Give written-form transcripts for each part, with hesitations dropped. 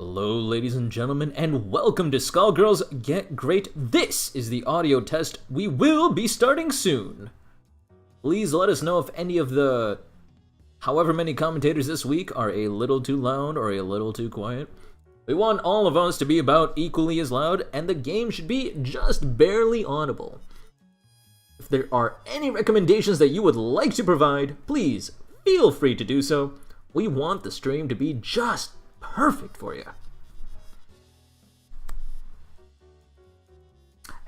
Hello, ladies and gentlemen, and welcome to Skullgirls Get Gr8. This is the audio test. We will be starting soon. Please let us know if any of the however many commentators this week are a little too loud or a little too quiet. We want all of us to be about equally as loud, and the game should be just barely audible. If there are any recommendations that you would like to provide, please feel free to do so. We want the stream to be just perfect for you.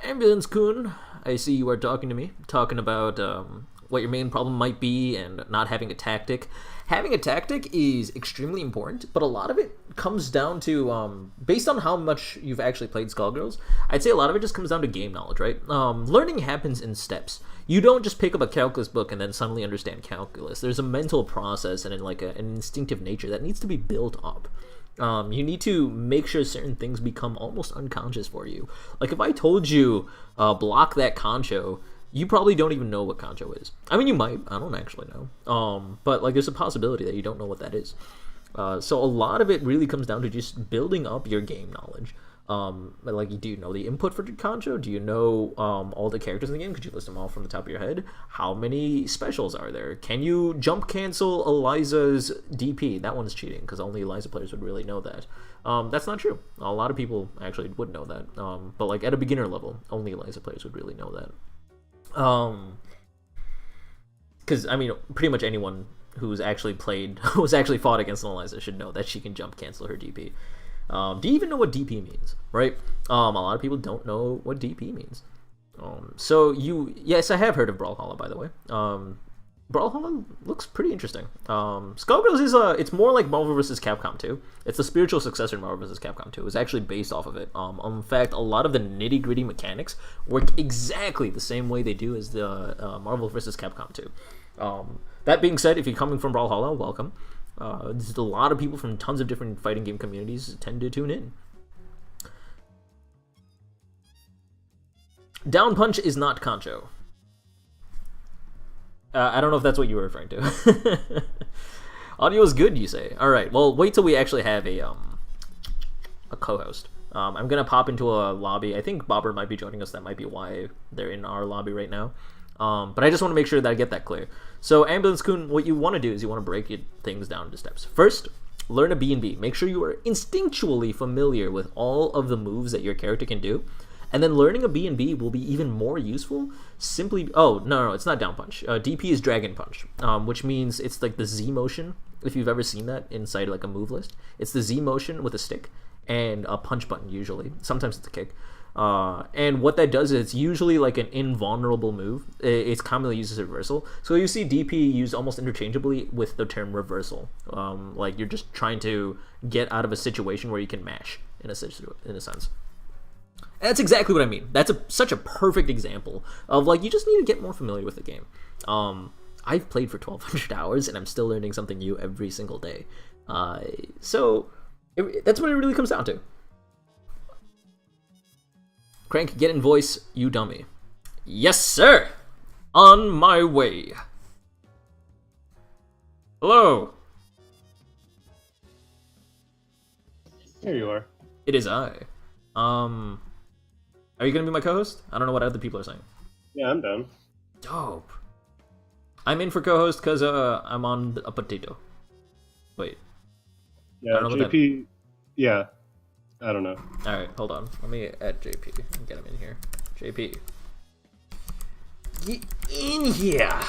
Ambulance Kun, I see you are talking to me, talking about what your main problem might be and not having a tactic. having a tactic is extremely important, but a lot of it comes down to, based on how much you've actually played Skullgirls, I'd say a lot of it just comes down to game knowledge, right? Learning happens in steps. You don't just pick up a calculus book and then suddenly understand calculus. There's a mental process and like an instinctive nature that needs to be built up. You need to make sure certain things become almost unconscious for you. Like if I told you, block that concho, you probably don't even know what concho is. I mean, you might. I don't actually know. But like, there's a possibility that you don't know what that is. So a lot of it really comes down to just building up your game knowledge. Like, do you know the input for concho? Do you know all the characters in the game? Could you list them all from the top of your head? How many specials are there? Can you jump cancel Eliza's DP? That one's cheating because only Eliza players would really know that. That's not true. A lot of people actually would know that. But like at a beginner level, only Eliza players would really know that. Because I mean, pretty much anyone who's actually fought against an Eliza should know that she can jump cancel her DP. Do you even know what DP means, right? A lot of people don't know what DP means. Yes, I have heard of Brawlhalla, by the way. Brawlhalla looks pretty interesting. Skullgirls it's more like Marvel vs. Capcom 2. It's the spiritual successor to Marvel vs. Capcom 2. It's actually based off of it. In fact, a lot of the nitty-gritty mechanics work exactly the same way they do as the Marvel vs. Capcom 2. That being said, if you're coming from Brawlhalla, welcome. There's a lot of people from tons of different fighting game communities tend to tune in. Down punch is not concho. I don't know if that's what you were referring to. Audio is good, you say. All right. Well, wait till we actually have a co-host. I'm gonna pop into a lobby. I think Bobber might be joining us. That might be why they're in our lobby right now. But I just want to make sure that I get that clear. So, Ambulance-kun, what you want to do is you want to break things down into steps. First, learn a B&B. Make sure you are instinctually familiar with all of the moves that your character can do. And then learning a B&B will be even more useful simply... Oh, no, it's not down punch. DP is dragon punch, which means it's like the Z motion, if you've ever seen that inside like a move list. It's the Z motion with a stick and a punch button usually. Sometimes it's a kick. And what that does is it's usually like an invulnerable move. It's commonly used as a reversal. So you see DP used almost interchangeably with the term reversal. Like you're just trying to get out of a situation where you can mash in a sense. And that's exactly what I mean. That's such a perfect example of like you just need to get more familiar with the game. I've played for 1,200 hours and I'm still learning something new every single day. So that's what it really comes down to. Crank, get in voice, you dummy. Yes, sir! On my way. Hello! Here you are. It is I. Are you gonna be my co-host? I don't know what other people are saying. Yeah, I'm down. Dope. I'm in for co-host because I'm on a potato. Wait. Yeah, JP... Yeah. I don't know. Alright, hold on. Let me add JP and get him in here. JP. Get in here!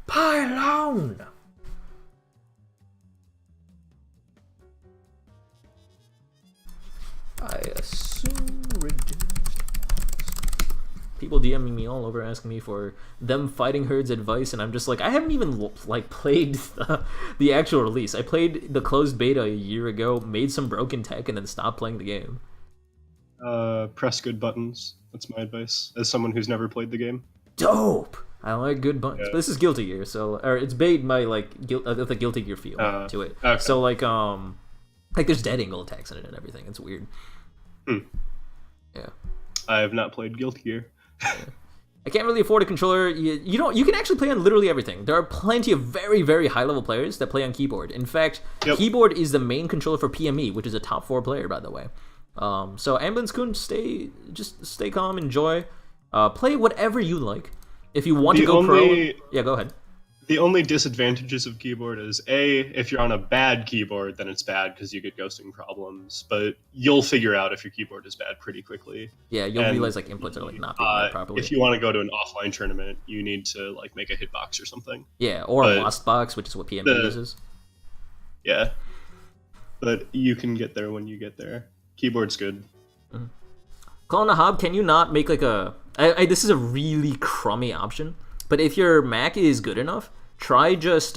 Pylon! I assume reduced. People DMing me all over asking me for them fighting herds advice, and I'm just like, I haven't even like played the actual release. I played the closed beta a year ago, made some broken tech, and then stopped playing the game. Press good buttons. That's my advice as someone who's never played the game. Dope. I like good buttons. Yeah. But this is Guilty Gear, so or it's made by like the Guilty Gear feel to it. Okay. So like there's dead angle attacks in it and everything. It's weird. Yeah. I have not played Guilty Gear. I can't really afford a controller. You can actually play on literally everything. There are plenty of very, very high level players that play on keyboard. In fact, keyboard is the main controller for PME, which is a top 4 player, by the way. So Ambulance-kun, stay calm, enjoy, play whatever you like. If you want to go pro, yeah, go ahead. The only disadvantages of keyboard is if you're on a bad keyboard, then it's bad because you get ghosting problems. But you'll figure out if your keyboard is bad pretty quickly. Yeah, you'll realize like inputs are like not being read properly. If you want to go to an offline tournament, you need to like make a hitbox or something. Yeah, or a lost box, which is what PME uses. Yeah, but you can get there when you get there. Keyboard's good. Mm-hmm. Colin Ahab, can you not make like a? This is a really crummy option. But if your Mac is good enough, try just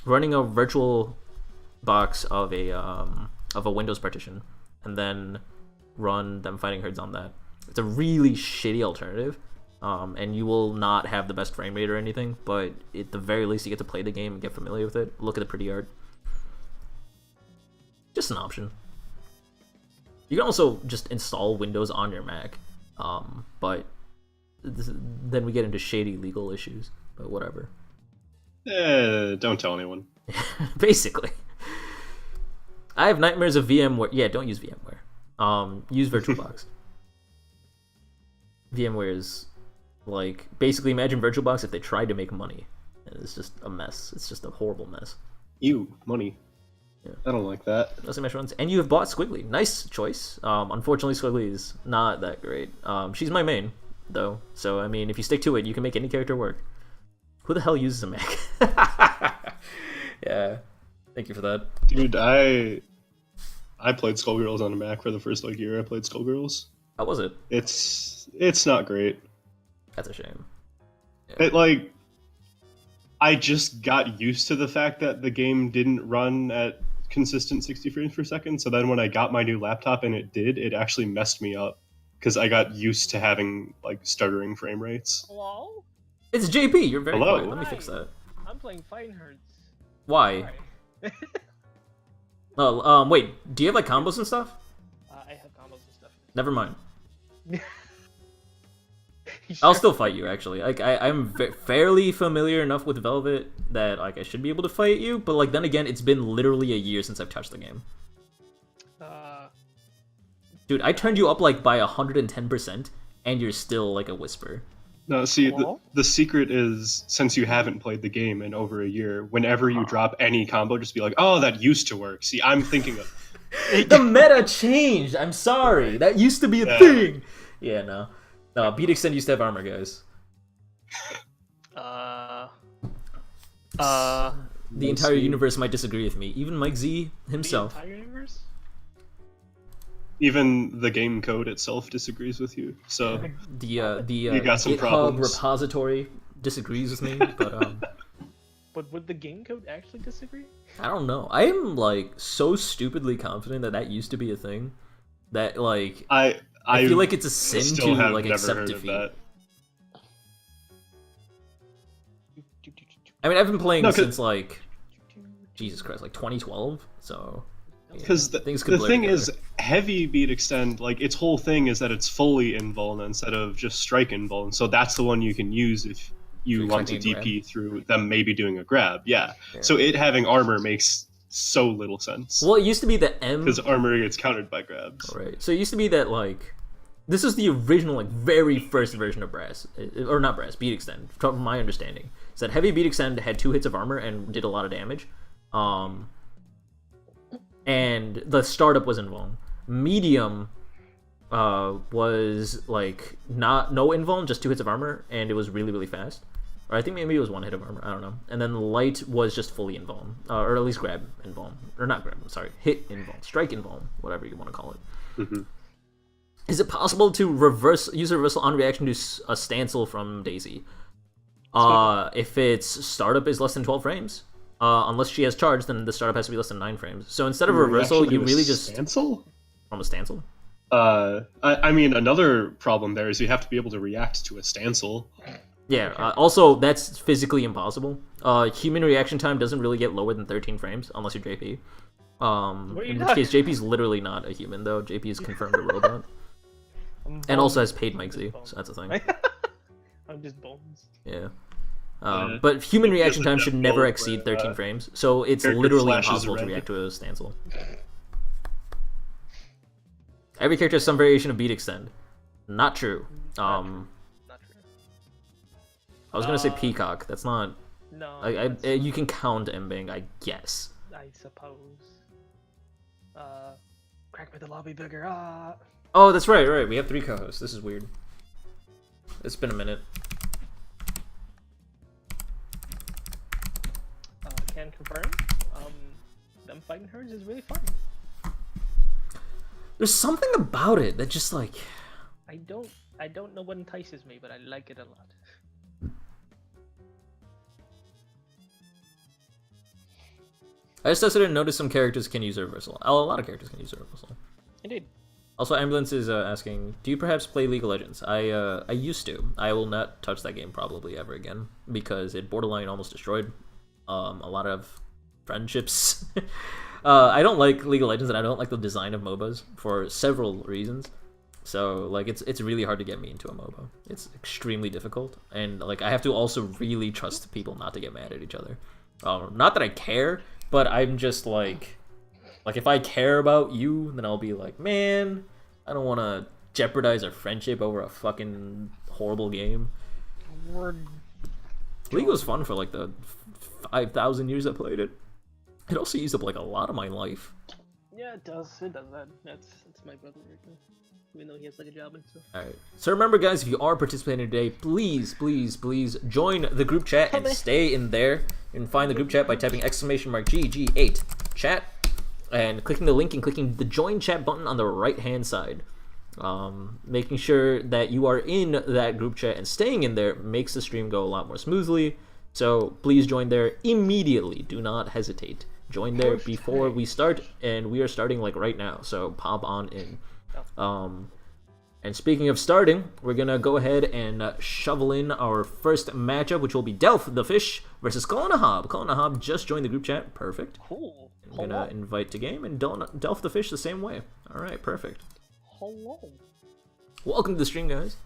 running a virtual box of a Windows partition, and then run them fighting herds on that. It's a really shitty alternative, and you will not have the best frame rate or anything, but at the very least you get to play the game and get familiar with it. Look at the pretty art. Just an option. You can also just install Windows on your Mac, but then we get into shady legal issues, but whatever. Don't tell anyone. Basically. I have nightmares of VMware. Yeah, don't use VMware. Use VirtualBox. VMware is like, basically imagine VirtualBox if they tried to make money. And it's just a mess. It's just a horrible mess. Ew, money. Yeah. I don't like that. Doesn't mesh runs. And you have bought Squiggly. Nice choice. Unfortunately, Squiggly is not that great. She's my main, though. So, I mean, if you stick to it, you can make any character work. Who the hell uses a Mac? Yeah. Thank you for that. Dude, I played Skullgirls on a Mac for the first year I played Skullgirls. How was it? It's not great. That's a shame. Yeah. I just got used to the fact that the game didn't run at consistent 60 frames per second, so then when I got my new laptop and it did, it actually messed me up because I got used to having stuttering frame rates. Hello? It's JP. You're very Hello. quiet. Let me fix that. I'm playing Fighting Herds. Why? Oh, wait. Do you have combos and stuff? I have combos and stuff. Never mind. I'll still fight you, actually. I'm fairly familiar enough with Velvet that I should be able to fight you, but then again, it's been literally a year since I've touched the game. Dude, I turned you up by 110%, and you're still a whisper. No, see, the secret is, since you haven't played the game in over a year, whenever you drop any combo, just be like, oh, that used to work. See, I'm thinking of... The meta changed! I'm sorry! That used to be a thing! Yeah, no. No, Beat Extend used to have armor, guys. The entire universe might disagree with me. Even Mike Z himself. The entire universe? Even the game code itself disagrees with you. So the got some GitHub problems. repository disagrees with me, but But would the game code actually disagree? I don't know. I am so stupidly confident that used to be a thing that I feel like it's a sin still to have never accept heard defeat. of that. I mean, I've been playing since Jesus Christ, 2012. So because the thing together. Is heavy beat extend, its whole thing is that it's fully invuln instead of just strike invuln. So that's the one you can use if you want to DP through them maybe doing a grab. Yeah. So it having armor makes so little sense. Well, it used to be that because armor gets countered by grabs. Right. So it used to be that this is the original very first version of Brass, or not Brass, Beat Extend. From my understanding, is that heavy Beat Extend had 2 hits of armor and did a lot of damage. And the startup was invuln. Medium was no invuln, just 2 hits of armor, and it was really, really fast. Or I think maybe it was 1 hit of armor, I don't know. And then light was just fully invuln, or at least grab invuln, or not grab, sorry, hit invuln, strike invuln, whatever you want to call it. Mm-hmm. Is it possible to use a reversal on reaction to a stancel from Daisy? If its startup is less than 12 frames. Unless she has charge, then the startup has to be less than 9 frames. So instead of reversal, you really just... Stancel? From a stancel? I mean, another problem there is you have to be able to react to a stancel. Yeah, also, that's physically impossible. Human reaction time doesn't really get lower than 13 frames, unless you're JP. In which case, JP's literally not a human, though. JP is confirmed a robot. And also has paid Mike Z, so that's a thing. I'm just bones. Yeah. But human reaction time should never exceed 13 frames, so it's literally impossible to react to a stancel. Every character has some variation of beat extend. Not true. Not true. I was gonna say peacock. That's not. No. You can count Mbang, I guess. I suppose. Crack me the lobby bigger. Oh, that's right. Right. We have 3 co-hosts. This is weird. It's been a minute. Can confirm. Them fighting herds is really fun. There's something about it that just I don't know what entices me, but I like it a lot. I just started to notice some characters can use a reversal. A lot of characters can use a reversal. Indeed. Also, Ambulance is asking, do you perhaps play League of Legends? I used to. I will not touch that game probably ever again because it borderline almost destroyed a lot of friendships. I don't like League of Legends and I don't like the design of MOBAs for several reasons. So like it's really hard to get me into a MOBA. It's extremely difficult, and like I have to also really trust people not to get mad at each other. Not that I care, but I'm just like if I care about you, then I'll be like, man, I don't want to jeopardize our friendship over a fucking horrible game. League was fun for like the 5,000 years I played it. It also used up like a lot of my life. Yeah, it does. It does that. That's my brother right now. Even though he has like a job and stuff. Alright. So remember, guys, if you are participating today, please join the group chat and stay in there. You can find the group chat by typing !GG8 chat and clicking the link and clicking the join chat button on the right hand side. Making sure that you are in that group chat and staying in there makes the stream go a lot more smoothly. So please join there immediately. Do not hesitate. Join there before we start, and we are starting like right now. So pop on in. And speaking of starting, we're gonna go ahead and shovel in our first matchup, which will be Delph the Fish versus Colonahab. Colonahab just joined the group chat. Perfect. Cool. I'm gonna invite to game, and Delph the Fish the same way. All right, perfect. Hello. Welcome to the stream, guys.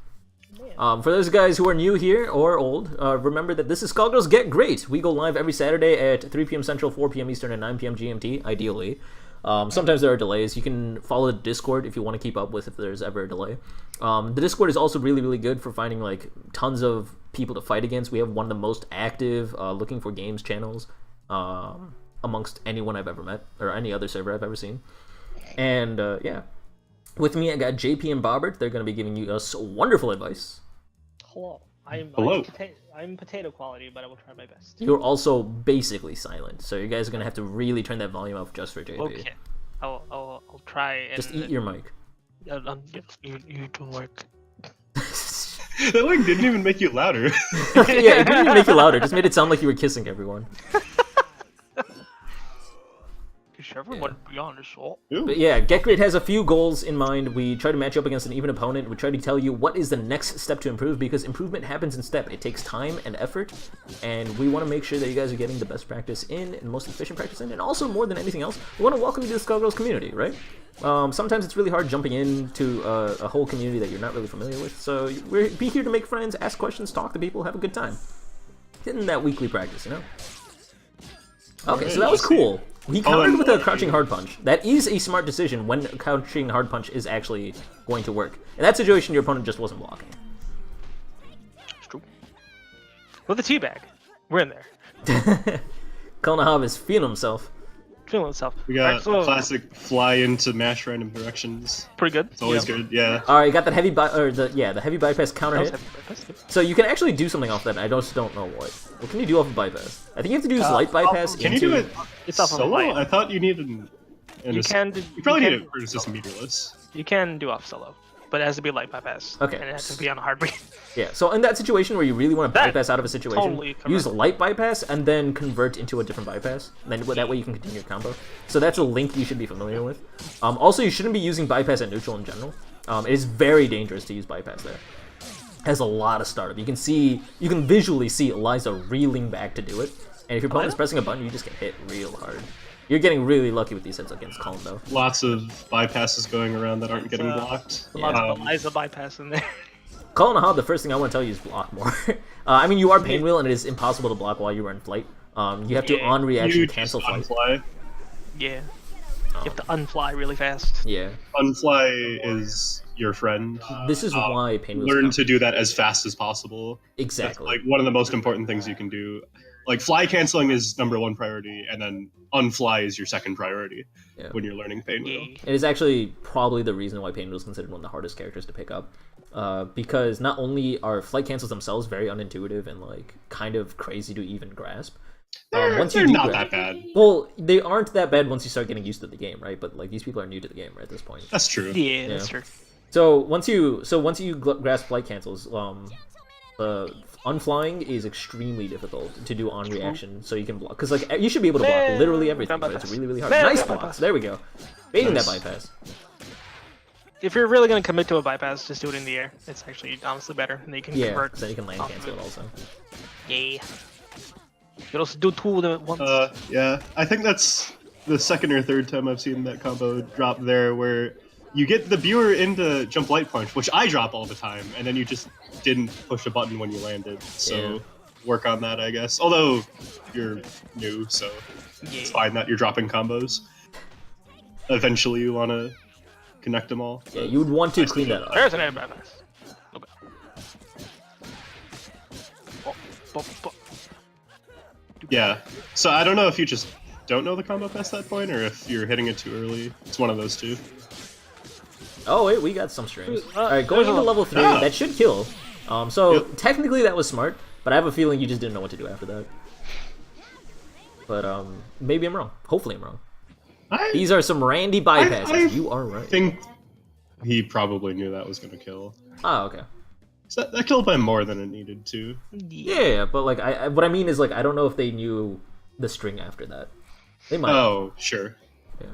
For those guys who are new here or old, remember that this is Skullgirls Get Gr8. We go live every Saturday at 3 p.m. Central, 4 p.m. Eastern, and 9 p.m. GMT, ideally. Sometimes there are delays. You can follow the Discord if you want to keep up with if there's ever a delay. The Discord is also really good for finding like tons of people to fight against. We have one of the most active looking for games channels amongst anyone I've ever met, or any other server I've ever seen. And yeah, with me I got JP and Bobbert. They're going to be giving us wonderful advice. Hello. I'm potato quality, but I will try my best. You're also basically silent, so you guys are gonna have to really turn that volume up just for JP. Okay, I'll try. And just eat your mic. You don't work. That like didn't even make you louder. Yeah, it didn't even make you louder. It just made it sound like you were kissing everyone. Everyone be honest. But yeah, Get Gr8 has a few goals in mind. We try to match up against an even opponent. We try to tell you what is the next step to improve, because improvement happens in step. It takes time and effort, and we want to make sure that you guys are getting the best practice in and most efficient practice in, and also more than anything else, we want to welcome you to the Skullgirls community, right? Sometimes it's really hard jumping into a whole community that you're not really familiar with, so we're be here to make friends, ask questions, talk to people, have a good time. Getting that weekly practice, you know? Okay, so that was cool. He countered with a crouching hard punch. That is a smart decision when crouching hard punch is actually going to work. In that situation, your opponent just wasn't blocking. It's true. With the teabag, we're in there. Colonahab is feeling himself. Feeling himself. We got classic fly into mash random directions. Pretty good. It's always good, yeah. All right, you got that heavy the heavy bypass counter hit. So you can actually do something off that. I just don't know what. What can you do off of bypass? I think you have to do light bypass. Can you do it solo? I thought you needed you probably need it for just meterless. You can do off solo, but it has to be light bypass. Okay. And it has to be on a hard break. Yeah, so in that situation where you really want to bypass out of a situation, totally use light bypass and then convert into a different bypass. And then that way you can continue your combo. So that's a link you should be familiar with. Also, you shouldn't be using bypass at neutral in general. It is very dangerous to use bypass there. Has a lot of startup. You can visually see Eliza reeling back to do it. And if your opponent's pressing a button, you just get hit real hard. You're getting really lucky with these hits against Colin, though. Lots of bypasses going around that aren't getting blocked. Lots of Eliza bypass in there. Colonahab, the first thing I want to tell you is block more. I mean, you are pain wheel, and it is impossible to block while you are in flight. You have to on reaction cancel flight. Unfly. Yeah. You have to unfly really fast. Yeah. Unfly is your friend. This is why pain wheels learn to do that as fast as possible. Exactly. That's, like, one of the most important things you can do. Like, fly canceling is #1 priority, and then unfly is your second priority when you're learning pain wheel. It is actually probably the reason why pain wheel is considered one of the hardest characters to pick up. Because not only are flight cancels themselves very unintuitive and like kind of crazy to even grasp. They're not that bad. Well, they aren't that bad once you start getting used to the game, right? But like these people are new to the game right at this point. That's true. Yeah, that's true. So once you grasp flight cancels, unflying is extremely difficult to do on reaction, so you can block. Because like you should be able to block literally everything, but it's really, really hard. Nice blocks. There we go. Baiting that bypass. If you're really gonna commit to a bypass, just do it in the air. It's actually honestly better, and then you can convert. So then you can land cancel it also. Yeah. You can also do two of them at once. Yeah, I think that's the second or third time I've seen that combo drop there, where you get the viewer into jump light punch, which I drop all the time, and then you just didn't push a button when you landed. So work on that, I guess. Although you're new, so it's fine that you're dropping combos. Eventually, you want to connect them all. Yeah, you would want to clean that up. There's an air bypass. Okay. Yeah. So I don't know if you just don't know the combo past that point, or if you're hitting it too early. It's one of those two. Oh wait, we got some strings. Alright, going into level 3, that should kill. So technically that was smart, but I have a feeling you just didn't know what to do after that. But maybe I'm wrong. Hopefully I'm wrong. These are some Randy bypasses. You are right. I think he probably knew that was going to kill. Oh, okay. So that killed by more than it needed to. Yeah, but like what I mean is like I don't know if they knew the string after that. They might. Oh, sure. Yeah.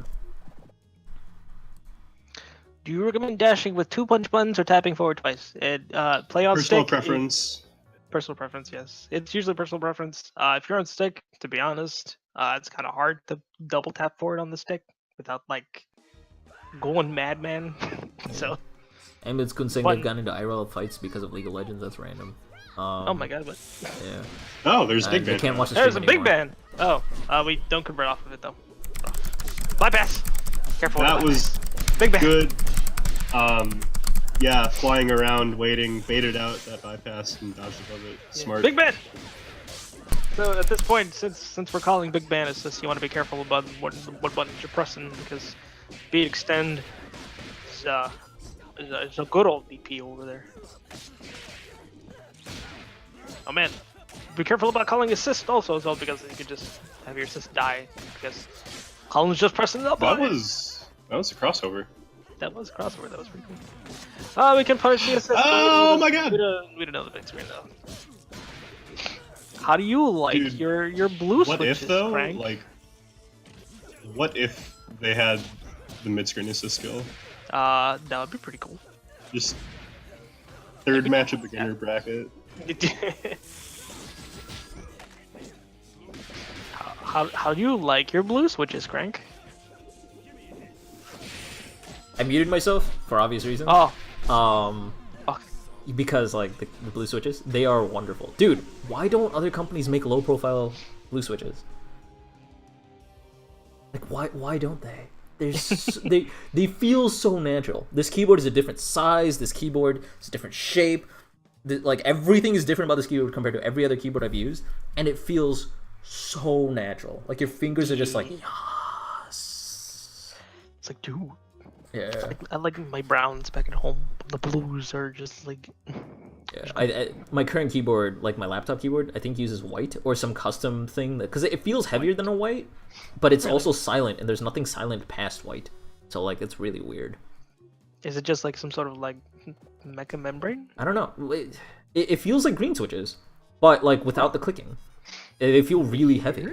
Do you recommend dashing with 2 punch buttons or tapping forward twice? And play on Personal stick. preference. Personal preference, yes. It's usually personal preference. If you're on stick, to be honest, it's kind of hard to double tap forward on the stick without like going madman. So. And it's good saying they've gone into IRL fights because of League of Legends. That's random. Oh my god! What? Yeah. Oh, there's Big Ban. Can't watch the There's a anymore. Big Ban. Oh, we don't convert off of it though. Bypass. Careful. That was Big Ban. good. Yeah, flying around, waiting, baited out that bypass and dodged above it. Smart. Big Ban. So at this point, since we're calling Big Ban, it's just you want to be careful about what buttons you're pressing because beat extend is a good old DP over there. Oh man, be careful about calling assist also as well because you could just have your assist die because Colin's just pressing the button. That was a crossover. That was a crossover. That was pretty cool. We can punish the assist. Oh my god! We don't know the big screen though. How do you like your blue switches, What if though? Frank? Like, what if they had the mid-screen assist skill? That would be pretty cool. Just third match of beginner bracket. How do you like your blue switches, Crank? I muted myself for obvious reasons. Oh. Because like the blue switches, they are wonderful, dude. Why don't other companies make low-profile blue switches? Like why don't they? They feel so natural. This keyboard is a different size. This keyboard is a different shape. Like everything is different about this keyboard compared to every other keyboard I've used, and it feels so natural. Like your fingers are just like yes. It's like, dude. Yeah. I like my browns back at home. The blues are just like. Yeah, my current keyboard, like my laptop keyboard, I think uses white or some custom thing because it feels heavier than a white, but it's also silent, and there's nothing silent past white. So like it's really weird. Is it just like some sort of like mecha membrane? I don't know. It feels like green switches, but like without the clicking. They feel really heavy.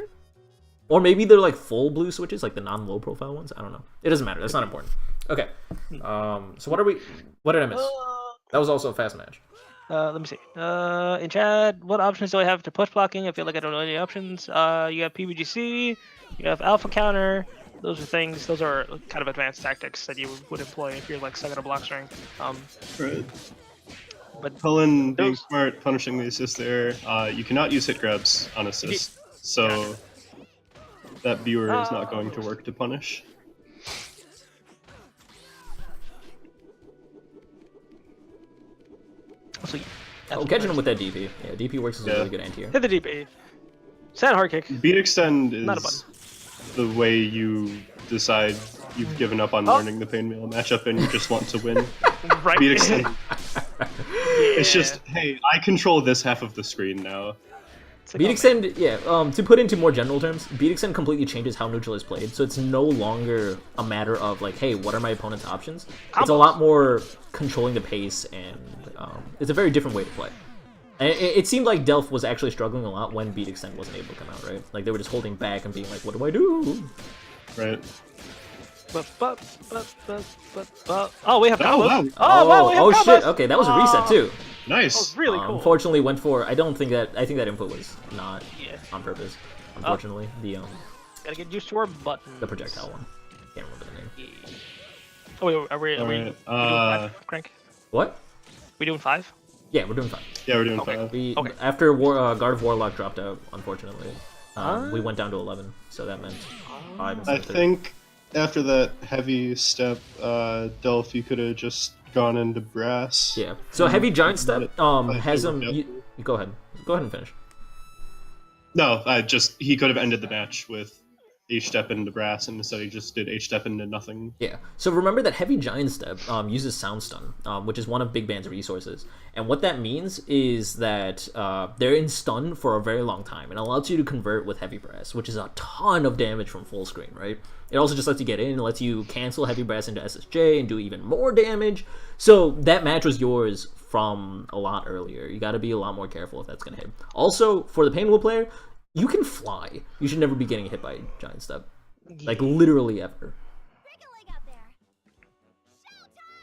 Or maybe they're like full blue switches, like the non-low profile ones. I don't know. It doesn't matter. That's not important. Okay. So what did I miss? That was also a fast match. Let me see. In chat, what options do I have to push blocking? I feel like I don't know any options. You have PBGC, you have alpha counter. Those are kind of advanced tactics that you would employ if you're like stuck at a block string. Right. But Cullen being smart, punishing the assist there. You cannot use hit grabs on assist, so that viewer is not going to work to punish. Catching him with that DP. Yeah, DP works as a really good anti-air. Hit the DP. Sad hard kick. Beat extend is Not a button. The way you decide you've given up on learning the Painmail matchup and you just want to win. Right. Beat extend. It's just, hey, I control this half of the screen now. Like, Beat extend, to put into more general terms, beat extend completely changes how neutral is played, so it's no longer a matter of like, hey, what are my opponent's options? It's a lot more controlling the pace, and it's a very different way to play. It seemed like Delph was actually struggling a lot when Beat Extend wasn't able to come out, right? Like they were just holding back and being like, "What do I do?" Right. Oh, we have combos. wow. Oh, wow, we have oh combos. shit! Okay, that was a reset too. Nice. That was really cool. Unfortunately, went for. I think that input was not Yeah. on purpose. Unfortunately, Gotta get used to our buttons. the projectile one. Can't remember the name. Yeah. Oh, wait, are we doing five, Crank? What? We doing 5? Yeah, we're doing fine. Yeah, we're doing Okay. 5. We Okay. after Guard of Warlock dropped out, unfortunately, we went down to 11. So that meant 5 instead I of 3. think after that heavy step, Delph, you could have just gone into brass. Yeah. So heavy giant step has him. Yep. You go ahead. Go ahead and finish. No, he could have ended the match with H step into brass, and instead he just did H step into nothing. Yeah. So remember that heavy giant step uses sound stun, which is one of Big Band's resources. And what that means is that they're in stun for a very long time, and allows you to convert with heavy brass, which is a ton of damage from full screen, right? It also just lets you get in, lets you cancel heavy brass into SSJ and do even more damage. So that match was yours from a lot earlier. You got to be a lot more careful if that's gonna hit. Also, for the Painwheel player, you can fly. You should never be getting hit by giant step. Like, literally ever.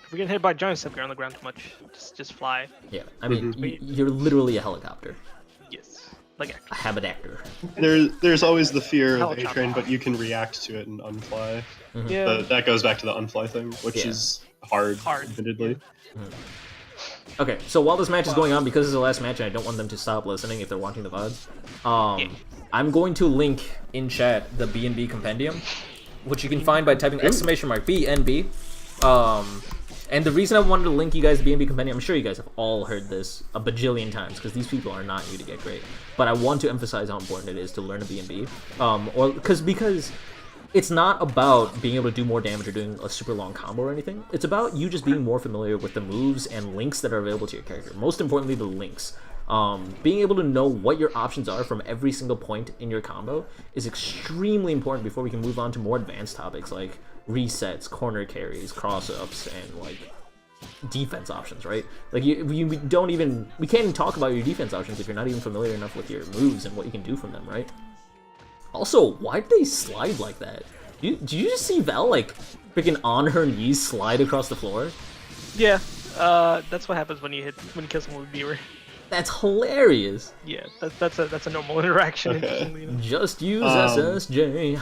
If we get hit by giant step, you're on the ground too much. Just fly. Yeah, I mean, you're literally a helicopter. Yes. Like A haberdactor. There's always the fear of Helicopter. A-Train, but you can react to it and unfly. Yeah. But that goes back to the unfly thing, which Yeah. is hard, Hard. admittedly. Okay, so while this match is going on, because it's the last match and I don't want them to stop listening if they're watching the VODs, I'm going to link in chat the B&B compendium, which you can find by typing !BNB. And the reason I wanted to link you guys to B&B compendium, I'm sure you guys have all heard this a bajillion times, because these people are not new to Get Great. But I want to emphasize how important it is to learn a B&B. Because it's not about being able to do more damage or doing a super long combo or anything. It's about you just being more familiar with the moves and links that are available to your character. Most importantly, the links. Being able to know what your options are from every single point in your combo is extremely important before we can move on to more advanced topics like resets, corner carries, cross-ups, and like defense options, right? Like we can't even talk about your defense options if you're not even familiar enough with your moves and what you can do from them, right? Also, why did they slide like that? Did you just see Val, like, freaking on her knees slide across the floor? Yeah. That's what happens when you kill someone with viewer. That's hilarious. Yeah. That's a normal interaction. Okay. Interestingly enough. Just use SSJ.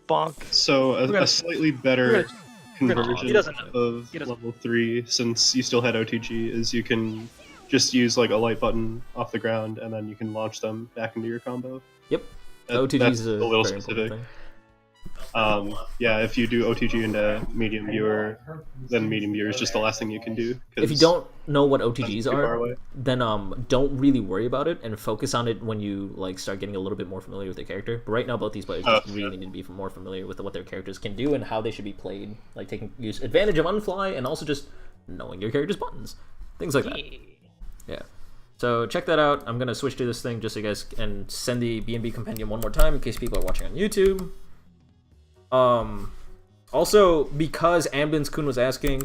Bonk. So a slightly better He conversion doesn't know. of He doesn't. level 3, since you still had OTG, is you can just use like a light button off the ground, and then you can launch them back into your combo. Yep. That's OTG is a a little very important specific. thing. Yeah, if you do OTG into medium viewer, then medium viewer is just the last thing you can do. If you don't know what OTGs too far are, away. then don't really worry about it and focus on it when you like start getting a little bit more familiar with the character. But right now, both these players just really need to be more familiar with what their characters can do and how they should be played, like taking use advantage of unfly and also just knowing your character's buttons, things like that. Yeah. So check that out. I'm gonna switch to this thing just so you guys and send the B&B compendium one more time in case people are watching on YouTube. Also, because Ambulance Kun was asking,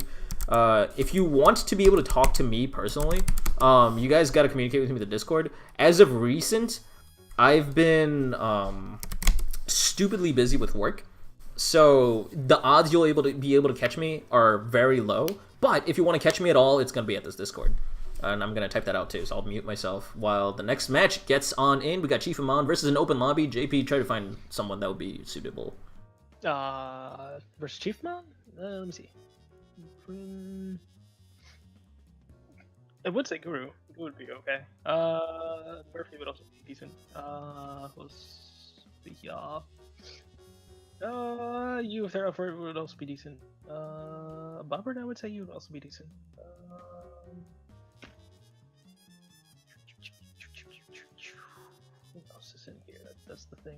if you want to be able to talk to me personally, you guys got to communicate with me with the Discord. As of recent, I've been stupidly busy with work, so the odds you'll be able to catch me are very low. But if you want to catch me at all, it's gonna be at this Discord. And I'm going to type that out too, so I'll mute myself while the next match gets on in. We got Chief Amon versus an open lobby. JP, try to find someone that would be suitable. Versus Chief Man? Let me see. I would say Guru. It would be okay. Murphy would also be decent. You, if they're up for it, would also be decent. Bobbert, I would say you would also be decent. Who else is in here? That's the thing.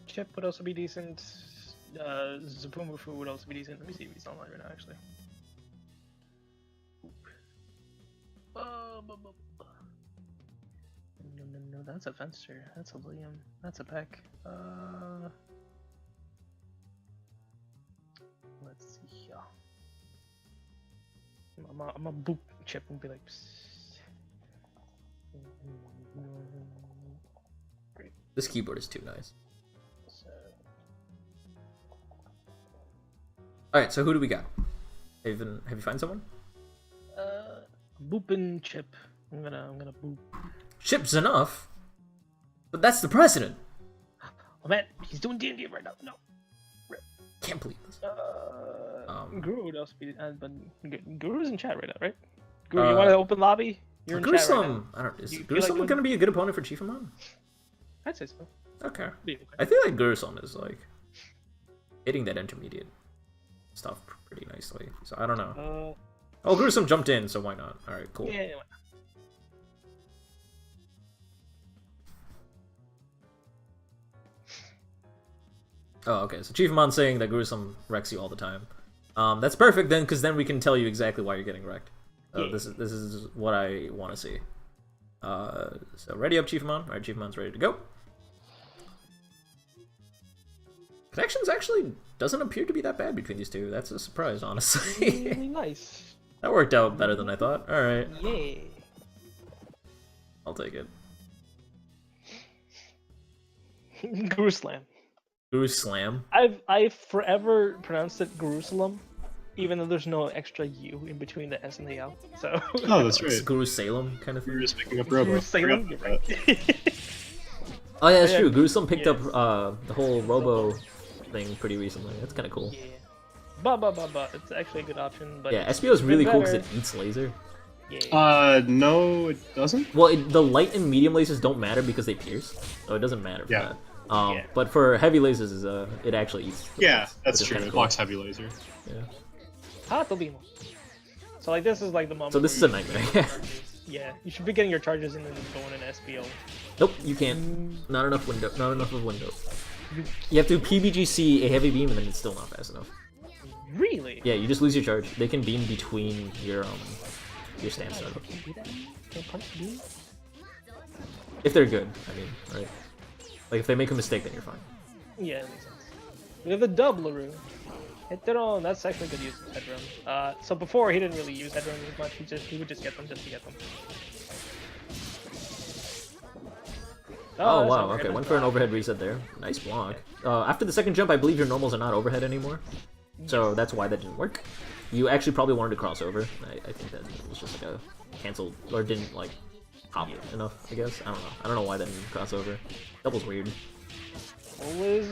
Chip would also be decent. Zapumufu would also be decent. Let me see if he's online right now, actually. No, that's a Fenster. That's a William. That's a Peck. Let's see here. I'm gonna boop chip and be like. Great. This keyboard is too nice. So, All right, so who do we got? Have you found someone? Boop and chip. I'm gonna boop. Chip's enough, but that's the president. Oh man, he's doing D&D right now. No. Can't believe this. Guru would also be, but Guru's in chat right now, right? Guru, you want to open lobby? You're in chat right now. I don't. Is You feel Gurusom like gonna be a good opponent for Chief Amon? I'd say so. Okay. Be okay. I feel like Gurusom is like hitting that intermediate stuff pretty nicely. So I don't know. Oh, Gurusom jumped in, so why not? All right, cool. Yeah. Why not? Oh, okay. So Chief Amon's saying that Gurusom wrecks you all the time. That's perfect then, because then we can tell you exactly why you're getting wrecked. Yeah. This is what I want to see. So ready up, Chief Amon. All right, Chief Amon's ready to go. Connections actually doesn't appear to be that bad between these two. That's a surprise, honestly. Really nice. That worked out better than I thought. All right, Yeah. I'll take it. Guru Slam. Guru Slam. I've forever pronounced it Jerusalem, even though there's no extra U in between the S and the L. So. Oh, that's It's right. Guru Salem kind of We thing. were just picking up Robo. Guru Salem. You're right. Oh yeah, that's Yeah. true. Gurusom picked Yeah. up the whole Robo thing pretty recently. That's kind of cool. Yeah. But it's actually a good option. But Yeah, it's SBO is really cool because better. it eats laser. Yeah. No, it doesn't. Well, the light and medium lasers don't matter because they pierce, so it doesn't matter for Yeah. that. Yeah. But for heavy lasers, it actually eats. the Yeah, bullets, that's which is true. kinda It cool. blocks heavy laser. Yeah. Hatobimo. So like this is like the moment. So this where is a you should nightmare, get your yeah. charges. Yeah, you should be getting your charges and then going in SBO. Nope, you can't. Not enough window. Not enough of window. You have to PBGC a heavy beam and then it's still not fast enough. Really? Yeah, you just lose your charge. They can beam between your stance startup. Can't do that. Can't punch beam. If they're good, I mean, right? Like if they make a mistake, then you're fine. Yeah, that makes sense. We have the double Larue. Hit their own. That's actually good use of headroom. So before he didn't really use headroom as much. He would just get them just to get them. Oh that's wow, overhead. okay, went for an overhead reset there. Nice block. After the second jump, I believe your normals are not overhead anymore. So that's why that didn't work. You actually probably wanted to cross over. I think that was just like a canceled, or didn't like pop enough, I guess. I don't know why that didn't cross over. Double's weird. Always.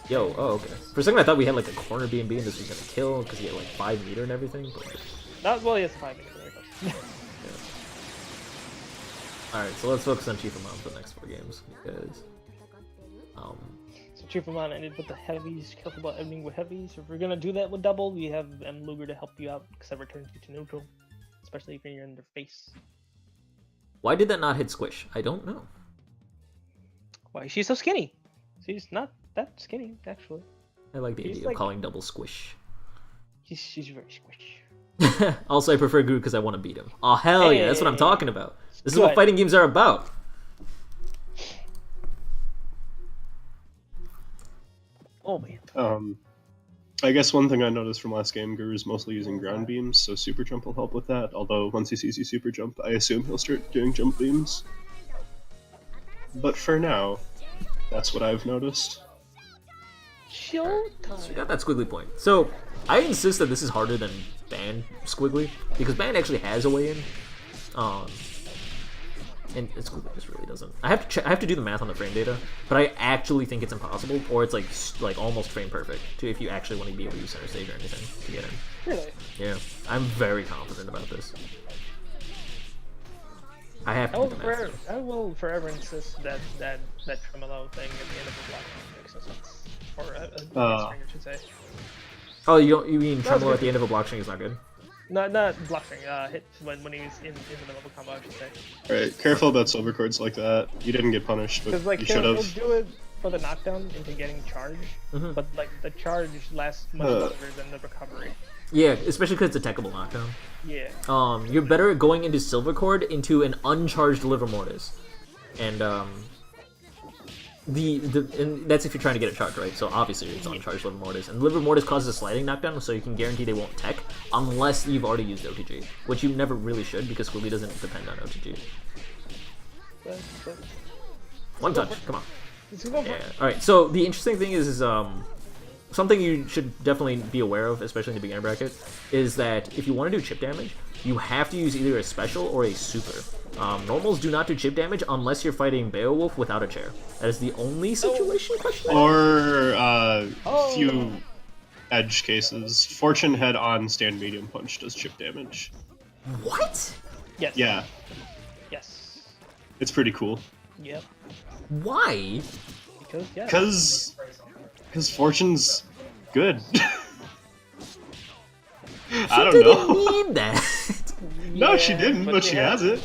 Yo, oh okay. For a second I thought we had like a corner B&B and this was gonna kill, because he had like 5 meter and everything, but like, Not well, he has 5 minutes. There it goes. alright, so let's focus on Chief Amon for the next 4 games, because So Chief Amon ended with the heavies. Careful about ending with heavies. If we're gonna do that with double, we have M. Luger to help you out because that returns you to neutral, especially if you're in their face. why did that not hit Squish? I don't know. Why she's so skinny? She's not that skinny actually. I like the He's idea like- of calling double Squish. She's very squish. Also, I prefer Guru because I want to beat him. Oh, hell yeah, that's what I'm Hey. talking about. This is what Good. fighting games are about. Oh man. I guess one thing I noticed from last game, Guru's mostly using ground beams, so super jump will help with that. Although once he sees you super jump, I assume he'll start doing jump beams. But for now, that's what I've noticed. Showtime. So we got that squiggly point. So I insist that this is harder than Band Squiggly, because Band actually has a way in. And Squiggly just really doesn't. I have to do the math on the frame data, but I actually think it's impossible, or it's like almost frame perfect to if you actually want to be able to use center stage or anything to get in. Really? Yeah, I'm very confident about this. I have to do the math. I will forever insist that tremolo thing at the end of the block makes no sense. Or a string, I should say. Oh, you mean That's tremolo good. at the end of a block string is not good? Not block string. Hit when he was in the middle of a combo, I should say. Alright, careful about silver cords like that. You didn't get punished, but Because like you he'll, should he'll have. do it for the knockdown into getting charged, Mhm. but like the charge lasts much longer than the recovery. Yeah, especially because it's a techable knockdown. Yeah. You're better at going into Silver Cord into an uncharged Liver Mortis. And, and that's if you're trying to get a charge, right? So obviously it's on charge Liver Mortis, and Liver Mortis causes a sliding knockdown, so you can guarantee they won't tech unless you've already used OTG, which you never really should because Squiggly doesn't depend on OTG. One touch, come on. Yeah. All right. So the interesting thing is something you should definitely be aware of, especially in the beginner bracket, is that if you want to do chip damage, you have to use either a special or a super. Normals do not do chip damage unless you're fighting Beowulf without a chair. That is the only situation. Or few edge cases. Fortune head on stand medium punch does chip damage. What? Yes. Yeah, Yes. it's pretty cool. Yep. Why? Because yeah. Because Fortune's good. She I don't didn't know. need that. No, she didn't, but she has it.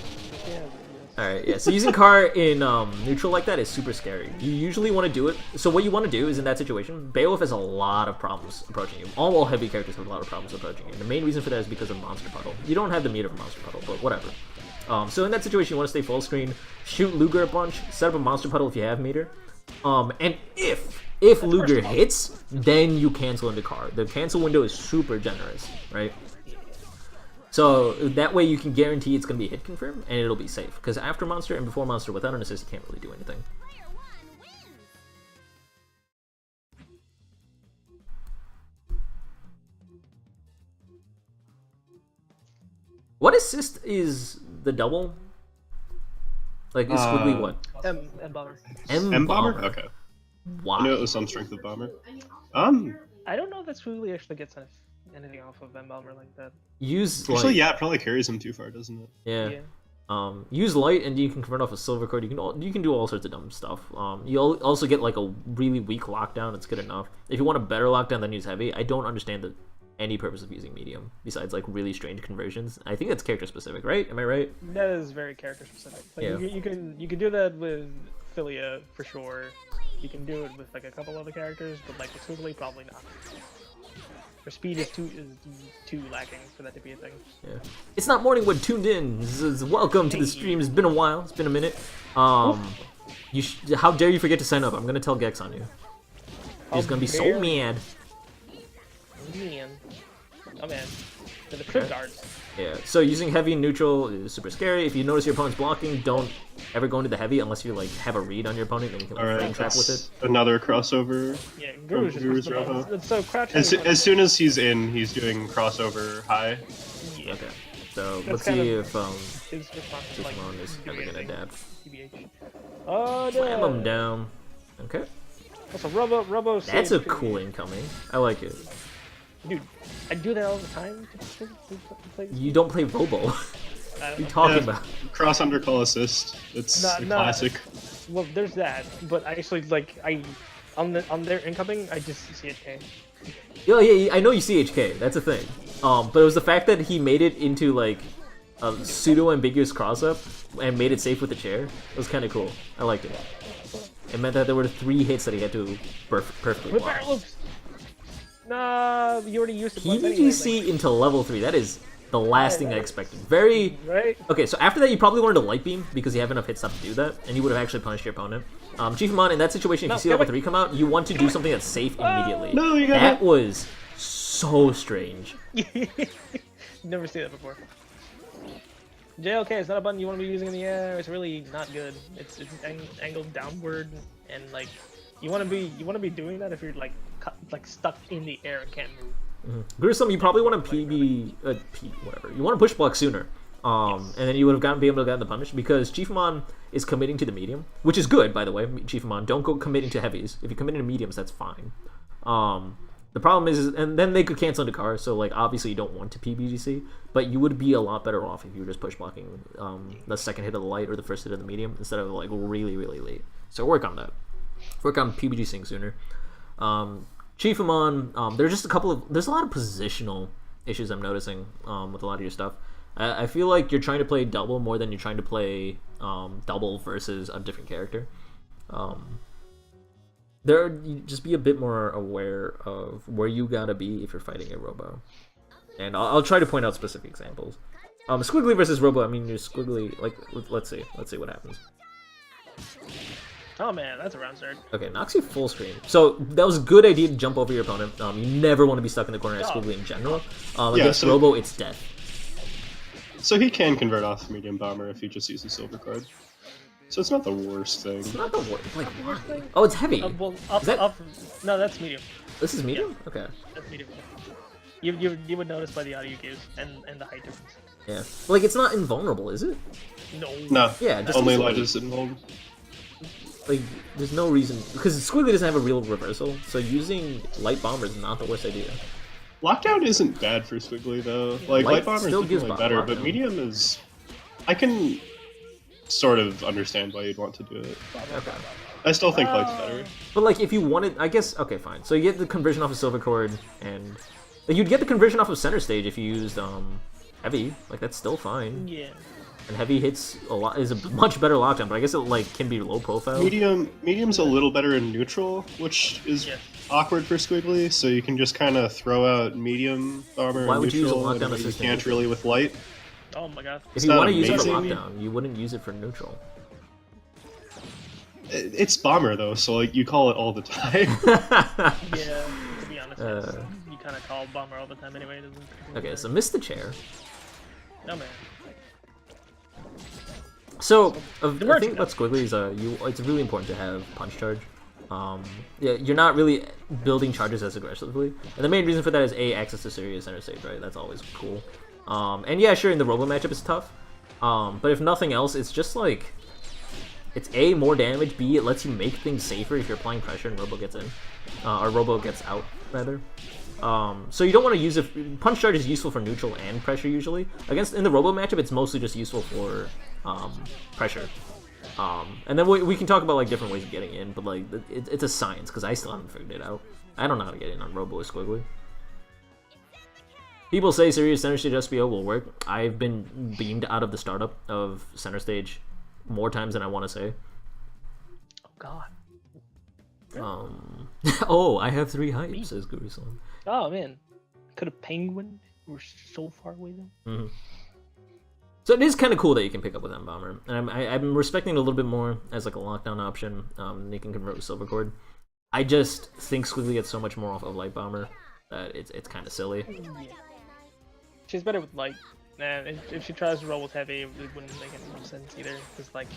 Alright, yeah, so using Car in neutral like that is super scary. You usually want to do it, so what you want to do is in that situation, Beowulf has a lot of problems approaching you. All heavy characters have a lot of problems approaching you. And the main reason for that is because of Monster Puddle. You don't have the meter for Monster Puddle, but whatever. So in that situation, you want to stay full screen, shoot Luger a bunch, set up a Monster Puddle if you have meter. And if Luger hits, then you cancel into Car. The cancel window is super generous, right? So that way you can guarantee it's going to be hit confirm, and it'll be safe. Because after Monster and before Monster, without an assist, you can't really do anything. What assist is the double? Like, is Squiggly what? M-Bomber. M-Bomber? Okay. Wow. I knew it was some strength of Bomber. I don't know if Squiggly actually gets anything off of M-Bomber like that. Use light. Actually, yeah, it probably carries him too far, doesn't it? Yeah. Use light, and you can convert off a silver card. You can do all sorts of dumb stuff. You'll also get like a really weak lockdown. It's good enough. If you want a better lockdown, then use heavy. I don't understand any purpose of using medium besides like really strange conversions. I think that's character specific, right? Am I right? That is very character specific. Like, Yeah. you can do that with Philia for sure. You can do it with like a couple other characters, but like with Squiggly, probably not. Her speed is too lacking for that to be a thing. Yeah. It's not Morningwood tuned in. Welcome to the stream. It's been a while. It's been a minute. How dare you forget to sign up? I'm gonna tell Gex on you. He's gonna be so mad. Man. Oh man. They're the crit guards. Yeah, so using heavy and neutral is super scary. If you notice your opponent's blocking, don't ever go into the heavy unless you like have a read on your opponent and you can like, frame trap with it. Another crossover. Yeah, Guru's just Rojo. so crouching. As soon as he's in, he's doing crossover high. Yeah. Okay, so That's let's see if his response is like Digimon is ever gonna adapt. TBH. Oh Slam no. him down. Okay, That's a Robo. that's a save cool incoming. I like it. Dude, I do that all the time. To play this You don't play Robo. game. What are you talking about? Cross undercall assist. It's a classic. Well, there's that, but I actually like on their incoming, I just CHK. Yeah, I know you CHK. That's a thing. But it was the fact that he made it into like a pseudo-ambiguous cross-up and made it safe with the chair. It was kind of cool. I liked it. It meant that there were 3 hits that he had to perfectly Whip block. barrel loops. Nah, you already used it once PVGC anyway, into level 3. That is the last thing I expected. Very... right? Okay, so after that, you probably wanted to Light Beam because you have enough hit stop to do that, and you would have actually punished your opponent. Chiefmon, in that situation, if you see level 3 come out, you want to do something that's safe immediately. No, you got That was so strange. Never seen that before. JLK, it's not a button you want to be using in the air. It's really not good. It's angled downward, and like you want to be doing that if you're like stuck in the air and can't move. Gruesome, you probably want to whatever. You want to push block sooner. And then you would have be able to get the punish because Chiefmon is committing to the medium, which is good, by the way. Chiefmon, don't go committing to heavies. If you commit into mediums, that's fine. The problem is, and then they could cancel into car, so like obviously you don't want to PBGC, but you would be a lot better off if you were just push blocking the second hit of the light or the first hit of the medium instead of like really late. So work on that. Work on PBGCing sooner. Chiefmon, there's a lot of positional issues I'm noticing with a lot of your stuff. I feel like you're trying to play double more than you're trying to play double versus a different character. Just be a bit more aware of where you gotta be if you're fighting a Robo. And I'll try to point out specific examples. Squiggly versus Robo, I mean, you're Squiggly, like, let's see what happens. Oh man, that's a round start. Okay, knocks you full screen. So that was a good idea to jump over your opponent. You never want to be stuck in the corner as Squiggly in general. Against Robo, it's death. So he can convert off medium bomber if he just uses silver card. So it's not the worst thing. It's not the worst. Like, why? Oh, it's heavy. Well, no, that's medium. This is medium? Yeah. Okay. That's medium. You would notice by the audio cues and the height difference. Yeah. Like, it's not invulnerable, is it? No. No. Yeah, just only Elijah's involved. Like, there's no reason because Squiggly doesn't have a real reversal, so using light bomber is not the worst idea. Lockdown isn't bad for Squiggly though. Like light bomber is definitely better, but medium is. I can sort of understand why you'd want to do it. Okay. I still think light's better. But like, if you wanted, I guess okay, fine. So you get the conversion off of silver cord, and like, you'd get the conversion off of center stage if you used heavy. Like that's still fine. Yeah. And heavy hits is a much better lockdown, but I guess it like can be low profile. Medium's a little better in neutral, which is awkward for Squiggly. So you can just kind of throw out medium bomber. Why and would you use a neutral, lockdown and you assistant? can't really with light. Oh my god. If you want to use it for lockdown, you wouldn't use it for neutral. It's bomber though, so like you call it all the time. Yeah, to be honest, you kind of call bomber all the time anyway. Okay, so miss the chair. No man. So the thing about Squiggly is it's really important to have punch charge. Yeah, you're not really building charges as aggressively, and the main reason for that is access to serious center stage, right? That's always cool. And yeah, sure, in the Robo matchup it's tough, but if nothing else, it's just like it's more damage, B, it lets you make things safer if you're applying pressure and Robo gets in, or Robo gets out rather. So you don't want to use it. Punch charge is useful for neutral and pressure usually. In the Robo matchup, it's mostly just useful for pressure. And then we can talk about like different ways of getting in, but like it's a science because I still haven't figured it out. I don't know how to get in on Robo or Squiggly. People say serious center stage SBO will work. I've been beamed out of the startup of center stage more times than I want to say. Oh god. Oh, I have 3 hype, says Guru-san. Oh man, could a penguin? We're so far away though. Mm-hmm. So it is kind of cool that you can pick up with M-Bomber, and I'm respecting it a little bit more as like a lockdown option. They can convert with Silver Cord. I just think Squiggly gets so much more off of Light Bomber that it's kind of silly. Yeah. She's better with light. Nah, if she tries to roll with heavy, it wouldn't make any more sense either. Because like,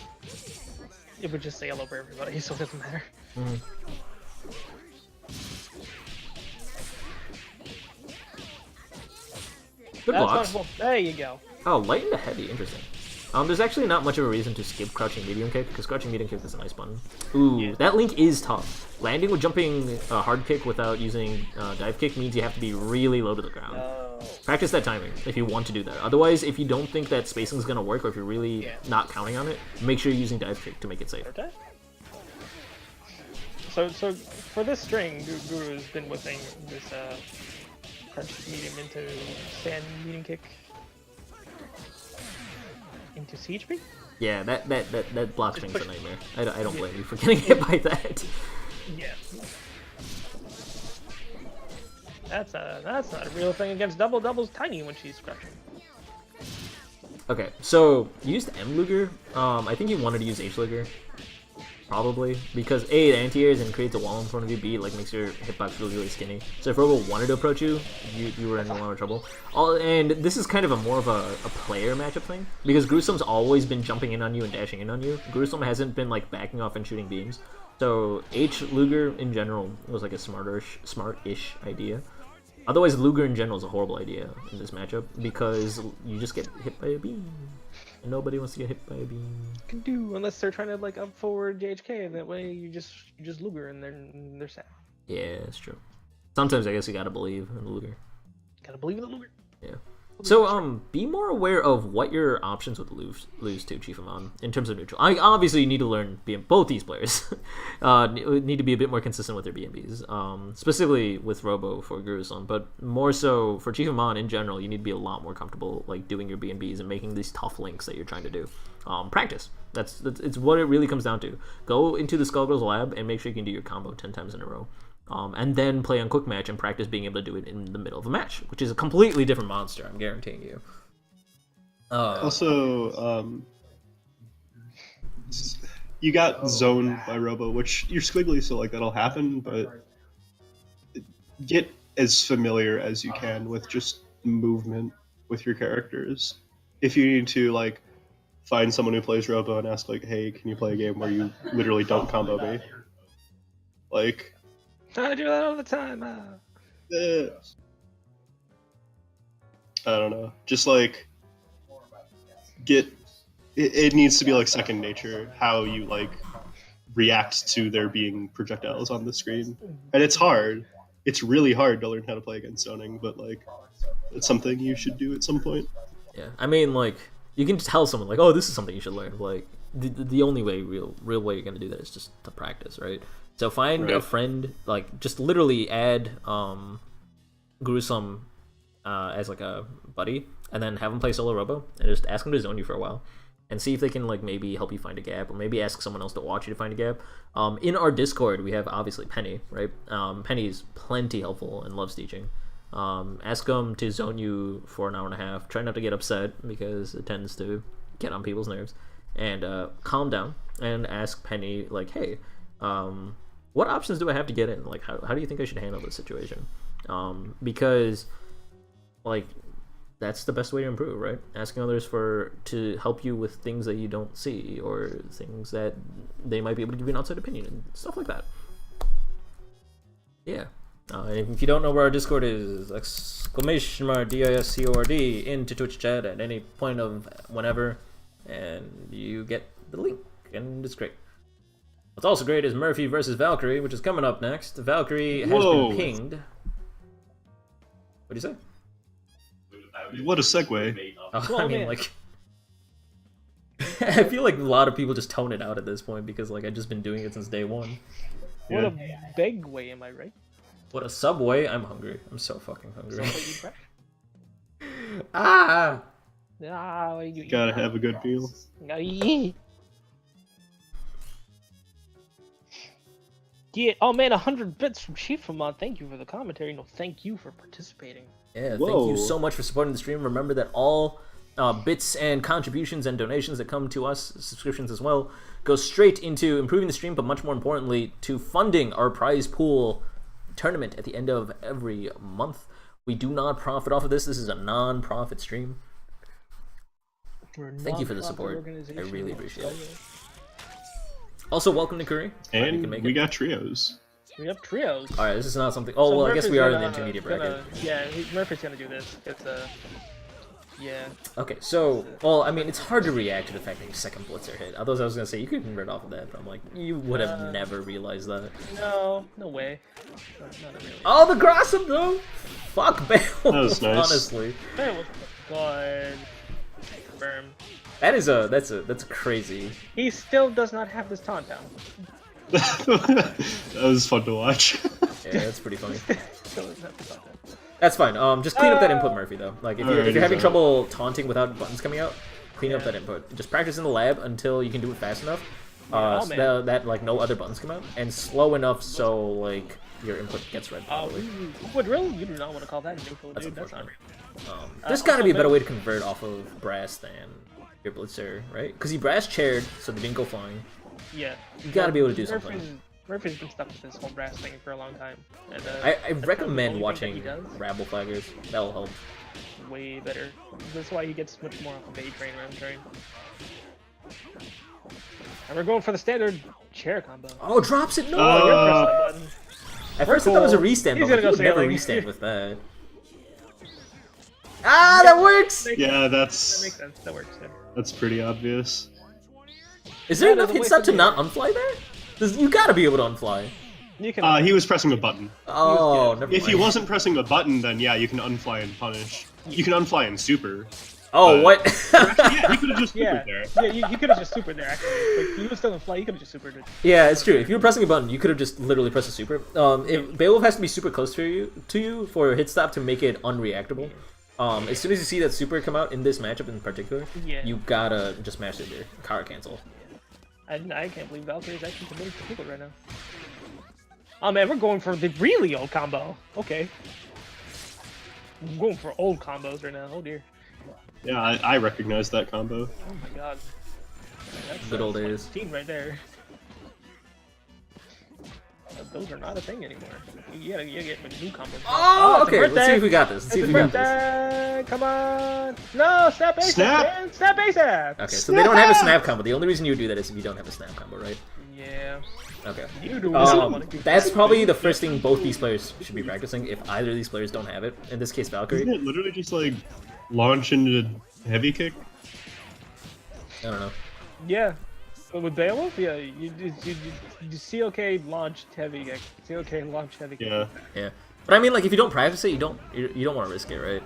it would just say yellow for everybody, so it doesn't matter. Mm-hmm. Good blocks. There you go. Oh, light into heavy, interesting. There's actually not much of a reason to skip crouching medium kick, because crouching medium kick is a nice button. Ooh, yeah. That link is tough. Landing with jumping hard kick without using dive kick means you have to be really low to the ground. Practice that timing if you want to do that. Otherwise, if you don't think that spacing is going to work, or if you're really not counting on it, make sure you're using dive kick to make it safe. Okay. So for this string, Guru's been whipping this crouch medium into sand medium kick. Into siege me? Yeah, that block string's a nightmare. I don't blame you for getting hit by that. Yeah. That's not a real thing against double. Double's tiny when she's crouching. Okay, so you used M Luger. I think you wanted to use H Luger. Probably, because A, it anti-airs and creates a wall in front of you, B, like makes your hitbox really skinny. So if Robo wanted to approach you, you were in a lot of trouble. And this is kind of more of a player matchup thing, because Gruesom's always been jumping in on you and dashing in on you. Gruesome hasn't been like backing off and shooting beams. So H Luger in general was like a smart-ish idea. Otherwise, Luger in general is a horrible idea in this matchup, because you just get hit by a beam. And nobody wants to get hit by a beam. Can do, unless they're trying to like up forward JHK, and that way you just Luger and they're sad. Yeah, that's true. Sometimes I guess you gotta believe in the Luger. Gotta believe in the Luger. Yeah. So be more aware of what your options would lose to Chief Amon in terms of neutral. Obviously you need to learn both these players need to be a bit more consistent with their BNBs, specifically with Robo for Guruslam, but more so for Chief Amon in general. You need to be a lot more comfortable like doing your BNBs and making these tough links that you're trying to do. Practice. That's it's what it really comes down to. Go into the Skullgirls lab and make sure you can do your combo 10 times in a row. And then play on quick match and practice being able to do it in the middle of a match, which is a completely different monster, I'm guaranteeing you. Also, you got zoned by Robo, which you're squiggly, so like that'll happen. But get as familiar as you can with just movement with your characters. If you need to like find someone who plays Robo and ask like, "Hey, can you play a game where you literally don't combo me?" Like, I do that all the time. I don't know. Just like get it needs to be like second nature how you like react to there being projectiles on the screen, and it's hard. It's really hard to learn how to play against zoning, but like it's something you should do at some point. Yeah, I mean, like, you can tell someone, like, oh, this is something you should learn. Like, the only way, real way you're going to do that is just to practice, right? So find a friend, like, just literally add Gruesome as, like, a buddy, and then have him play solo Robo, and just ask him to zone you for a while, and see if they can, like, maybe help you find a gap, or maybe ask someone else to watch you to find a gap. In our Discord, we have, obviously, Penny, right? Penny's plenty helpful and loves teaching. Ask them to zone you for an hour and a half. Try not to get upset because it tends to get on people's nerves. And calm down and ask Penny, like, hey, what options do I have to get in? Like, how do you think I should handle this situation? Because, like, that's the best way to improve, right? Asking others to help you with things that you don't see or things that they might be able to give you an outside opinion and stuff like that. Yeah. If you don't know where our Discord is, !DISCORD into Twitch chat at any point of whenever, and you get the link, and it's great. What's also great is Murphy versus Valkyrie, which is coming up next. Valkyrie has been pinged. What do you say? What a segue. Oh, I mean, like, I feel like a lot of people just tone it out at this point because, like, I've just been doing it since day one. What a big way, am I right? What a Subway! I'm hungry. I'm so fucking hungry. You Gotta have a good meal. Yeah. Oh man, 100 bits from Chiefamon. Thank you for the commentary. No, thank you for participating. Yeah, thank you so much for supporting the stream. Remember that all bits and contributions and donations that come to us, subscriptions as well, go straight into improving the stream, but much more importantly, to funding our prize pool tournament at the end of every month. We do not profit off of this. This is a non-profit stream. Thank you for the support. I really appreciate it. Also, welcome to Curry. And we got trios. We have trios. All right, this is not something. Oh, so well, I guess we are in the intermediate bracket. Yeah, Murphy's gonna do this. It's yeah. Okay, so, well, I mean, it's hard to react to the fact that your second blitzer hit. Otherwise, I was gonna say you could convert off of that, but I'm like, you would have never realized that. No way. Not really. Oh, the Grossum though. Fuck Bale. That was nice. Honestly. That was good. Confirm. That's crazy. He still does not have this taunt down. That was fun to watch. Yeah, that's pretty funny. That's fine. Just clean up that input, Murphy, though. Like, if you're having trouble taunting without buttons coming out, clean up that input. Just practice in the lab until you can do it fast enough, so that like no other buttons come out, and slow enough so like your input gets read properly. What really? You do not want to call that neutral, dude. That's not real. There's got to be a better way to convert off of brass than your blitzer, right? Because he brass chaired, so they didn't go flying. Yeah. You got to be able to do something. Murphy's been stuck with this whole brass thing for a long time. And, I recommend watching Rabble Flaggers. That'll help. Way better. That's why he gets much more off of A-Train Ram Train. And we're going for the standard chair combo. Oh, drops it! No! You're pressing the button. At first I thought it was a restand, but you would never restand with that. Ah, that works! Yeah, that makes sense. That works, yeah. That's pretty obvious. Is there enough hit stop to not unfly there? You gotta be able to unfly. You can he was pressing a button. Oh, never mind. If he wasn't pressing a button, then yeah, you can unfly and punish. You can unfly and super. Oh, what? Yeah, he could have just supered there. Yeah, you could have just supered there, actually. Like, he was still in flight, you could have just supered it. Yeah, it's true. If you were pressing a button, you could have just literally pressed a super. If Beowulf has to be super close to you for a hit stop to make it unreactable. As soon as you see that super come out in this matchup in particular, you gotta just mash it there. Car cancel. I can't believe Valkyrie is actually committed to people right now. Oh man, we're going for the really old combo. Okay. We're going for old combos right now. Oh dear. Yeah, I recognize that combo. Oh my god. That's good old days. Team right there. those are not a thing anymore. You gotta get new combos. Oh, it's a okay. Let's birthday. see if we got this. Let's see if we got this. Birthday. Come on. No, snap ASAP, Snap. man. Snap ASAP. Okay, so they don't have a snap combo. The only reason you would do that is if you don't have a snap combo, right? Yeah. Okay. You do That's probably the first thing both these players should be practicing if either of these players don't have it. In this case, Valkyrie. Isn't it literally just like launch into heavy kick? I don't know. Yeah. But with Beowulf, yeah, you COK launched heavy kick. COK launched heavy kick. Yeah. Yeah, but I mean, like, if you don't practice it, you don't want to risk it, right?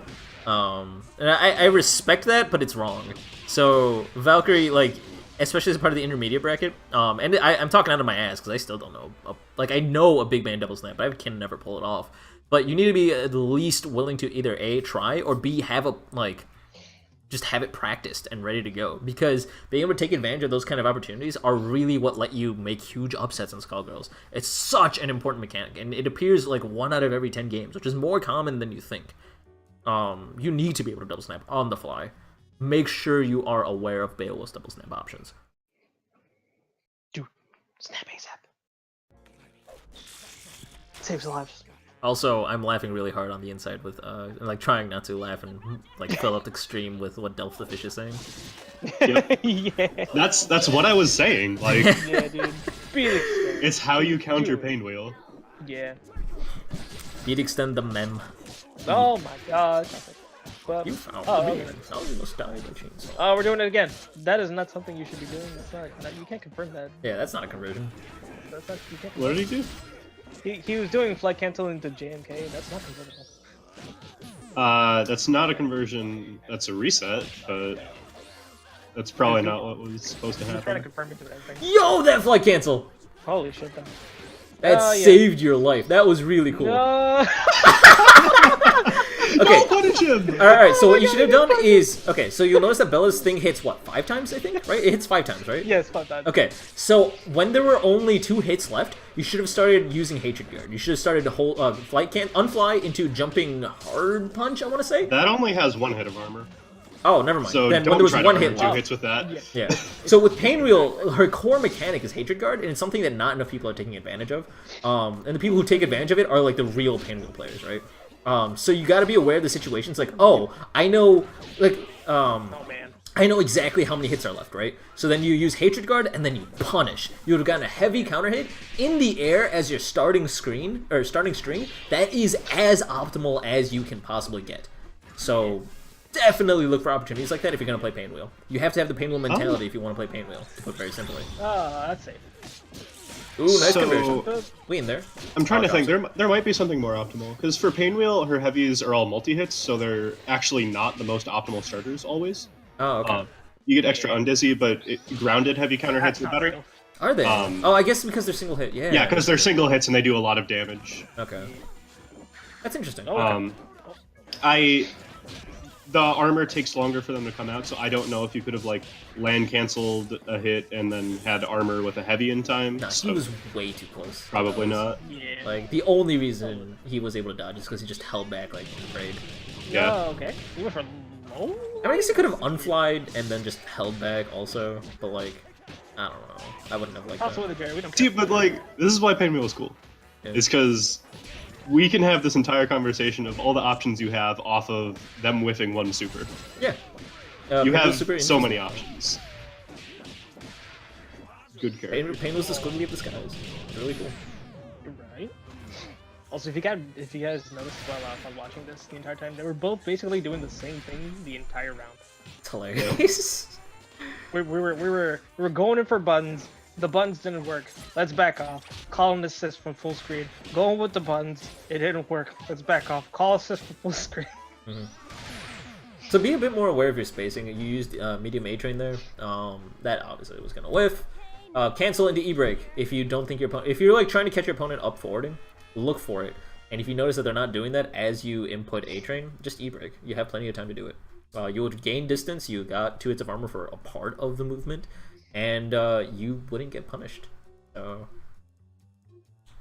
And I respect that, but it's wrong. So Valkyrie, like, especially as a part of the intermediate bracket, and I'm talking out of my ass because I still don't know. Like, I know a big man double snap, but I can never pull it off. But you need to be at least willing to either A, try, or B, have a, like, just have it practiced and ready to go, because being able to take advantage of those kind of opportunities are really what let you make huge upsets in Skullgirls. It's such an important mechanic, and it appears like 1 out of every 10 games, which is more common than you think. You need to be able to double snap on the fly. Make sure you are aware of Beowulf's double snap options. Dude, snap ASAP. Saves lives. Also, I'm laughing really hard on the inside with, like, trying not to laugh and, like, fill up the stream with what Delph the Fish is saying. Yep. Yeah. That's what I was saying. Like, Yeah, dude. Speed extend. it's how you counter Dude. pain wheel. Yeah. Speed extend the mem. Oh my gosh. But, You found oh, me. okay. Now you must die by chainsaw. Oh, we're doing it again. That is not something you should be doing. That's not. You can't confirm that. Yeah, that's not a conversion. That's not. You can't. What did he do? He was doing flight cancel into JMK. That's not convertible. That's not a conversion. That's a reset, but that's probably not what was supposed to I'm trying to happen. confirm it to everything. Yo, that flight cancel! Holy shit, though. That Oh, yeah. saved your life. That was really cool. No. Okay. Don't punish him! Alright, so what you should have done is... Okay, so you'll notice that Bella's thing hits, what, 5 times, I think? Right? It hits 5 times, right? Yes, fuck that. Okay, so when there were only 2 hits left, you should have started using Hatred Guard. You should have started to hold unfly into jumping hard punch, I want to say? That only has 1 hit of armor, Oh, never mind. so Then when don't there was try to 1 earn hit 2 left... hits with that. Yeah. Yeah. So with Painwheel, her core mechanic is Hatred Guard, and it's something that not enough people are taking advantage of. And the people who take advantage of it are like the real Painwheel players, right? So you got to be aware of the situations. Like, oh, I know, like, Oh man. I know exactly how many hits are left, right? So then you use Hatred Guard, and then you punish. You would have gotten a heavy counter hit in the air as your starting screen or starting string. That is as optimal as you can possibly get. So definitely look for opportunities like that if you're gonna play Painwheel. You have to have the Painwheel mentality if you want to play Painwheel, to put it very simply. Oh, that's safe. Ooh, nice So- conversion. We in there. I'm trying to Oh, think. gotcha. There might be something more optimal, because for Painwheel, her heavies are all multi-hits, so they're actually not the most optimal starters always. Oh, okay. You get extra undizzy, but grounded heavy counter hits are better. Are they? um, Oh, I guess because they're single hit. Yeah. Yeah, because they're single hits and they do a lot of damage. Okay. That's interesting. Oh, The armor takes longer for them to come out, so I don't know if you could have like land canceled a hit and then had armor with a heavy in time. No, so he was way too close. probably not. Yeah. Like, the only reason he was able to dodge is because he just held back, like, afraid. Yeah. Oh, okay. You went for low? I mean, I guess he could have unflied and then just held back also, but, like, I don't know. I wouldn't have liked Also that. with the Jerry, we don't See, care. but like this is why Painwheel is cool. Yeah. It's because we can have this entire conversation of all the options you have off of them whiffing one super. Yeah. You Pain have was super so interesting. many options. Good character. Pain was the squiggly of the skies. It's really cool. You're right. Also, if you guys noticed while watching this the entire time, they were both basically doing the same thing the entire round. It's hilarious. We were going in for buttons. The buttons didn't work. Let's back off. Call an assist from full screen. Going with the buttons. It didn't work. Let's back off. Call assist from full screen. So be a bit more aware of your spacing. You used medium A-train there. That obviously was gonna whiff. Cancel into E-break if you don't think your opponent. If you're like trying to catch your opponent up forwarding, look for it. And if you notice that they're not doing that as you input A-train, just E-break. You have plenty of time to do it. You would gain distance. You got 2 hits of armor for a part of the movement, and you wouldn't get punished. So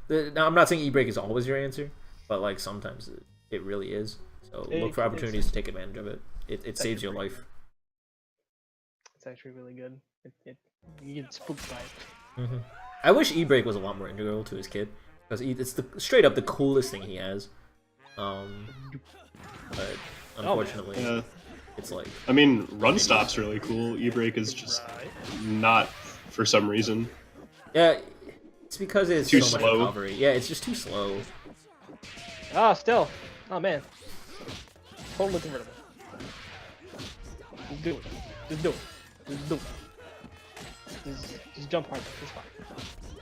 now I'm not saying E-break is always your answer, but like sometimes it really is. So look for opportunities to take advantage of it. It saves your life. It's actually really good. You get spooked by it. I wish E-break was a lot more integral to his kit. Because it's straight up the coolest thing he has. But unfortunately, Yeah. it's like... I mean, run stop's really cool. E-brake is just not for some reason. Yeah, it's because it's Too so much slow. recovery. Yeah, it's just too slow. Ah, still. Oh man. Totally convertible. Just do it. Just do it. Just do it. Just jump hard. It's fine.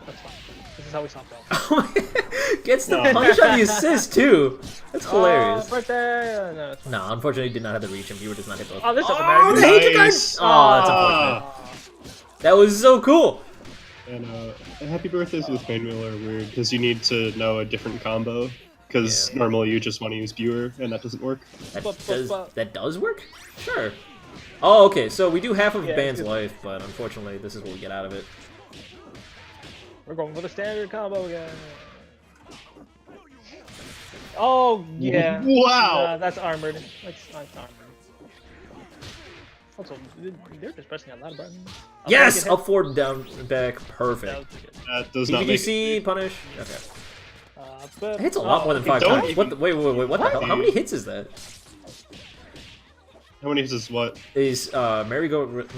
That's fine. This is how we stop that. Gets the punish on the assist too. That's hilarious. Birthday! No, it's fine. No, unfortunately, did not have the reach, and viewer does not hit both. Oh, this is Oh, American. the hate guard! Nice. Oh, that's unfortunate. That was so cool. And happy birthdays with Painwheel are weird because you need to know a different combo. Because Yeah. normally you just want to use Viewer, and that doesn't work. That does work? Sure. Oh, okay. So we do half of Yeah, Band's it's- life, but unfortunately, this is what we get out of it. We're going for the standard combo again. Oh, yeah. Wow! That's armored. That's armored. Also, they're just pressing a lot of buttons. Yes! Up. Up, forward, down, back. That Perfect. was pretty good. That does not make PVC, punish. Okay. But, It hits a lot more than 5 don't times. What the, wait, what the hell? How many hits is that? How many hits is what? Is not merry-go-round.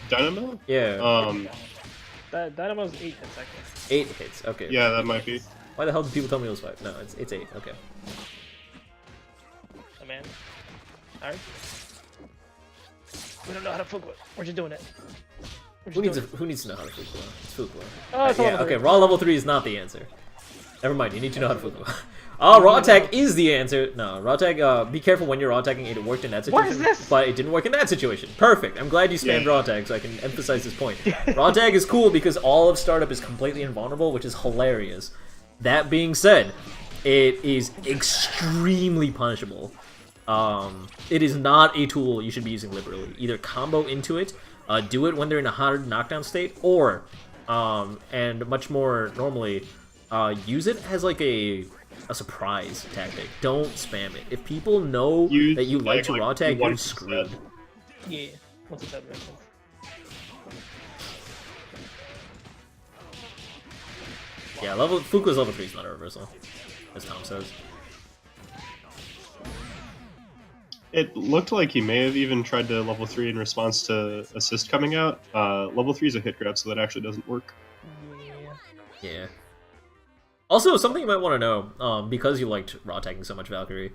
Dynamo? Yeah. Dynamo's 8 hits, actually. 8 hits. Okay. Yeah, that might be. Why the hell did people tell me it was 5? No, it's 8. Okay. Oh, man. Alright. We don't know how to Fugwa. We're just doing it. Who needs to know how to Fukua? It's Fukua. Oh, it's yeah, level okay, 3. raw level 3 is not the answer. Never mind, you need to know how to Fukua. Oh, raw attack is the answer. No, raw attack, be careful when you're raw attacking. It worked in that situation. What is this? But it didn't work in that situation. Perfect. I'm glad you spammed Yeah. raw attack so I can emphasize this point. Raw attack is cool because all of startup is completely invulnerable, which is hilarious. That being said, it is extremely punishable. It is not a tool you should be using liberally. Either combo into it, do it when they're in a hard knockdown state, or, and much more normally, use it as like a surprise tactic. Don't spam it. If people know Use that you like to raw tag, you're 1%. screwed. Yeah. What's it said? Yeah, Fukua's level 3 is not a reversal, as Tom says. It looked like he may have even tried to level 3 in response to assist coming out. Level 3 is a hit grab, so that actually doesn't work. Yeah. Yeah. Also, something you might want to know, because you liked raw tagging so much, Valkyrie,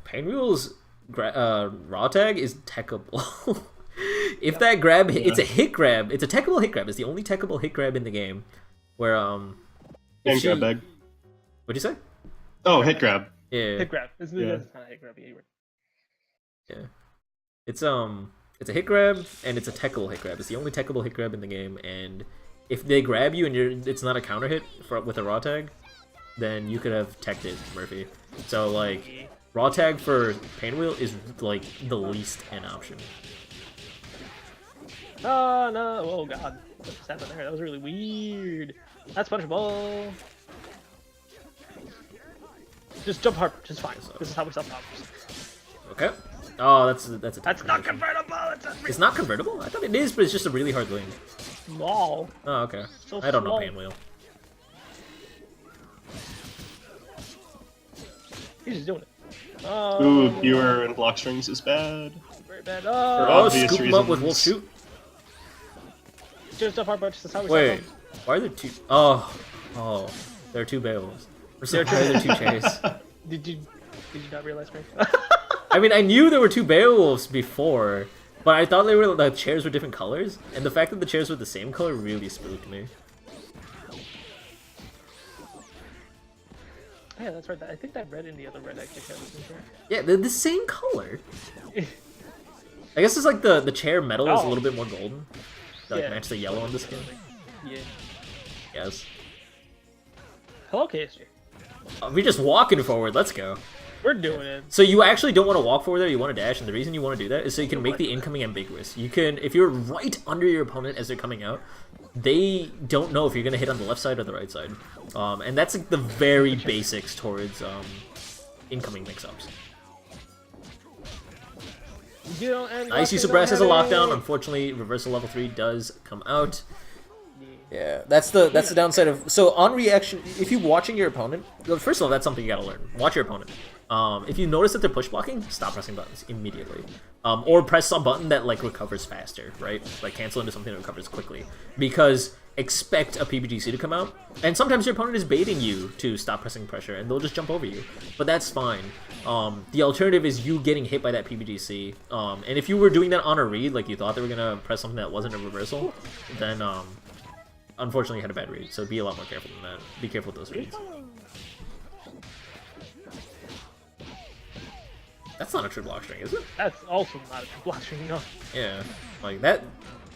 Painwheel's raw tag is techable. If that grab, it's a hit grab. It's a techable hit grab. It's the only techable hit grab in the game. Where And if she, grab bag. what'd you say? Oh, hit grab. Yeah, Hit grab. It's Yeah. not a hit grab. yeah. It's a hit grab and it's a techable hit grab. It's the only techable hit grab in the game, and if they grab you and it's not a counter hit with a raw tag, then you could have teched it, Murphy. So like, raw tag for Painwheel is like the least an option. Oh no! Oh god! What just happened there? That was really weird. That's punishable. Just jump hard. Just fine. This is how we solve problems. Okay. Oh, that's a That's not convertible. It's not convertible? I thought it is, but it's just a really hard link. small. Oh, okay. So I don't know small. Painwheel. He's just doing it. Ooh, Oh, viewer and block strings is bad. very bad. For Oh, obvious scoop him up with reasons. Wolf Shoot. just jump hard, but that's how we solve Wait, problems. why are there two? Oh, there are two Beowulfs. Why are there two Chays? Did you not realize, right? I mean, I knew there were two Beowulfs before, but I thought the chairs were different colors, and the fact that the chairs were the same color really spooked me. Yeah, that's right. I think that red and the other red actually have the same color. Yeah, they're the same color. I guess it's like the chair metal is a Oh. little bit more golden. To, like, Yeah. match the yellow on the skin. Yeah. Yes. Hello, KSG. We're just walking forward. Let's go. We're doing it. So you actually don't want to walk forward there, you want to dash, and the reason you want to do that is so you can make the incoming ambiguous. You can, if you're right under your opponent as they're coming out, they don't know if you're going to hit on the left side or the right side. And that's like the very basics towards incoming mix-ups. You don't end Icy up Suppress has a in the lockdown. headache. Unfortunately, Reversal Level 3 does come out. Yeah. Yeah, that's the downside of on reaction. If you're watching your opponent, well, first of all, that's something you gotta learn. Watch your opponent. If you notice that they're push blocking, stop pressing buttons immediately. Or press some button that like recovers faster, right? Like cancel into something that recovers quickly. Because expect a PBGC to come out, and sometimes your opponent is baiting you to stop pressing pressure, and they'll just jump over you. But that's fine. The alternative is you getting hit by that PBGC. And if you were doing that on a read, like you thought they were gonna press something that wasn't a reversal, then unfortunately you had a bad read. So be a lot more careful than that. Be careful with those reads. That's not a true block string, is it? That's also not a true block string, no. Yeah, like that.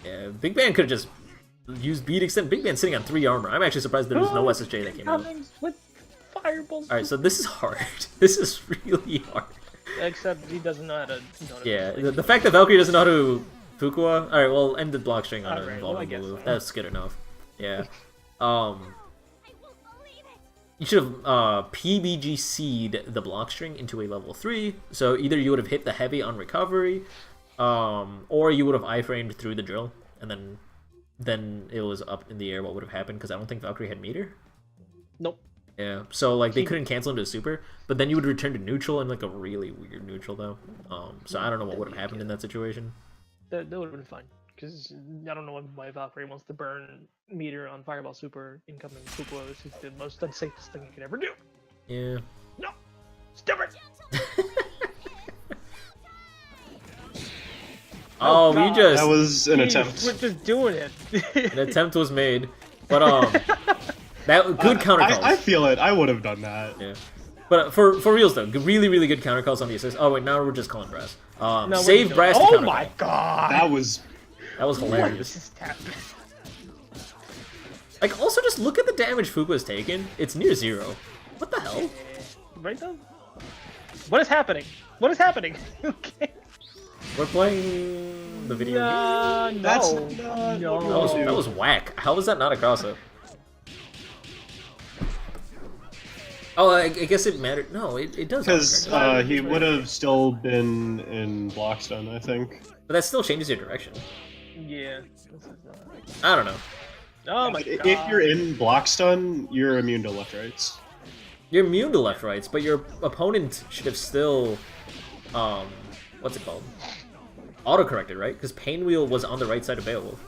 Yeah, Big Band could have just used beat extend. Big Band sitting on 3 armor. I'm actually surprised there was no SSJ that came out. With fireballs. All right, so this is hard. This is really hard. Except he doesn't know how to. Yeah, the fact that Valkyrie doesn't know how to Fukua. All right, well, end the block string on an Right, involving well, move. so. That's good enough. Yeah. You should have PBGC'd the block string into a level 3. So either you would have hit the heavy on recovery, or you would have iframed through the drill, and then it was up in the air what would have happened, because I don't think Valkyrie had meter. Nope. Yeah, so like they couldn't cancel into a super, but then you would return to neutral in like a really weird neutral though. So I don't know what would have happened in that situation. That would have been fine. Because I don't know why Valkyrie wants to burn meter on Fireball Super incoming Fukua. This is the most unsafest thing you could ever do. Yeah. No! Stupid! Oh, we just... That was an attempt. We're just doing it. An attempt was made. But, that good counter calls. I feel it. I would have done that. Yeah. But for reals though, really, really good counter calls on the assist. Oh wait, now we're just calling Brass. No, Save Brass to oh counter my call. god! That was hilarious. Just happened? Like, also just look at the damage Fukua's taken. It's near 0. What the hell? Right though? What is happening? What is happening? Okay. We're playing the video game. No. That's No. That was whack. How was that not a cross-up? Oh, I guess it mattered. No, it does. Because he would have still been in block stun, I think. But that still changes your direction. Yeah. I don't know. Oh my god. If you're in block stun, you're immune to left rights. You're immune to left rights, but your opponent should have still, what's it called? Auto-corrected, right? Because Pain Wheel was on the right side of Beowulf.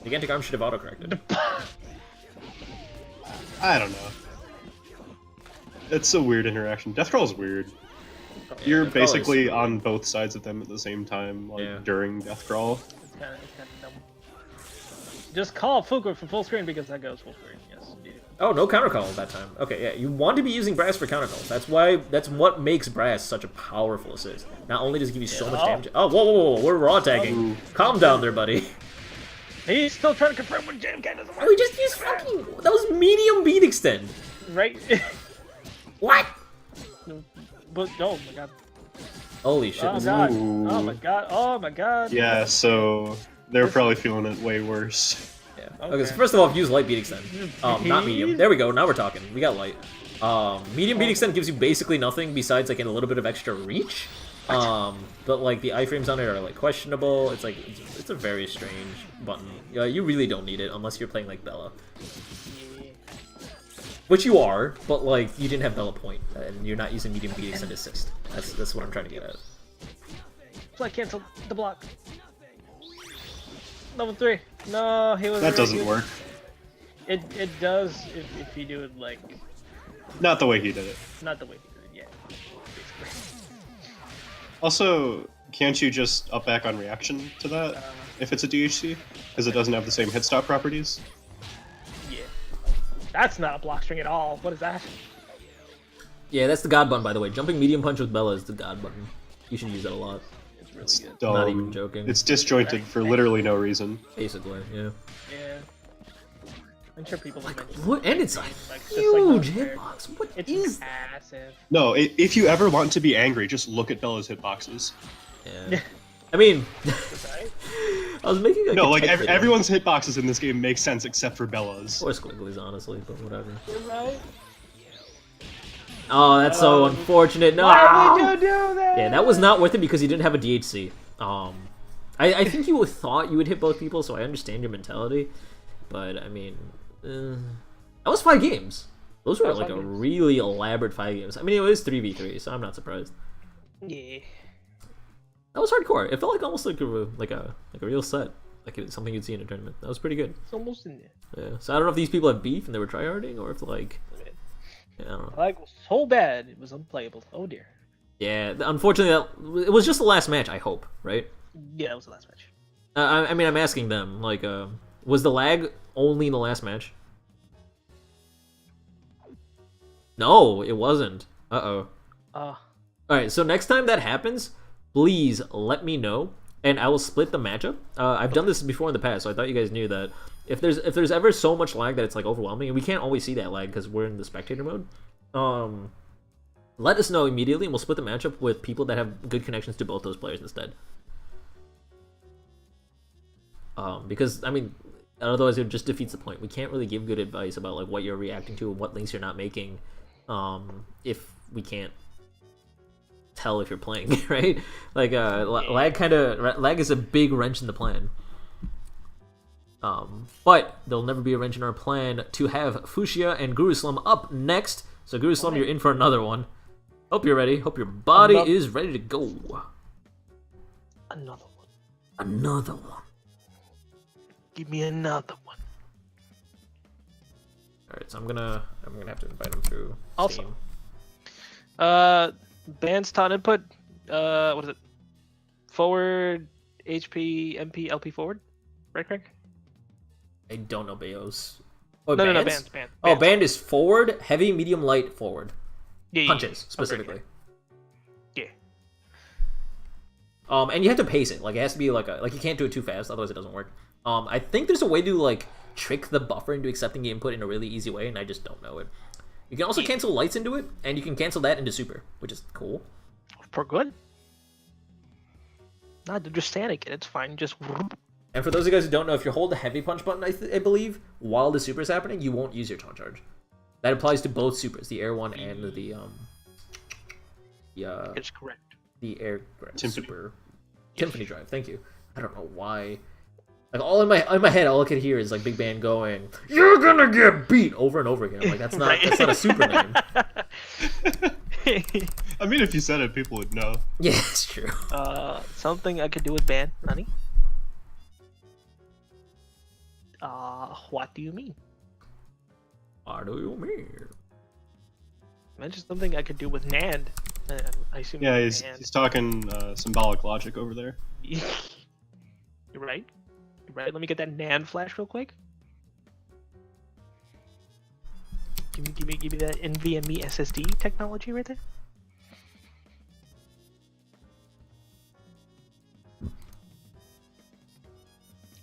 Gigantic Arm should have auto-corrected. I don't know. It's a weird interaction. Deathcrawl is weird. Yeah, You're Deathcrawl basically is- on both sides of them at the same time, like Yeah. during Deathcrawl. It's kind of dumb. Just call Fukua for full screen because that goes full screen. Yes, indeed. Oh, no counter call that time. Okay, yeah, you want to be using Brass for counter calls. That's what makes Brass such a powerful assist. Not only does it give you so much damage. Oh, whoa, we're raw tagging. Calm down there, buddy. He's still trying to confirm when Jam Can doesn't work. We just used fucking. That was medium beat extend. Right? What? But oh my god. Holy shit. Oh This god. Ooh. Oh my god. Oh my god. Yeah, so they're probably feeling it way worse. Yeah. Okay. Okay, so first of all, use light beat extend. Not medium. There we go. Now we're talking. We got light. Medium beat extend gives you basically nothing besides like a little bit of extra reach. But like the iframes on it are like questionable. It's like it's a very strange button. You really don't need it unless you're playing like Bella, which you are. But like you didn't have Bella point, and you're not using medium beat extend assist. That's what I'm trying to get at. Flight cancel the block. Level 3. No, he was. That doesn't work. It does if you do it like Not the way he did it. not the way he did it. Yeah. Basically. Also, can't you just up back on reaction to that if it's a DHC? Because it doesn't have the same hit stop properties? Yeah. That's not a block string at all. What is that? Yeah, that's the God button, by the way. Jumping medium punch with Bella is the God button. You should use that a lot. It's really It's good. dumb. Not even joking. It's disjointed for literally no reason. Basically, yeah. Yeah. I'm sure people have mentioned What? And it's a like, just like huge not fair. hitbox. What It's is massive. No, if you ever want to be angry, just look at Bella's hitboxes. Yeah. I mean, Right? I was making No, a like tech video. everyone's hitboxes in this game make sense except for Bella's. Or Squigglies, honestly, but whatever. You're right. Oh, that's so unfortunate. No. Why would you do that? Yeah, that was not worth it because you didn't have a DHC. I think you thought you would hit both people, so I understand your mentality. but I mean, that was 5 games. Those were like a really elaborate 5 games. I mean, it was 3v3, so I'm not surprised. Yeah. That was hardcore. It felt like almost like a real set, like something you'd see in a tournament. That was pretty good. It's almost in there. Yeah. So I don't know if these people have beef and they were tryharding, or if like, yeah, I don't know. The lag was so bad it was unplayable. Oh dear. Yeah. Unfortunately, it was just the last match. I hope, right? Yeah, it was the last match. I mean, I'm asking them, like, was the lag only in the last match? No, it wasn't. Uh-oh. Alright, so next time that happens, please let me know, and I will split the matchup. I've done this before in the past, so I thought you guys knew that if there's ever so much lag that it's, like, overwhelming, and we can't always see that lag because we're in the spectator mode, let us know immediately, and we'll split the matchup with people that have good connections to both those players instead. Because, I mean, otherwise it just defeats the point. We can't really give good advice about like what you're reacting to and what links you're not making if we can't tell if you're playing, right? Like, lag is a big wrench in the plan. But there'll never be a wrench in our plan to have Fuchsia and Gr8 up next. So Gr8, you're in for another one. Hope you're ready. Hope your body is ready to go. Another one. Another one. Give me another one. All right, so I'm gonna have to invite him through Steam. Also, bands taught input. What is it? Forward, HP, MP, LP forward. Right, Craig? I don't know Bayos. Oh, no, bands? Band. Oh, band is forward, heavy, medium, light, forward. Yeah, punches specifically. Yeah. And you have to pace it. Like it has to be like you can't do it too fast, otherwise it doesn't work. I think there's a way to like trick the buffer into accepting the input in a really easy way, and I just don't know it. You can also cancel lights into it, and you can cancel that into super, which is cool. For good. Not to just stand it, it's fine. Just. And for those of you guys who don't know, if you hold the heavy punch button, I believe, while the super is happening, you won't use your taunt charge. That applies to both supers, the air one and the It's correct. The air Timpani. super Timpani drive. Thank you. I don't know why. Like all in my head, all I could hear is like Big Band going, "You're gonna get beat" over and over again. I'm like that's not that's not a super name. I mean, if you said it, people would know. Yeah, it's true. Something I could do with band, Nani? What do you mean? What do you mean? Mention something I could do with NAND. I assume. Yeah, he's talking symbolic logic over there. You're right. You're right. Let me get that NAND flash real quick. Give me that NVMe SSD technology right there.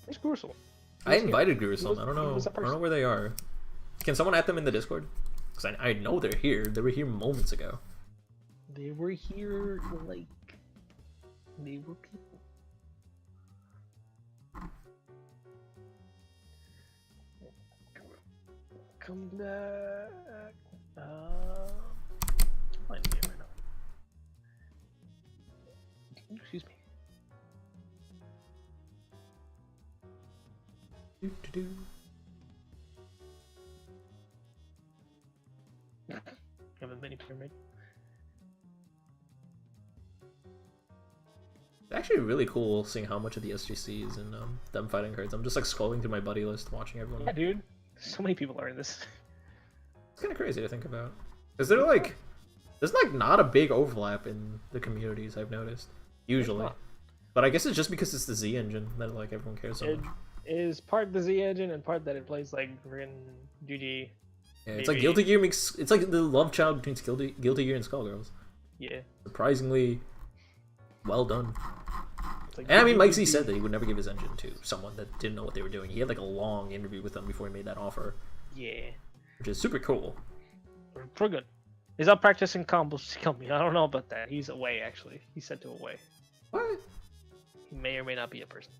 Where's Gr8? I invited Gr8. I don't know where they are. Can someone add them in the Discord? Because I know they're here. They were here moments ago. They were here like they were people. Come back. Find the game right now. Excuse me. Do-do-do. Have a mini pyramid. It's actually really cool seeing how much of the SGC is in them fighting cards. I'm just like scrolling through my buddy list, watching everyone. Yeah, dude. So many people are in this. It's kind of crazy to think about. Is there like, there's like not a big overlap in the communities I've noticed usually, but I guess it's just because it's the Z engine that like everyone cares so much. It is part the Z engine and part that it plays like freaking GG. Yeah, it's like Guilty Gear mix. It's like the love child between Guilty Gear and Skullgirls. Yeah. Surprisingly well done. Like And I mean, Mike Z said that he would never give his engine to someone that didn't know what they were doing. He had like a long interview with them before he made that offer. Yeah. Which is super cool. For good. He's out practicing combos to kill me. I don't know about that. He's away, actually. He's sent to away. What? He may or may not be a person.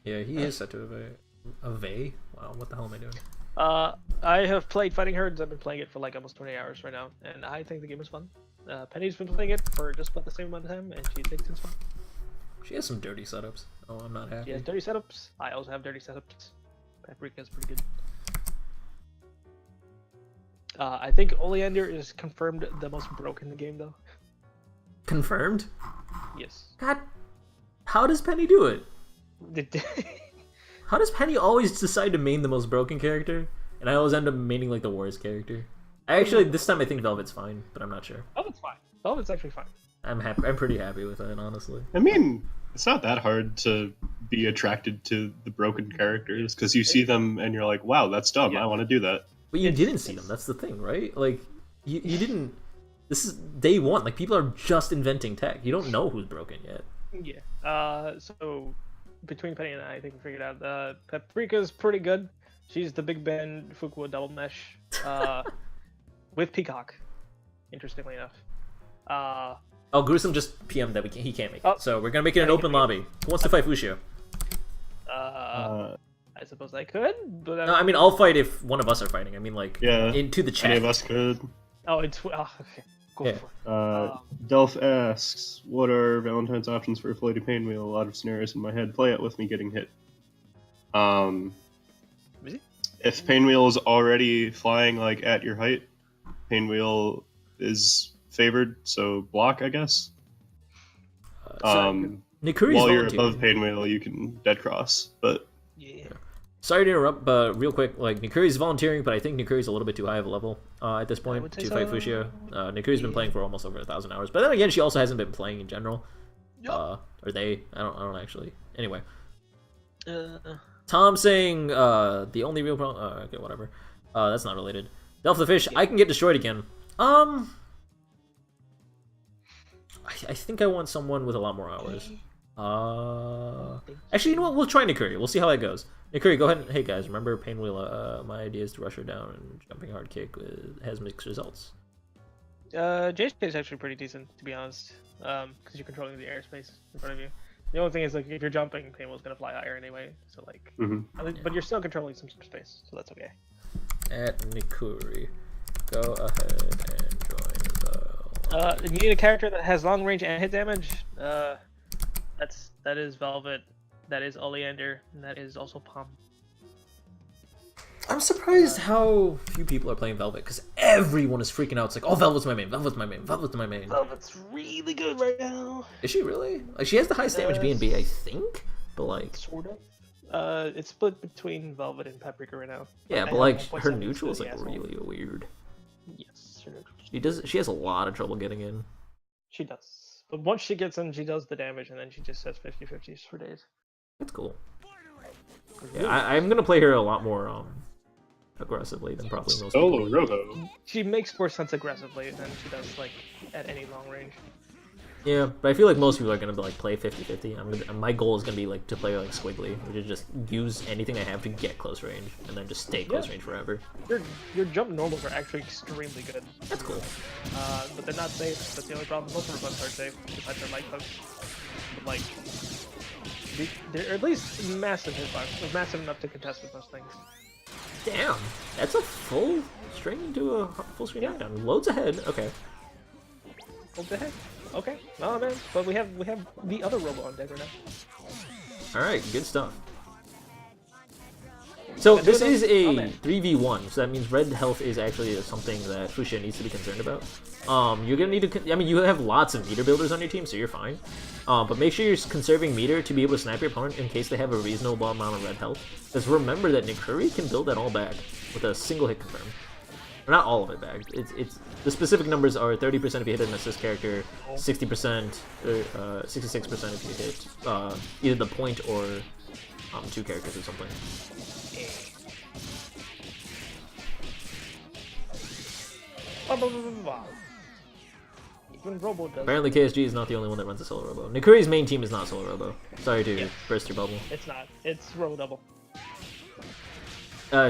Yeah, he is set to away. Wow, what the hell am I doing? I have played Fighting Herds. I've been playing it for like almost 20 hours right now, and I think the game is fun. Penny's been playing it for just about the same amount of time, and she thinks it's fun. She has some dirty setups. Oh, I'm not happy. She has dirty setups. I also have dirty setups. Paprika's pretty good. I think Oleander is confirmed the most broken in the game, though. Confirmed? Yes. God, how does Penny do it? The- How does Penny always decide to main the most broken character? And I always end up maining like the worst character. Actually, this time I think Velvet's fine, but I'm not sure. Velvet's fine. Velvet's actually fine. I'm happy. I'm pretty happy with it, honestly. I mean, it's not that hard to be attracted to the broken characters because you see them and you're like, wow, that's dumb. Yeah. I want to do that. But you didn't see them. That's the thing, right? Like, you didn't. This is day one. Like, people are just inventing tech. You don't know who's broken yet. Yeah. So between Penny and I think we figured out Paprika's pretty good. She's the Big Ben Fukuoka double mesh with Peacock. Interestingly enough. Oh, Gruesome just PM'd that he can't make it. Oh. So we're gonna make it an open lobby. Who wants to fight Fushio? I suppose I could, but No, I mean, I'll fight if one of us are fighting. I mean, like, Yeah. into the chat. Any of us could. okay. Go Yeah. for it. Delph asks, what are Valentine's options for a floaty pain wheel? A lot of scenarios in my head. Play it with me getting hit. Is it? If pain wheel is already flying like at your height, pain wheel is favored, so block, I guess. Nikuri's While you're volunteering. above pain wheel, you can dead cross, but Yeah. Sorry to interrupt, but real quick, like, Nikuri's volunteering, but I think Nikuri's a little bit too high of a level at this point would say to fight so. Fushio. Nikuri's been playing for almost over 1,000 hours, but then again, she also hasn't been playing in general. Yup. Or they? I don't actually. Anyway, Uh, Tom saying the only real problem. Okay, whatever. That's not related. Delph the Fish, I can get destroyed again. I think I want someone with a lot more hours. Actually, you know what? We'll try Nikuri. We'll see how that goes. Nikuri, go ahead and... Hey, guys, remember Pain Wheel? My idea is to rush her down and jumping hard kick has mixed results. JSK is actually pretty decent, to be honest, because you're controlling the airspace in front of you. The only thing is, like, if you're jumping, Painwheel's gonna fly higher anyway, so, like... But you're still controlling some space, so that's okay. At Nikuri, go ahead and join the... You need a character that has long range and hit damage. That is Velvet, that is Oleander, and that is also Palm. I'm surprised how few people are playing Velvet, because everyone is freaking out. It's like, oh, Velvet's my main, Velvet's my main, Velvet's my main. Velvet's really good right now. Is she really? Like, she has the highest damage B&B, I think, but like... Sort of. It's split between Velvet and Paprika right now. Yeah, I but have like, 1.7 her neutral is to the like asshole. really weird. Yes, her neutral. She has a lot of trouble getting in. She does. But once she gets in, she does the damage, and then she just says 50-50s for days. That's cool. Yeah, I'm gonna play her a lot more aggressively than probably most Solo people. Robo. She makes more sense aggressively than she does like at any long range. Yeah, but I feel like most people are gonna be like play 50-50. My goal is gonna be like to play like Squiggly, which is just use anything I have to get close range, and then just stay close range forever. Your jump normals are actually extremely good. That's cool. But they're not safe. That's the only problem. Most of robots aren't safe, besides their light hooks. But like, they're at least massive hitbox, massive enough to contest with those things. Damn, that's a full string into a full screen knockdown. Loads ahead. Okay. What the heck? Okay. Oh man, but we have the other robot on deck right now. All right, good stuff. So this is a Oh, man. 3v1, so that means red health is actually something that Fushia needs to be concerned about. You're gonna need to. I mean, you have lots of meter builders on your team, so you're fine. But make sure you're conserving meter to be able to snipe your opponent in case they have a reasonable amount of red health. Because remember that Nikuri can build that all back with a single hit confirm. Or not all of it back. It's the specific numbers are 30% if you hit an assist character, 60% or 66% if you hit either the point or 2 characters or something. Wow. Even Robo does. Apparently KSG is not the only one that runs a solo robo. Nikuri's main team is not solo robo. Sorry to burst your bubble. It's not. It's Robo double.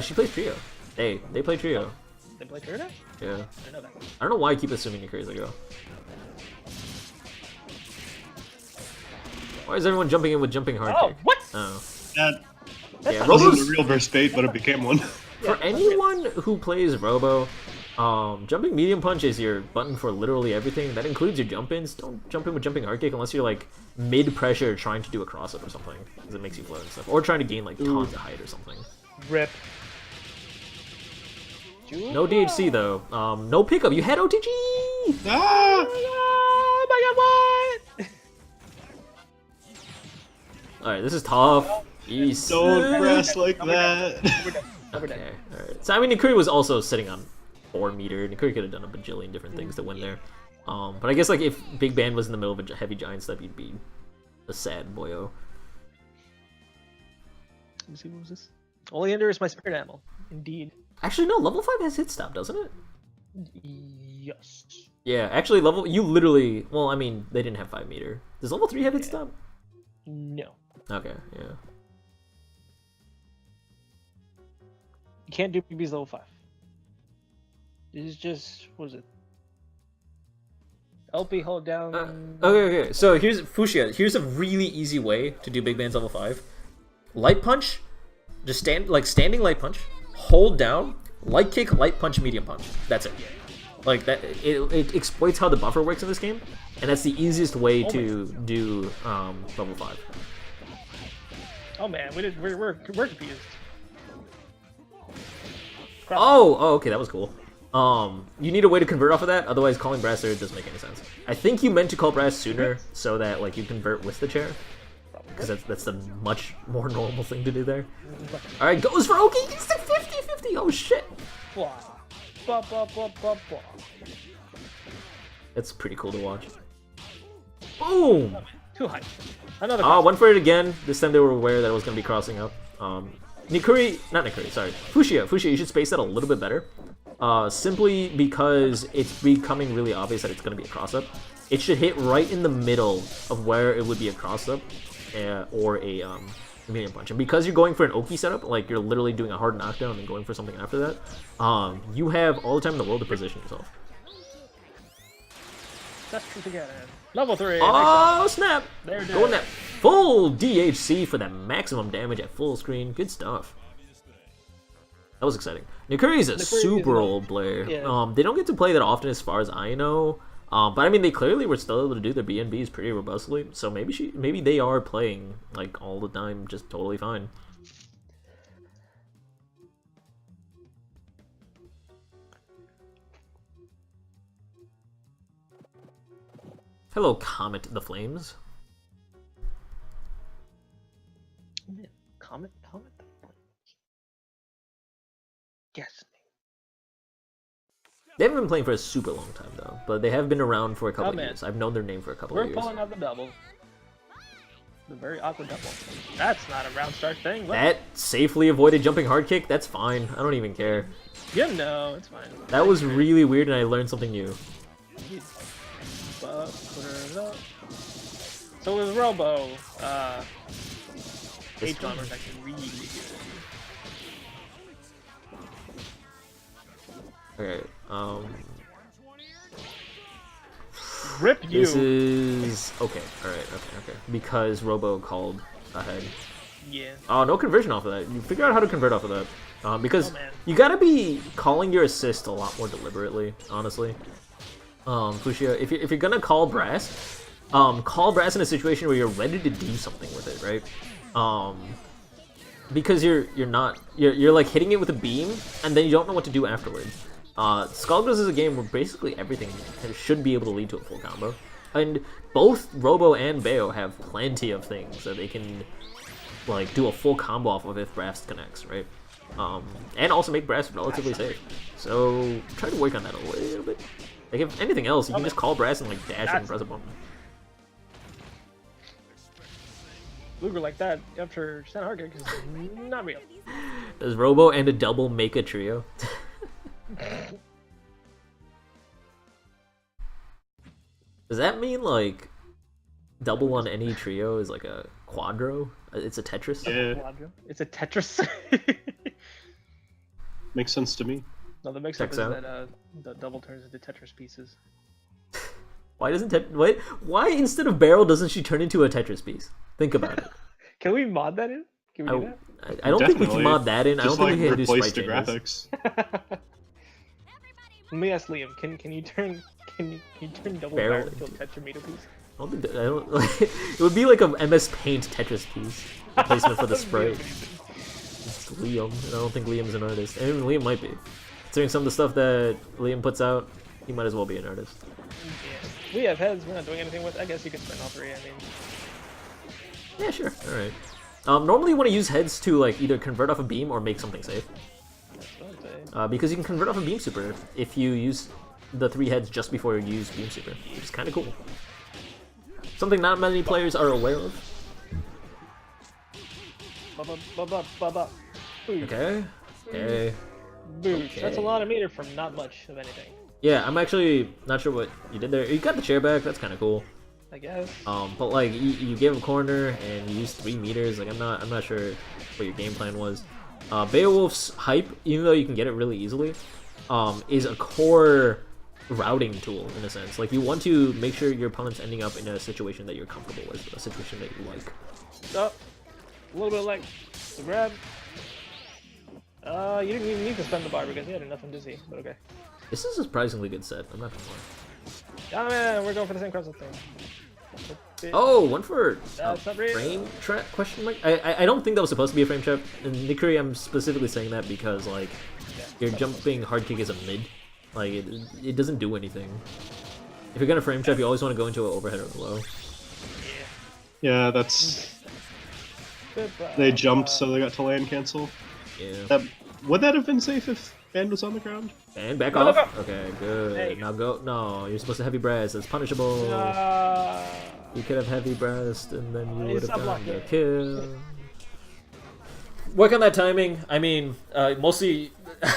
She plays trio. They play trio. They play trio now? Yeah. I didn't know that. I don't know why I keep assuming Nikuri's a girl. Why is everyone jumping in with jumping hard Oh, kick? what? Oh. That Yeah, wasn't Robo's, a real burst bait, but it became one. For anyone who plays Robo, jumping medium punch is your button for literally everything. That includes your jump ins. Don't jump in with jumping hard kick unless you're like mid pressure trying to do a cross up or something, because it makes you float and stuff, or trying to gain like tons of height or something. Rip. No DHC though. No pickup. You had OTG. Ah! Oh my god, what? All right, this is tough. East. Don't press like that. We're done. Okay, alright. So, I mean, Nikuri was also sitting on 4 meter. Nikuri could have done a bajillion different things to win there. But I guess, like, if Big Band was in the middle of a heavy giant step, he'd be a sad boyo. Let me see, what was this? Oleander is my spirit animal. Indeed. Actually, no, level 5 has hit stop, doesn't it? Yes. Yeah, actually, you literally, well, I mean, they didn't have 5 meter. Does level 3 have hit stop? No. Okay, yeah. You can't do BB's level 5. This is just, what is it? LP hold down. Okay. So here's Fuchsia. Here's a really easy way to do Big Band's level 5. Light punch, just standing light punch, hold down, light kick, light punch, medium punch. That's it. Like that, it exploits how the buffer works in this game, and that's the easiest way to do level 5. Oh man, we're confused. Oh, okay, that was cool. You need a way to convert off of that, otherwise calling brass there doesn't make any sense. I think you meant to call brass sooner so that like you convert with the chair, because that's the much more normal thing to do there. All right, goes for Oki. He's at 50-50. Oh shit. Blah. Blah, blah, blah, blah, blah. That's pretty cool to watch. Boom. Too high. Another. Went for it again. This time they were aware that it was gonna be crossing up. Fuchsia, you should space that a little bit better. Simply because it's becoming really obvious that it's going to be a cross-up. It should hit right in the middle of where it would be a cross-up or a medium punch. And because you're going for an Oki setup, like you're literally doing a hard knockdown and going for something after that, you have all the time in the world to position yourself. That's true together. Level 3. Oh, snap! There it is. Going that full DHC for that maximum damage at full screen. Good stuff. That was exciting. Nikuri is a super old player. Yeah. They don't get to play that often as far as I know. But I mean, they clearly were still able to do their BNBs pretty robustly. So maybe they are playing like all the time just totally fine. Hello, Comet the Flames. Comet. Guess me. They haven't been playing for a super long time though, but they have been around for a couple of years. I've known their name for a couple of years. We're pulling out the double. The very awkward double. That's not a round start thing. What? That safely avoided jumping hard kick. That's fine. I don't even care. Yeah, no, it's fine. That was really weird, and I learned something new. So with Robo, H-bomber is actually really good. Okay, Rip you! This is... Okay, alright, okay. Because Robo called ahead. Yeah. Oh, no conversion off of that. You figure out how to convert off of that. Because you gotta be calling your assist a lot more deliberately, honestly. Fuchsia, if you're gonna call brass in a situation where you're ready to do something with it, right? Because you're like hitting it with a beam, and then you don't know what to do afterwards. Skullgirls is a game where basically everything should be able to lead to a full combo. And both Robo and Bayo have plenty of things that they can like do a full combo off of if brass connects, right? And also make brass relatively safe. So try to work on that a little bit. Like if anything else, you can just call brass and like dash and press a button. Luger like that after Santa Hard is not real. Does Robo and a double make a trio? Does that mean like double on any trio is like a quadro? It's a Tetris? Yeah. It's a Tetris. Makes sense to me. No, the mix-up is that the double turns into Tetris pieces. Why doesn't why instead of Barrel doesn't she turn into a Tetris piece? Think about it. Can we mod that in? Can we do that? I don't think we can Definitely. mod that in. I don't Just think like we can do replace sprite the changes. graphics. Let me ask Liam. Can you turn double Barrel barrel into a tetrameter piece? I don't think that, I don't. It would be like a MS Paint Tetris piece replacement for the sprite. It's Liam, and I don't think Liam's an artist. And Liam might be. Considering some of the stuff that Liam puts out, he might as well be an artist. Yeah. We have heads. We're not doing anything with. I guess you could spend all three. I mean. Yeah, sure. All right. Normally you want to use heads to like either convert off a beam or make something safe. That's what I'm saying. Because you can convert off a beam super if you use the 3 heads just before you use beam super, which is kind of cool. Something not many players are aware of. Okay. Okay. Boosh. That's a lot of meter from not much of anything. Yeah, I'm actually not sure what you did there. You got the chair back. That's kind of cool. I guess. But like you gave a corner and you used 3 meters. Like I'm not sure what your game plan was. Beowulf's hype, even though you can get it really easily, is a core routing tool in a sense. Like you want to make sure your opponent's ending up in a situation that you're comfortable with, a situation that you like. Oh, a little bit like the grab. You didn't even need to spend the bar because you had enough in Dizzy, but okay. This is a surprisingly good set. I'm not gonna lie. Oh man, we're going for the same cross thing. Oh, one for That's not real. frame trap? Question mark. I don't think that was supposed to be a frame trap. In Nikuri, I'm specifically saying that because like you're jumping hard kick as a mid. Like it doesn't do anything. If you're gonna frame trap, you always want to go into an overhead or low. Yeah, that's. They jumped, so they got to land cancel. Yeah. Would that have been safe if Band was on the ground? And back No, off. no, no. Okay, There good. you Now go. No, you're supposed to heavy breast. That's punishable. You could have heavy breast, and then you would have stop gotten the blocking. kill. Work on that timing. I mean, mostly,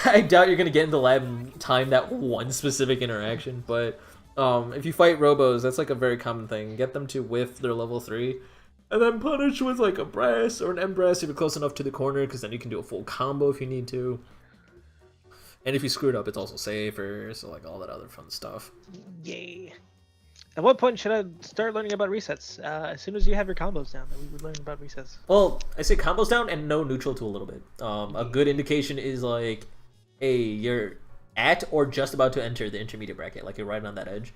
I doubt you're gonna get in the lab and time that one specific interaction. But if you fight robos, that's like a very common thing. Get them to whiff their level 3, and then punish with like a breast or an M breast if you're close enough to the corner, because then you can do a full combo if you need to. And if you screw it up, it's also safer. So like all that other fun stuff. Yay. At what point should I start learning about resets? As soon as you have your combos down, then we would learn about resets. Well, I say combos down and no neutral to a little bit. A good indication is like, hey, you're at or just about to enter the intermediate bracket, like you're right on that edge.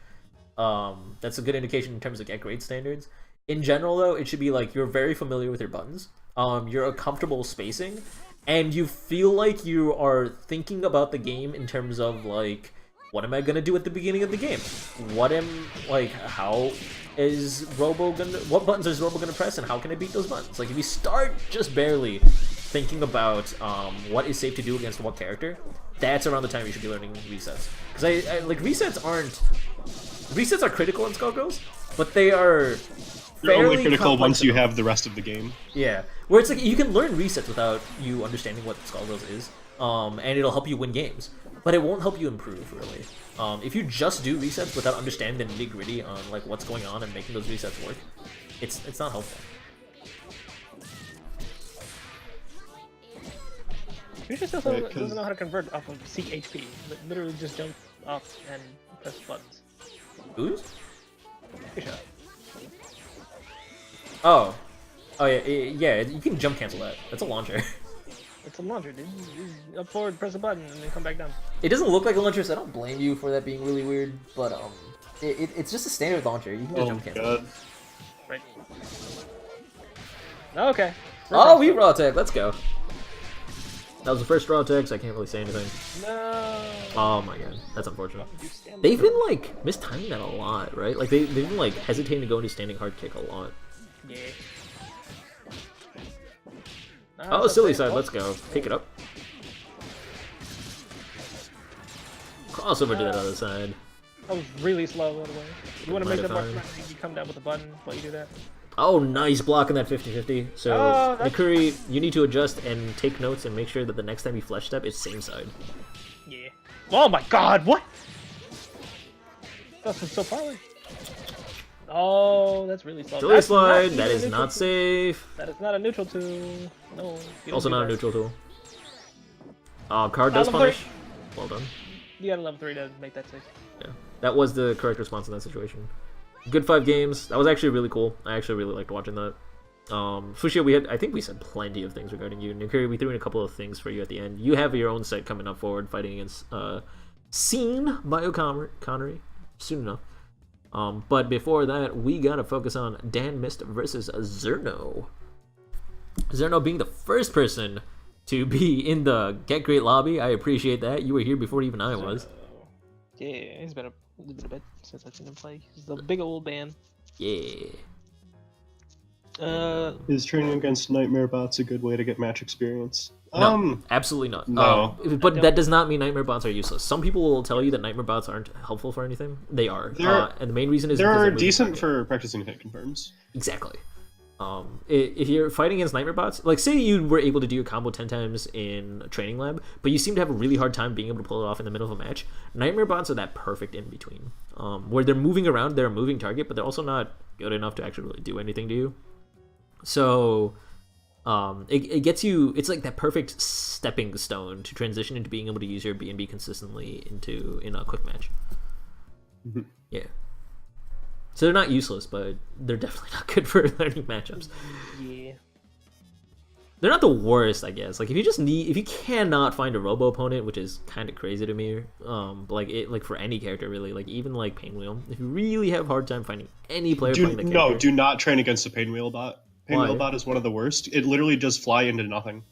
That's a good indication in terms of Get Gr8 standards. In general, though, it should be like you're very familiar with your buttons. You're a comfortable spacing, and you feel like you are thinking about the game in terms of like, what am I gonna do at the beginning of the game? How is Robo gonna? What buttons is Robo gonna press, and how can I beat those buttons? Like, if you start just barely thinking about what is safe to do against what character, that's around the time you should be learning resets. Because I like resets are critical in Skullgirls, but they are They're only fairly critical once complex you enough. have the rest of the game. Yeah, where it's like you can learn resets without you understanding what Skullgirls is, and it'll help you win games, but it won't help you improve really. If you just do resets without understanding the nitty-gritty on like what's going on and making those resets work, it's not helpful. Future still doesn't know how to convert off of CHP. Literally just jump up and press buttons. Ooze? Good shot. Oh yeah, you can jump cancel that. That's a launcher. It's a launcher, dude. You up forward, press a button, and then come back down. It doesn't look like a launcher, so I don't blame you for that being really weird. But it's just a standard launcher. You can just Oh jump cancel. god. Right. Okay. Oh, we raw attack. Let's go. That was the first raw attack, so I can't really say anything. No. Oh my god, that's unfortunate. You stand They've been like mistiming that a lot, right? Like they've been like hesitating to go into standing hard kick a lot. Yeah. Oh, silly side, let's go. Pick it up. Crossover to that other side. That was really slow, by the way. You want to Might make that have more time. threatening, you come down with a button while you do that. Oh, nice block on that 50-50. So, Oh, that's- Nikuri, you need to adjust and take notes and make sure that the next time you flesh step, it's same side. Yeah. Oh my god, what? That's so far away. Oh, that's really slow. Silly That's slide, not that even is a neutral not tool. safe. That is not a neutral tool. No. you don't Also do not a that. neutral tool. Card does Level punish. 3. Well done. You got a level 3 to make that safe. Yeah, that was the correct response in that situation. Good 5 games. That was actually really cool. I actually really liked watching that. Fushia, I think we said plenty of things regarding you. Nikuri, we threw in a couple of things for you at the end. You have your own set coming up forward, fighting against Seen by Connery soon enough. But before that, we gotta focus on Dan Mist versus Zerno. Zerno being the first person to be in the Get Great lobby. I appreciate that. You were here before even I was. Yeah, it's been a bit since I've seen him play. He's the big old man. Yeah. Is training against Nightmare Bots a good way to get match experience? No, absolutely not. No. But that does not mean Nightmare Bots are useless. Some people will tell you that Nightmare Bots aren't helpful for anything. They are. And the main reason is because they're decent for practicing hit confirms. Exactly. If you're fighting against Nightmare Bots, like say you were able to do a combo 10 times in a training lab, but you seem to have a really hard time being able to pull it off in the middle of a match, Nightmare Bots are that perfect in between. Where they're moving around, they're a moving target, but they're also not good enough to actually really do anything to you. So it gets you, it's like that perfect stepping stone to transition into being able to use your B&B consistently in a quick match. Mm-hmm. Yeah. So they're not useless, but they're definitely not good for learning matchups. Yeah. They're not the worst, I guess. Like if you cannot find a robo opponent, which is kind of crazy to me, like for any character really, like even like Painwheel, if you really have a hard time finding any player playing the character. No, do not train against a Painwheel bot. Painwheel Why? bot is one of the worst. It literally does fly into nothing.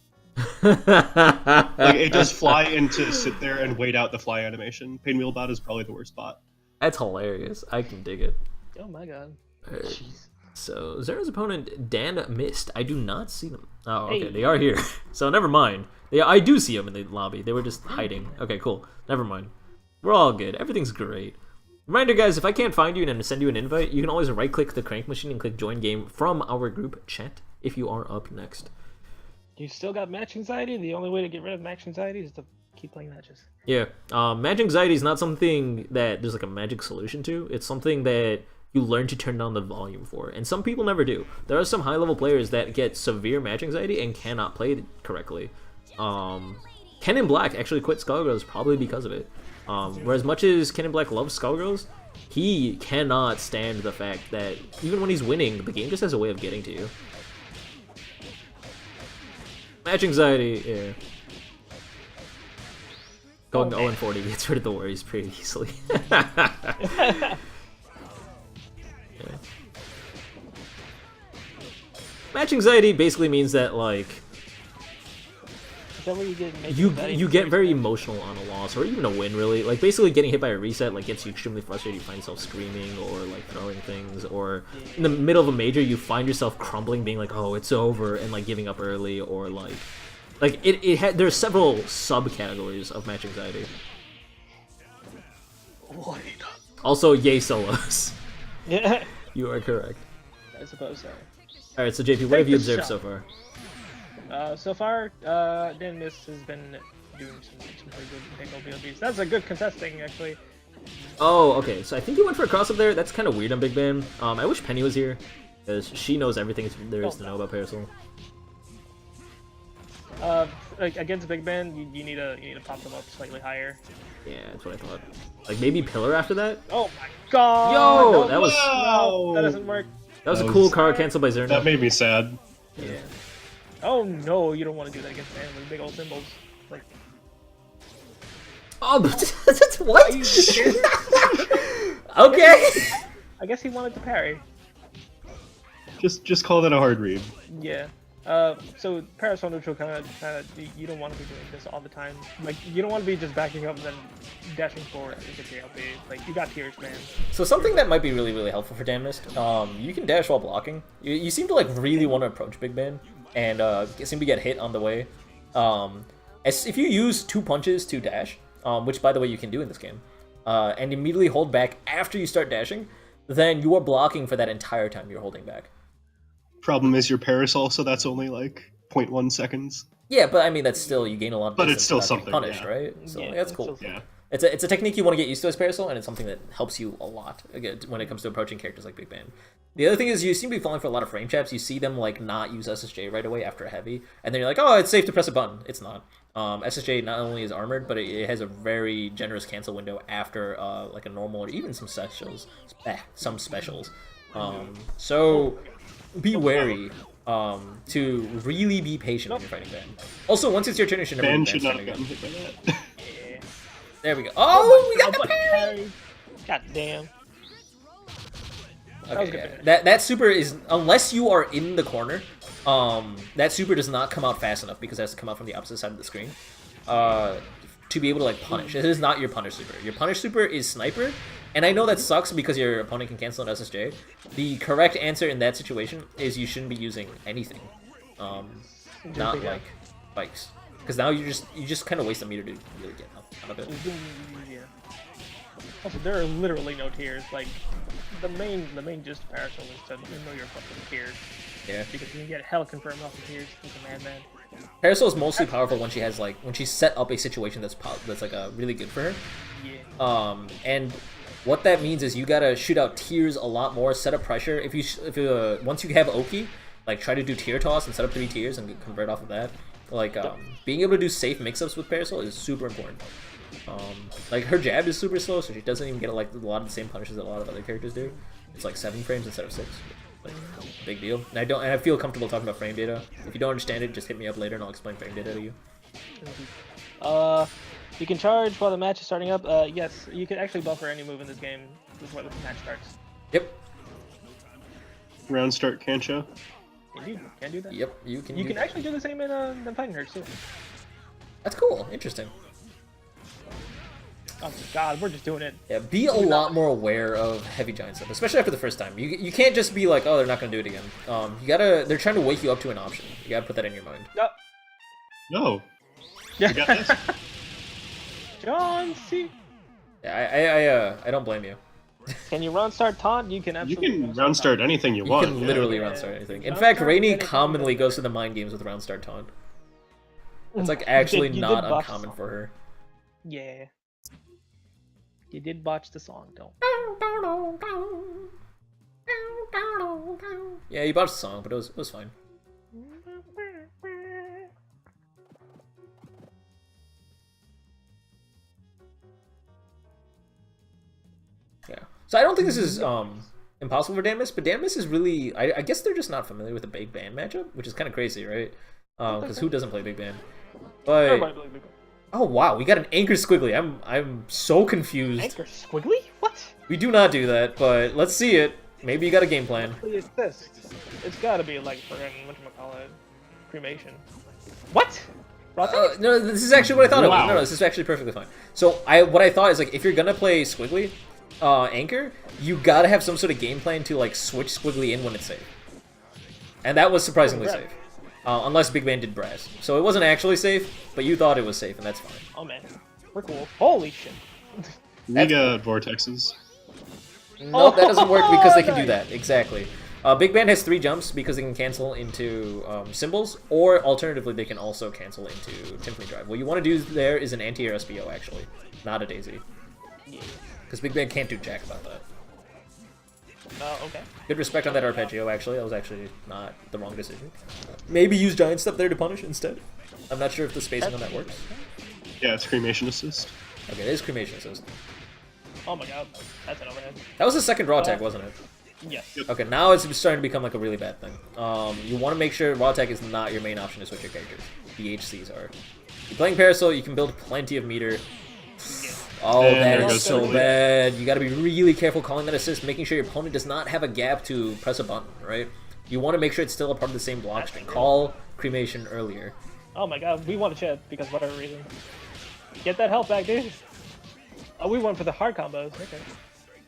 Like it does fly into sit there and wait out the fly animation. Painwheel bot is probably the worst bot. That's hilarious. I can dig it. Oh my god. Alright. Jeez. So Zera's opponent, Dan Mist. I do not see them. Oh, okay, Hey. they are here. So never mind. I do see them in the lobby. They were just hiding. Okay, cool. Never mind. We're all good. Everything's great. Reminder, guys, if I can't find you and send you an invite, you can always right-click the crank machine and click join game from our group chat if you are up next. You still got match anxiety? The only way to get rid of match anxiety is to keep playing matches. Yeah, match anxiety is not something that there's like a magic solution to. It's something that you learn to turn down the volume for, and some people never do. There are some high-level players that get severe match anxiety and cannot play it correctly. Ken in Black actually quit Skullgirls probably because of it. Whereas much as Ken in Black loves Skullgirls, he cannot stand the fact that even when he's winning, the game just has a way of getting to you. Match anxiety, yeah. Going 0-40 gets rid of the worries pretty easily. Yeah. Match anxiety basically means that like Is that where you get you get very emotional on a loss or even a win really. Like basically getting hit by a reset like gets you extremely frustrated, you find yourself screaming or like throwing things, or in the middle of a major you find yourself crumbling, being like, oh, it's over, and like giving up early, or like there's several subcategories of match anxiety. Also, yay solos. Yeah. You are correct. I suppose so. Alright, so JP, what have you observed so far? So far, Dan Mist has been doing some pretty good pickle BLBs. That's a good contesting, actually. Oh, okay. So I think you went for a cross up there. That's kind of weird on Big Ben. I wish Penny was here, because she knows everything there is to know about Parasol. Like against Big Ben, you need to pop them up slightly higher. Yeah, that's what I thought. Like maybe Pillar after that? Oh my god! Yo, no, that was no, that doesn't work. that was a cool card cancel by Zerno. That made me sad. Yeah. Oh no, you don't want to do that against man with big old symbols. Like. Oh, what? Okay. I guess he wanted to parry. Just call that a hard read. Yeah. So Parasol neutral kind of you don't want to be doing this all the time. Like you don't want to be just backing up and then dashing forward to get your LP. Like you got tears, man. So something that might be really, really helpful for Dan Mist, you can dash while blocking. You seem to like really want to approach Big Ben and seem to get hit on the way. If you use 2 punches to dash, which by the way you can do in this game, and immediately hold back after you start dashing, then you are blocking for that entire time you're holding back. Problem is your Parasol, so that's only like 0.1 seconds. Yeah, but I mean that's still, you gain a lot of But it's distance still without getting something, punished, yeah. right? So Yeah, that's it's cool. still Yeah. It's a technique you want to get used to as Parasol, and it's something that helps you a lot again when it comes to approaching characters like Big Ben. The other thing is you seem to be falling for a lot of frame traps. You see them like not use SSJ right away after a heavy, and then you're like, oh, it's safe to press a button. It's not. SSJ not only is armored, but it has a very generous cancel window after like a normal or even some specials. So be wary. to really be patient when you're fighting Ban. Also, once it's your turn, you should never Ban be should Ban's not turn have again. gotten hit by that. Yeah. There we go. Oh, we got the parry! God damn. That was a Okay, good yeah. finish. That super is, unless you are in the corner, that super does not come out fast enough because it has to come out from the opposite side of the screen to be able to like punish. It is not your punish super. Your punish super is sniper, and I know that sucks because your opponent can cancel an SSJ. The correct answer in that situation is you shouldn't be using anything, not like bikes, because now you just kind of waste a meter to really get out of it. Yeah. Also, there are literally no tiers. Like, the main gist of Parasol is to know your fucking tiers. Yeah. Because you can get hell confirmed off the tiers with a madman. Parasol is mostly powerful when she has like when she's set up a situation that's like really good for her. Yeah. And what that means is you gotta shoot out tiers a lot more, set up pressure. If you once you have Oki, like try to do tier toss and set up 3 tiers and convert off of that. Like being able to do safe mix-ups with Parasol is super important. Like her jab is super slow, so she doesn't even get like a lot of the same punishes that a lot of other characters do. It's like 7 frames instead of 6. Like, big deal. And I feel comfortable talking about frame data. If you don't understand it, just hit me up later and I'll explain frame data to you. You can charge while the match is starting up. Yes, you can actually buffer any move in this game before the match starts. Yep. Round start can't show. You can do that. Yep. You can. You can actually do the same in the Fighting Herds too. That's cool. Interesting. Oh my god, we're just doing it. Yeah, be a lot more aware of heavy giant stuff, especially after the first time. You can't just be like, oh, they're not gonna do it again. You gotta. They're trying to wake you up to an option. You gotta put that in your mind. No. Yeah. You got this. John C. Yeah, I don't blame you. Can you round start taunt? You can You absolutely. can round start anything you You want. can literally yeah. round start anything. In Round fact, start Rainy anything. commonly goes to the mind games with round start taunt. It's like actually You did not botch uncommon the for her. Yeah. You did botch the song, don't. Yeah, you botched the song, but it was fine. Yeah. So I don't think this is impossible for Damus, but Damus is really I guess they're just not familiar with the Big Band matchup, which is kind of crazy, right? Because who doesn't play Big Band? But oh wow, we got an Anchor Squiggly. I'm so confused. Anchor Squiggly? What? We do not do that, but let's see it. Maybe you got a game plan. It's this. It's gotta be like friggin' whatchamacallit, cremation. What? No, this is actually what I thought it was. Wow. No, this is actually perfectly fine. So what I thought is like if you're gonna play Squiggly, Anchor, you gotta have some sort of game plan to like switch Squiggly in when it's safe. And that was surprisingly safe. Unless Big Band did brass. So it wasn't actually safe, but you thought it was safe, and that's fine. Oh man, we're cool. Holy shit. Liga vortexes. No, that doesn't work because they can do nice. that. Exactly. Big Band has 3 jumps because they can cancel into symbols, or alternatively, they can also cancel into Timpani Drive. What you want to do there is an anti-air SBO, actually, not a Daisy. Yeah. Because Big Band can't do jack about that. Okay. Good respect on that arpeggio, actually. That was actually not the wrong decision. Maybe use Giant Step there to punish instead. I'm not sure if the spacing on that works. Yeah, it's cremation assist. Okay, it is Cremation Assist. Oh my god, that's an overhead. That was the second raw tag, wasn't it? Yes. Okay, now it's starting to become like a really bad thing. You want to make sure raw tag is not your main option to switch your characters. BHCs are. You're playing Parasol, you can build plenty of meter. Oh, And that there is goes so Squiggly. bad. You got to be really careful calling that assist, making sure your opponent does not have a gap to press a button, right? You want to make sure it's still a part of the same block string. Call Cremation earlier. Oh my god, we won a chat because of whatever reason. Get that health back, dude. Oh, we went for the hard combos. Okay.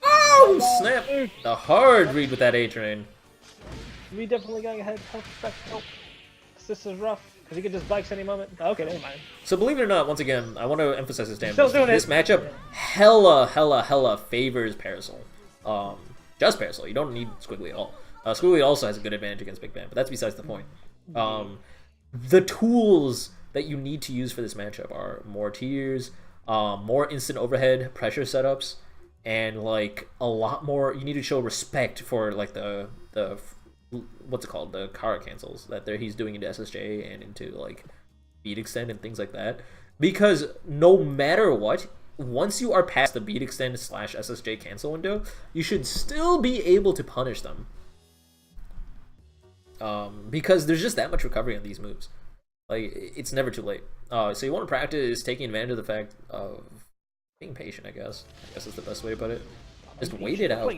Oh, snap! The hard read with that A-Train. We definitely got ahead health back. Oh, this is rough. Because he could just bikes any moment. Okay, never mind. So believe it or not, once again, I want to emphasize this damn Still doing this it. matchup hella favors Parasol. Just Parasol. You don't need Squiggly at all. Squiggly also has a good advantage against Big Band, but that's besides the point. The tools that you need to use for this matchup are more tiers, more instant overhead pressure setups, and like a lot more. You need to show respect for like the what's it called, the Kara cancels that he's doing into SSJ and into like beat extend and things like that. Because no matter what, once you are past the beat extend / SSJ cancel window, you should still be able to punish them. because there's just that much recovery on these moves. Like, it's never too late. So you want to practice taking advantage of the fact of being patient, I guess. I guess that's the best way to put it. Just wait it out.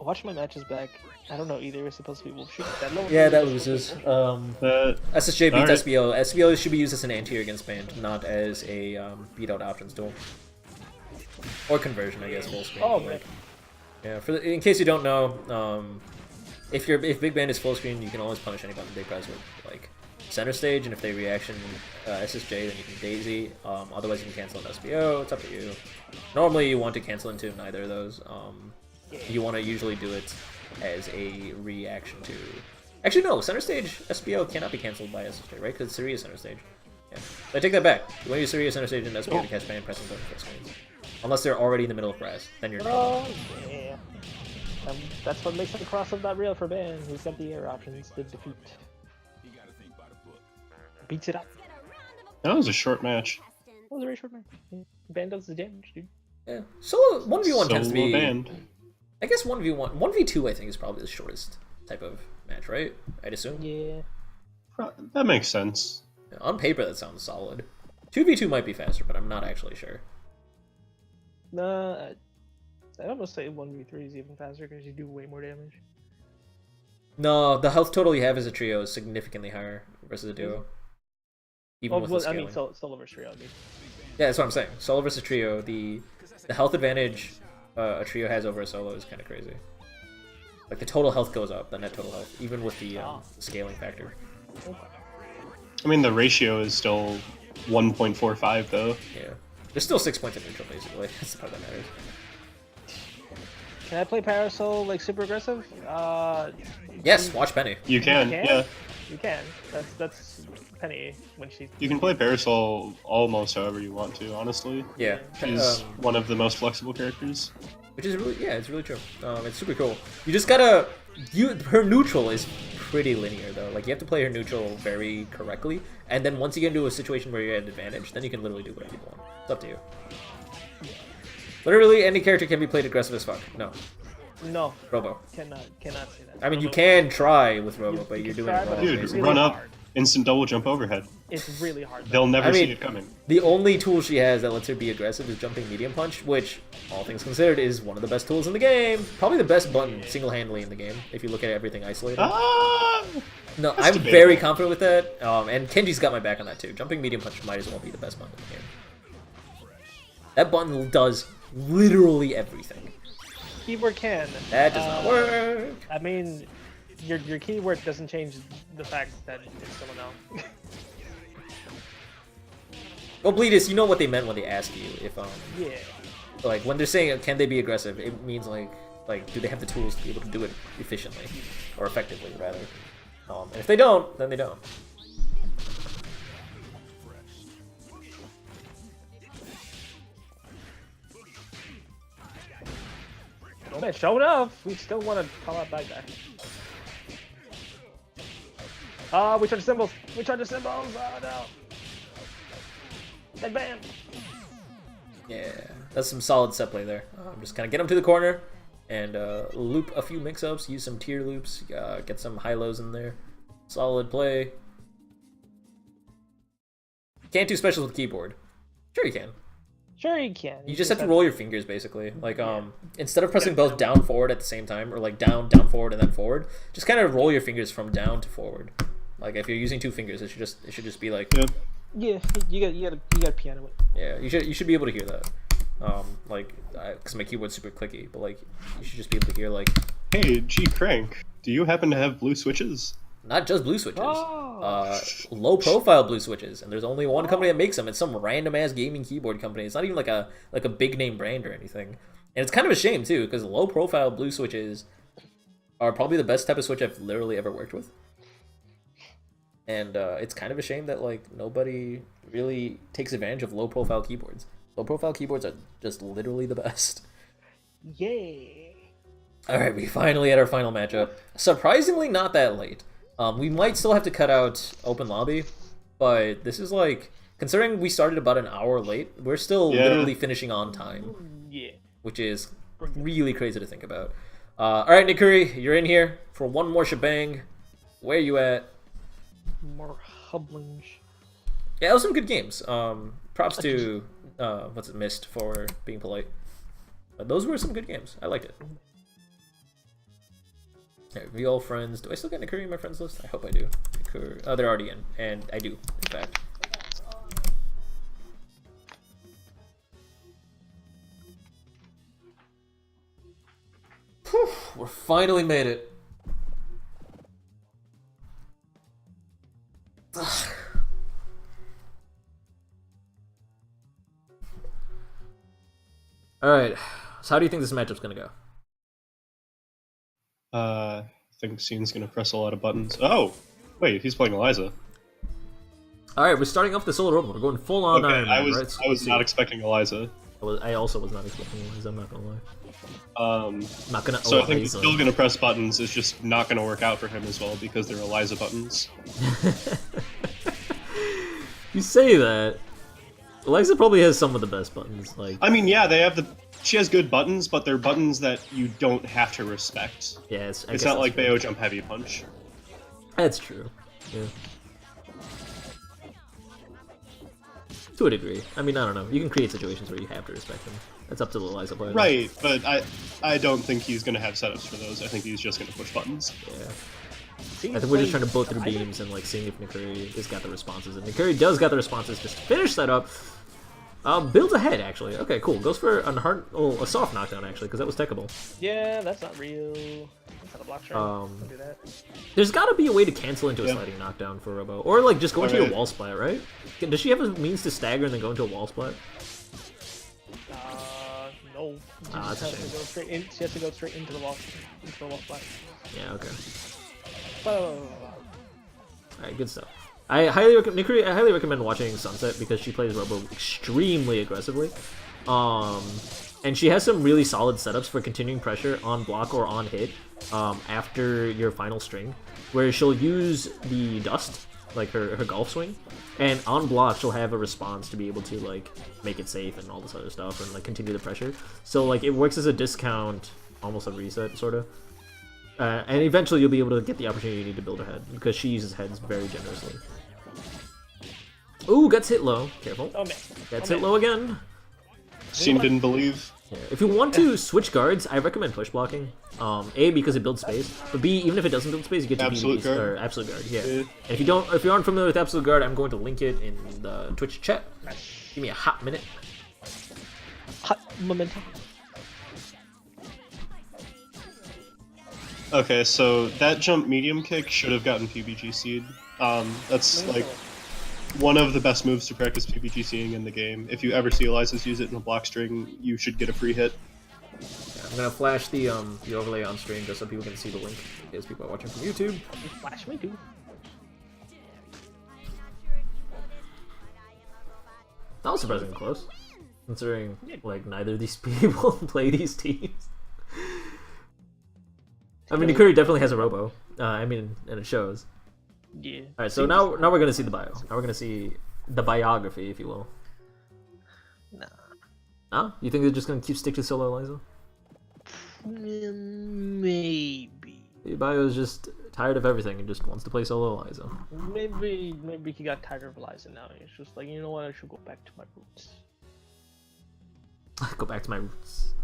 Watch my matches back. I don't know either. It's supposed to be wolf shoot. That low. Yeah, that loses. SSJ beats SBO. SBO should be used as an anti-air against band, not as a beat out options tool. Or conversion, I guess, full screen. Oh, like, yeah, in case you don't know, if big band is full screen, you can always punish any button they press with like center stage, and if they reaction SSJ, then you can daisy. Otherwise, you can cancel an SBO. It's up to you. Normally, you want to cancel into neither of those. You want to usually do it as a reaction to... Actually, no, center stage SBO cannot be cancelled by SSJ, right? Because it's Sirius center stage. Yeah. So I take that back. You want to use Sirius center stage and SBO to catch band pressing button full screens. Unless they're already in the middle of press, then you're in trouble. Yeah. That's what makes the crossover not real for ban, who's got the air options to defeat. Beats it up. That was a short match. That was a very short match. Ban does the damage, dude. Yeah. Solo 1v1 tends to be... band. I guess 1v1... 1v2 I think is probably the shortest type of match, right? I'd assume? Yeah. That makes sense. Yeah, on paper that sounds solid. 2v2 might be faster, but I'm not actually sure. Nah, I'd almost say 1v3 is even faster because you do way more damage. No, the health total you have as a trio is significantly higher versus a duo. Even with the scaling. I mean, solo versus trio, I mean. Yeah, that's what I'm saying. Solo versus trio, the health advantage a trio has over a solo is kind of crazy. Like, the total health goes up, the net total health, even with the scaling factor. I mean, the ratio is still 1.45, though. Yeah. There's still 6 points in neutral, basically. That's the part that matters. Can I play Parasol, like, super aggressive? Yes, watch Penny. You can, yeah. You can. That's Penny when she... You can play Parasol almost however you want to, honestly. Yeah. She's one of the most flexible characters. Which is really, yeah, it's really true. It's super cool. You just gotta... Her neutral is pretty linear, though. Like, you have to play her neutral very correctly, and then once you get into a situation where you're at an advantage, then you can literally do whatever you want. It's up to you. Literally, any character can be played aggressive as fuck. No. No. Robo. Cannot say that. I mean, you can try with Robo, but you're doing it wrong. Dude, It's really run up, hard. instant double jump overhead. It's really hard. They'll never see it coming. The only tool she has that lets her be aggressive is jumping medium punch, which, all things considered, is one of the best tools in the game. Probably the best button single-handedly in the game, if you look at everything isolated. No, I'm debatable. very confident with that, and Kenji's got my back on that too. Jumping medium punch might as well be the best button in the game. That button does literally everything. Keyboard can. That does not work. I mean, your keyword doesn't change the fact that it's someone else. Well, Bleedus, you know what they meant when they asked you if Yeah. like when they're saying can they be aggressive, it means like do they have the tools to be able to do it efficiently or effectively rather. And if they don't, then they don't. Oh man, show enough. We still want to call out that guy. We tried the symbols. We tried the symbols. Oh no. Bang bam. Yeah, that's some solid set play there. Just kind of get them to the corner and loop a few mix-ups, use some tier loops, get some high-lows in there. Solid play. Can't do specials with keyboard. Sure you can. Sure you can. You just have to roll your fingers, basically. Like, instead of pressing both down, forward at the same time, or like down, down, forward, and then forward, just kind of roll your fingers from down to forward. Like, if you're using two fingers, it should just be like... Yeah, you got piano it. Yeah, you should be able to hear that. Because my keyboard's super clicky, but like, you should just be able to hear like... Hey, G Crank, do you happen to have blue switches? Not just blue switches. Oh. Low-profile blue switches, and there's only one company that makes them. It's some random-ass gaming keyboard company. It's not even like a big-name brand or anything. And it's kind of a shame, too, because low-profile blue switches are probably the best type of switch I've literally ever worked with. And it's kind of a shame that, like, nobody really takes advantage of low-profile keyboards. Low-profile keyboards are just literally the best. Yay. Alright, we finally had our final matchup. Surprisingly not that late. We might still have to cut out open lobby, but this is like, considering we started about an hour late, we're still literally finishing on time. Yeah. Which is really crazy to think about. Alright, Nikuri, you're in here for one more shebang. Where you at? More hubblings. Yeah, it was some good games. Props to Mist for being polite. But those were some good games. I liked it. Alright, we all friends. Do I still get Nikuri in my friends list? I hope I do. Nikuri. Oh, they're already in, and I do, in fact. Whew, we're finally made it. Ugh. Alright, so how do you think this matchup's gonna go? I think Scene's gonna press a lot of buttons. Oh! Wait, he's playing Eliza. Alright, we're starting off the solo robot. We're going full on Okay, Iron Man, I was, right? So I was let's not see. expecting Eliza. I also was not expecting Eliza, I'm not gonna lie. So Not gonna I think he's Eliza. still gonna press buttons. It's just not gonna work out for him as well because they're Eliza buttons. You say that. Eliza probably has some of the best buttons. Like, I mean, yeah, they have the. She has good buttons, but they're buttons that you don't have to respect. yeah, It's guess not like that's Bayo true. Jump Heavy Punch. That's true. Yeah. To a degree. I mean, I don't know. You can create situations where you have to respect them. That's up to the Eliza player. Right, but I don't think he's gonna have setups for those. I think he's just gonna push buttons. Yeah. I think we're just trying to boat through beams and like seeing if Nikuri has got the responses. And Nikuri does got the responses. Just to finish that up. Builds ahead actually. Okay, cool. Goes for a soft knockdown actually, because that was techable. Yeah, that's not real. That's not a block shot. Don't do that. There's got to be a way to cancel into a sliding knockdown for Robo, or like just go into your Alright. wall splat, right? Does she have a means to stagger and then go into a wall splat? No. That's a shame. Go straight in. She has to go straight into the wall. Into the wall splat. Yeah. Okay. Whoa. All right. Good stuff. I highly recommend watching Sunset because she plays Robo extremely aggressively. And she has some really solid setups for continuing pressure on block or on hit after your final string, where she'll use the dust, like her golf swing, and on block she'll have a response to be able to like make it safe and all this other stuff and like continue the pressure. So like it works as a discount, almost a reset sort of. And eventually you'll be able to get the opportunity you need to build her head because she uses heads very generously. Ooh, gets hit low. Careful. Oh man. Gets hit low again. Scene didn't believe. Yeah. If you want to switch guards, I recommend push blocking. A, because it builds space, but B, even if it doesn't build space, you get to Absolute PvPs, guard. or absolute guard. Yeah. Yeah. And if you aren't familiar with absolute guard, I'm going to link it in the Twitch chat. Give me a hot minute. Hot momentum. Okay, so that jump medium kick should have gotten PBG seed. That's like one of the best moves to practice PBG seeing in the game. If you ever see Eliza's use it in a block string, you should get a free hit. Yeah, I'm gonna flash the overlay on stream just so people can see the link. Because people are watching from YouTube. Flash me too. That was surprisingly close, considering like neither of these people play these teams. I mean, Nikuri definitely has a Robo. I mean, and it shows. Yeah. All right, so now we're gonna see the bio. Now we're gonna see the biography, if you will. Nah. No? You think they're just gonna keep stick to solo Eliza? Maybe. The bio is just tired of everything and just wants to play solo Eliza. Maybe he got tired of Eliza now. He's just like, you know what? I should go back to my roots. Go back to my roots.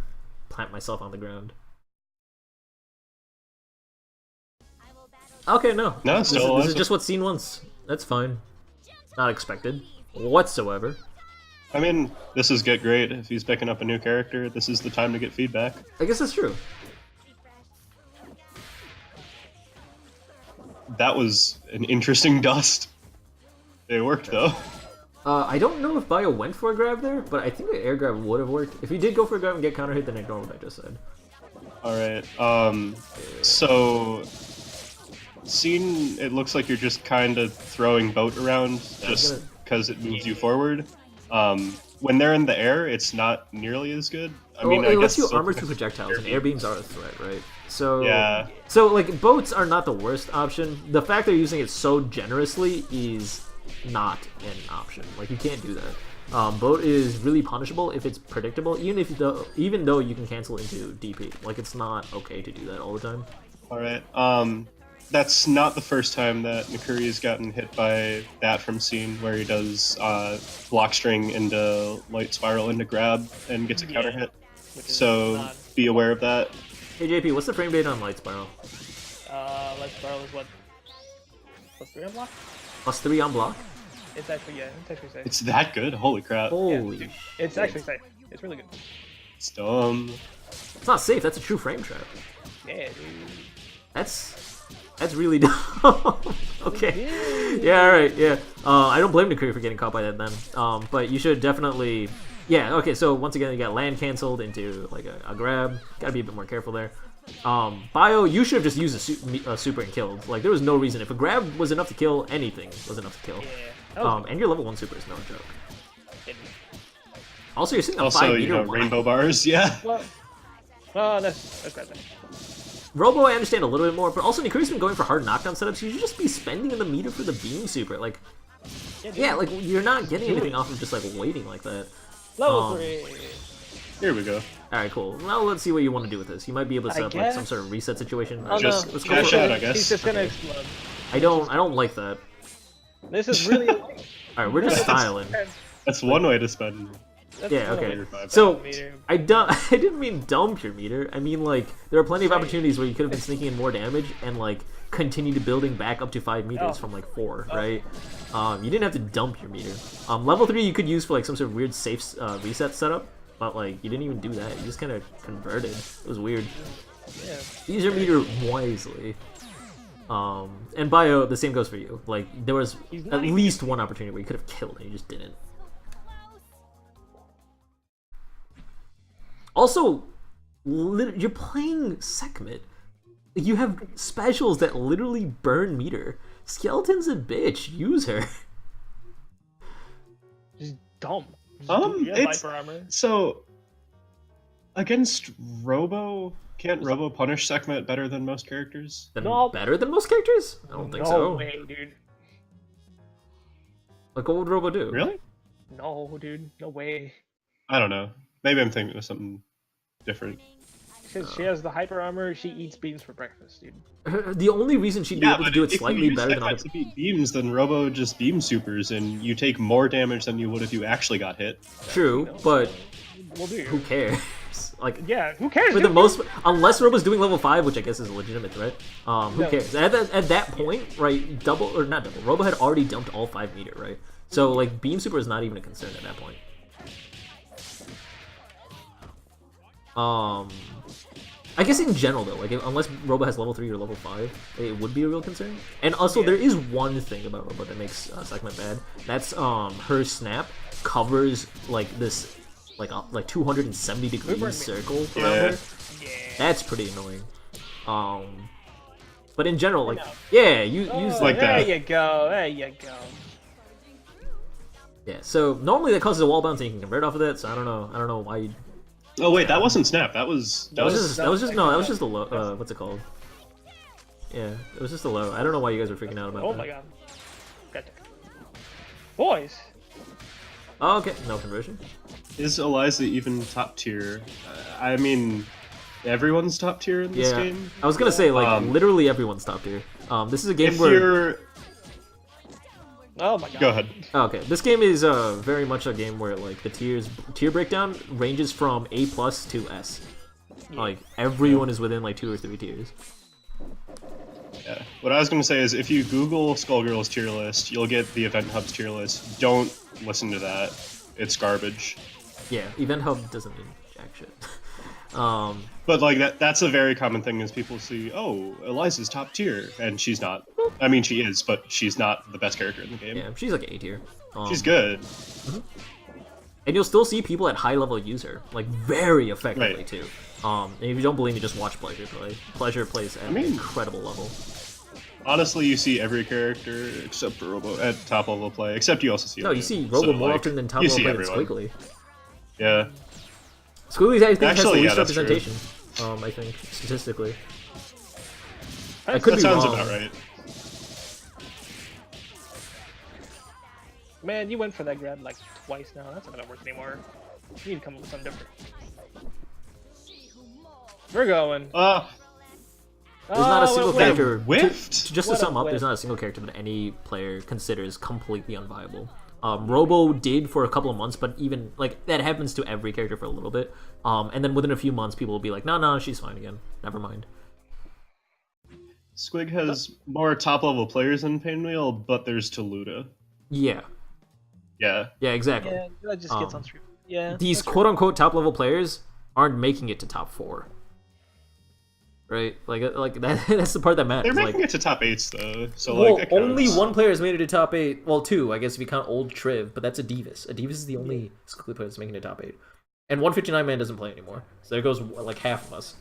Plant myself on the ground. Okay, no. No, this, still is, this is Eliza. just what Scene wants. That's fine. Not expected whatsoever. I mean, this is Get Great. If he's picking up a new character, this is the time to get feedback. I guess that's true. That was an interesting dust. It worked though. I don't know if Bio went for a grab there, but I think the air grab would have worked. If he did go for a grab and get counter hit, then ignore what I just said. Alright, so... Scene, it looks like you're just kind of throwing boat around just because it moves you forward. When they're in the air, it's not nearly as good. I mean, it I lets guess you so armor through projectiles, and air beams are a threat, right? So Yeah. So like boats are not the worst option. The fact they're using it so generously is not an option. Like you can't do that. Boat is really punishable if it's predictable, even though you can cancel into DP. Like, it's not okay to do that all the time. All right. That's not the first time that Nakuri has gotten hit by that from Scene, where he does block string into light spiral into grab and gets a counter hit. So be aware of that. Hey JP, what's the frame rate on light spiral? Light spiral is what? +3 on block? +3 on block? It's actually safe. It's that good? Holy crap. Holy dude, it's actually safe. It's really good. It's dumb. It's not safe, that's a true frame trap. Yeah, dude. That's really dumb. Okay. Yeah, alright, yeah. I don't blame Nakuri for getting caught by that then. But you should definitely... Yeah, okay, so once again, you got land canceled into like a grab. Gotta be a bit more careful there. Bio, you should have just used a super and killed. Like, there was no reason. If a grab was enough to kill, anything was enough to kill. Yeah. And your level 1 super is no joke. Also, you're sitting on Also, 5 meter. you know, rainbow bars, yeah. Well, that's bad. Robo, I understand a little bit more, but also Nakuri's been going for hard knockdown setups. You should just be spending in the meter for the beam super. Like, yeah, like, you're not getting anything off of just, like, waiting like that. Level 3. Here we go. Alright, cool. Now let's see what you want to do with this. You might be able to set up like some sort of reset situation. Oh, Just no. let's go cash for it. out, I guess. He's just gonna explode. I don't like that. This is really. Alright, we're just styling. That's one way to spend. Yeah, okay. Five. So, I didn't mean dump your meter. I mean, like, there are plenty of opportunities where you could have been sneaking in more damage and, like, continue to building back up to 5 meters from, like, 4, right? You didn't have to dump your meter. Level 3 you could use for, like, some sort of weird safe reset setup, but, like, you didn't even do that. You just kind of converted. It was weird. Yeah. Use your meter wisely. And Bio, the same goes for you. Like, there was at least one opportunity where you could have killed and you just didn't. Also, you're playing Sekhmet. You have specials that literally burn meter. Skeleton's a bitch. Use her. Just dumb. It's Viper armor. so against Robo. Can't Robo punish Sekhmet better than most characters? No. Better than most characters? I don't think so. No way, dude. Like, what would Robo do? Really? No, dude. No way. I don't know. Maybe I'm thinking of something different. Because she has the hyper armor, she eats beans for breakfast, dude. The only reason she'd be able to do it slightly better than other to beat beams, then Robo just beam supers, and you take more damage than you would if you actually got hit. True, but Well, dude. who cares? Like, Yeah, who cares? for the most, unless Robo's doing level 5, which I guess is a legitimate threat. Who No. cares? At that point, right? Double or not double? Robo had already dumped all 5 meter, right? So like, beam super is not even a concern at that point. I guess in general though, like unless Robo has level 3 or level 5, it would be a real concern. And also, there is one thing about Robo that makes Sekhmet bad. That's her snap covers like this, like 270 degree circle around her. Yeah. That's pretty annoying. But in general, like, yeah, use like that. There you go. There you go. yeah. So normally that causes a wall bounce and you can convert off of that. So I don't know why you. Oh wait, that wasn't snap. That was That was just a low. What's it called? Yeah, it was just a low. I don't know why you guys were freaking out about Oh that. my god. Gotcha. Boys. Oh, okay, no conversion. Is Eliza even top tier? I mean, everyone's top tier in this Yeah, game. I was gonna say like literally everyone's top tier. This is a game where. You're... Oh my god. Go ahead. Okay, this game is very much a game where like the tier breakdown ranges from A+ to S. Yeah. Like everyone is within like 2 or 3 tiers. Yeah. What I was going to say is if you Google Skullgirls tier list, you'll get the Event Hub's tier list. Don't listen to that. It's garbage. Yeah, Event Hub doesn't mean jack shit. But like that's a very common thing is people see, oh, Eliza's top tier, and she's not. I mean, she is, but she's not the best character in the game. Yeah, she's like A tier. She's good. And you'll still see people at high level use her, like very effectively Right. too. And if you don't believe me, just watch Pleasure play. Pleasure plays at an incredible level. Honestly, you see every character except for Robo at top level play. Except you also see. No, you see Robo more often than top you level see play than everyone. Squiggly. Yeah. Squiggly, I think, has the Actually, least yeah, that's true. representation. I think statistically. I could That be sounds wrong. about right. Man, you went for that grab like twice now. That's not gonna work anymore. You need to come up with something different. We're going. There's not a single character. Whiffed? Just to sum up, there's not a single character that any player considers completely unviable. Robo did for a couple of months, but even like that happens to every character for a little bit. And then within a few months, people will be like, no, she's fine again. Never mind. Squig has more top-level players than Pinwheel, but there's Toluta. Yeah. Yeah. Yeah, exactly. Yeah, that just gets on stream. Yeah. These quote-unquote top-level players aren't making it to top 4. Right? Like that, that's the part that matters. They're making it to top 8s, though. So, well, like, that only counts. one player has made it to top 8. Well, 2, I guess, if you count old Triv, but that's a Divas. A Divas is the only Skullgirls player that's making it top 8. And 159-man doesn't play anymore. So there goes, like, half of us.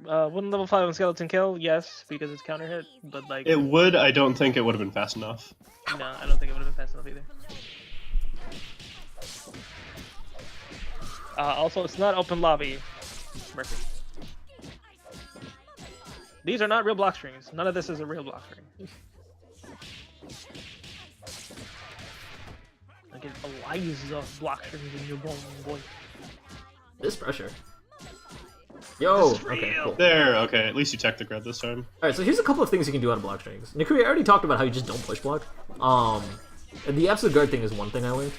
Wouldn't level 5 on Skeleton kill? Yes, because it's counter hit, but like... It would, I don't think it would have been fast enough. No, I don't think it would have been fast enough either. Also, it's not open lobby. Mercy. These are not real block strings. None of this is a real block string. Like it Eliza block strings in your boy. This pressure. Yo! This is Okay, real. cool. There, okay, at least you checked the grab this time. Alright, so here's a couple of things you can do out of block strings. Nikuri already talked about how you just don't push block. The absolute guard thing is one thing I learned.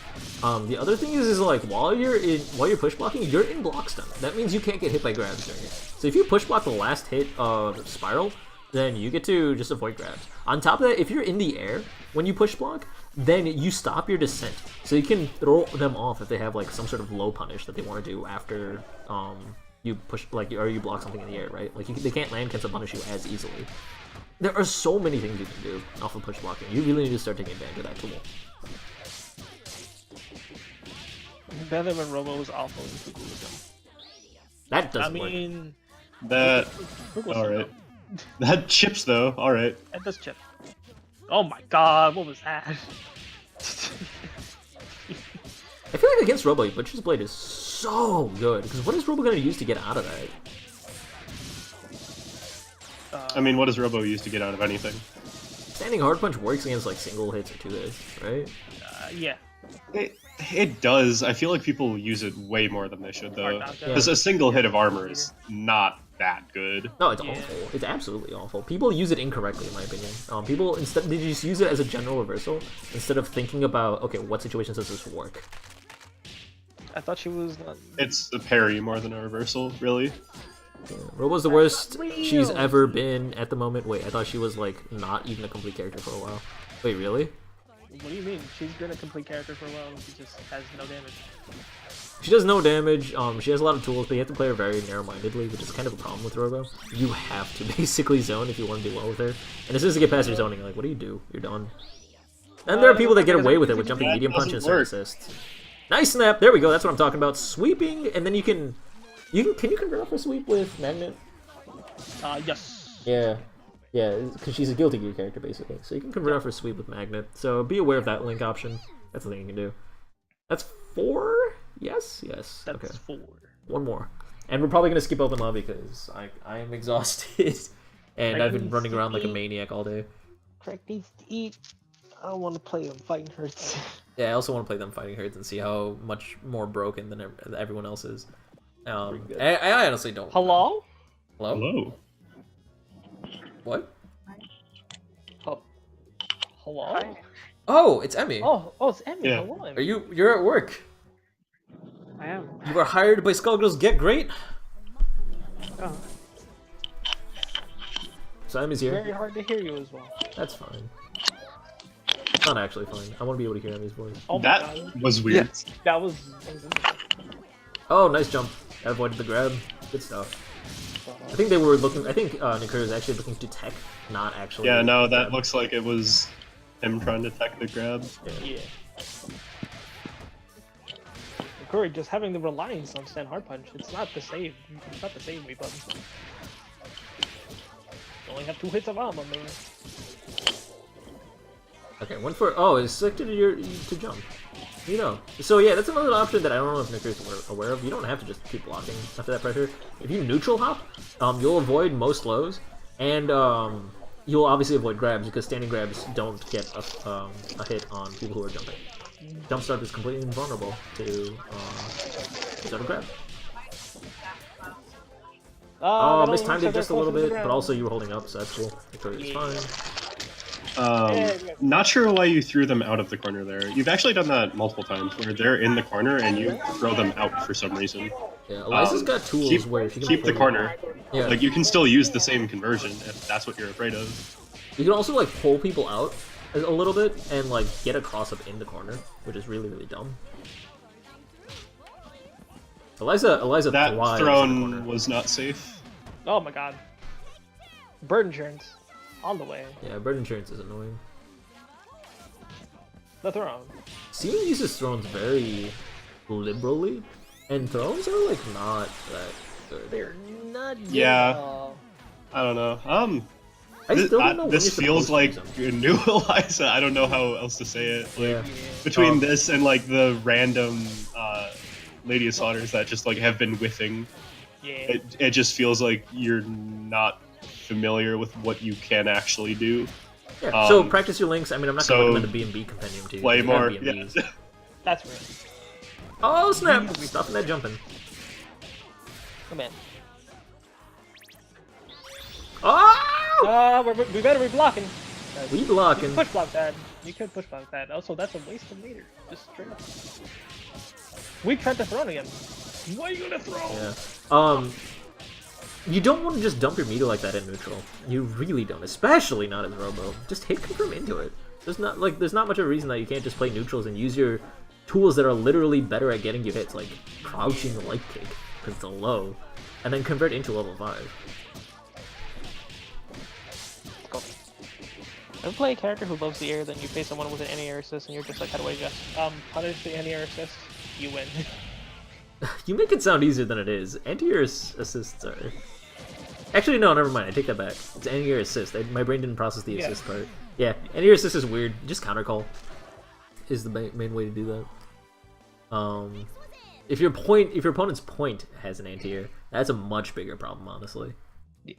The other thing is like while you're push blocking, you're in block stun. That means you can't get hit by grabs during it. So if you push block the last hit of Spiral, then you get to just avoid grabs. On top of that, if you're in the air when you push block, then you stop your descent. So you can throw them off if they have like some sort of low punish that they want to do after you push or you block something in the air, right? Like they can't land cancel punish you as easily. There are so many things you can do off of push blocking. You really need to start taking advantage of that tool. Better when Robo was awful in Fuku with him. That doesn't mean, that... Fuku's Alright. That chips, though. Alright. That does chip. Oh my god, what was that? I feel like against Robo, Butcher's Blade is so good. Because what is Robo going to use to get out of that? I mean, what does Robo use to get out of anything? Standing hard punch works against like single hits or 2 hits, right? Yeah. It does. I feel like people use it way more than they should, though. Yeah. Because a single hit of armor is not that good. No, it's awful. It's absolutely awful. People use it incorrectly, in my opinion. People instead they just use it as a general reversal instead of thinking about, okay, what situations does this work? I thought she was not... It's a parry more than a reversal, really. Yeah. Robo's the worst she's ever been at the moment. Wait, I thought she was like not even a complete character for a while. Wait, really? What do you mean? She's been a complete character for a while. She just has no damage. She does no damage. She has a lot of tools, but you have to play her very narrow-mindedly, which is kind of a problem with Robo. You have to basically zone if you want to do well with her. And as soon as you get past your zoning, you're like, what do you do? You're done. And there are people that get away with it with jumping medium punch and certain assists. Nice snap! There we go. That's what I'm talking about. Sweeping, and then can you convert off her sweep with Magnet? Yes. Yeah. Yeah, because she's a Guilty Gear character, basically. So you can convert off her sweep with Magnet. So be aware of that link option. That's the thing you can do. That's 4? Yes? Yes. That's okay. 4. One more. And we're probably going to skip open lobby because I am exhausted. And I've been running around like a maniac all day. Craig needs to eat. I don't want to play them fighting hurts. Yeah, I also want to play them fighting hurts and see how much more broken than everyone else is. I honestly don't. Hello? Hello? Hello. What? Hello? Oh, it's Emmy. Oh, it's Emmy. Yeah. Hello, Emmy. You're at work. I am. You were hired by Skullgirls Get Gr8. Oh, So Emmy's here. very hard to hear you as well. That's fine. It's not actually fine. I want to be able to hear Emmy's voice. Oh my That god. was weird. That was Oh, nice jump. I avoided the grab. Good stuff. I think they were looking. I think Nikuri was actually looking to tech, not actually. Yeah, no, that looks like it was him trying to tech the grab. Yeah. Curry just having the reliance on stand hard punch. It's not the save. It's not the save me button. You only have 2 hits of armor, man. Okay, one for. Oh, it's selected to jump. You know. So yeah, that's another option that I don't know if Nikuri's aware of. You don't have to just keep blocking after that pressure. If you neutral hop, you'll avoid most lows, and you'll obviously avoid grabs because standing grabs don't get a hit on people who are jumping. Jumpstart is completely invulnerable to a grab. Oh, mistimed it just a little bit, but also you were holding up, so that's cool. Victoria's fine. Not sure why you threw them out of the corner there. You've actually done that multiple times, where they're in the corner and you throw them out for some reason. Yeah, Eliza's got tools where she can keep the corner. Yeah. Like, you can still use the same conversion if that's what you're afraid of. You can also, like, pull people out a little bit and, like, get a cross-up in the corner, which is really, really dumb. Eliza that throne was not safe. Oh my god. Bird insurance. On the way. Yeah, bird insurance is annoying. The throne. Seeing uses thrones very liberally, and thrones are, like, not that good. They're not good. Yeah. I don't know. I still don't know this feels like a new Eliza. I don't know how else to say it. Like, between this and, like, the random Lady of Slaughters that just, like, have been whiffing. Yeah. It just feels like you're not familiar with what you can actually do. Yeah. So practice your links. I mean, I'm not going to recommend the B&B compendium to you. Play more. Yeah. That's real. Oh snap! Stopping that jumping. Come in. Oh! We better be blocking. We blocking. You could push block that. You could push block that. Also, that's a waste of meter. Just straight up. We tried to throw again. Why are you gonna throw? Yeah. You don't want to just dump your meter like that in neutral. You really don't, especially not in Robo. Just hit confirm into it. There's not much of a reason that you can't just play neutrals and use your tools that are literally better at getting you hits, like crouching light kick because it's a low, and then convert into level 5. Ever play a character who loves the air, then you face someone with an anti-air assist, and you're just like, how do I just punish the anti-air assist? You win. You make it sound easier than it is. Anti-air assists are... Actually, no, never mind. I take that back. It's anti-air assist. My brain didn't process the assist part. Yeah, anti-air assist is weird. Just counter call is the main way to do that. If your opponent's point has an anti-air, that's a much bigger problem, honestly. Yeah.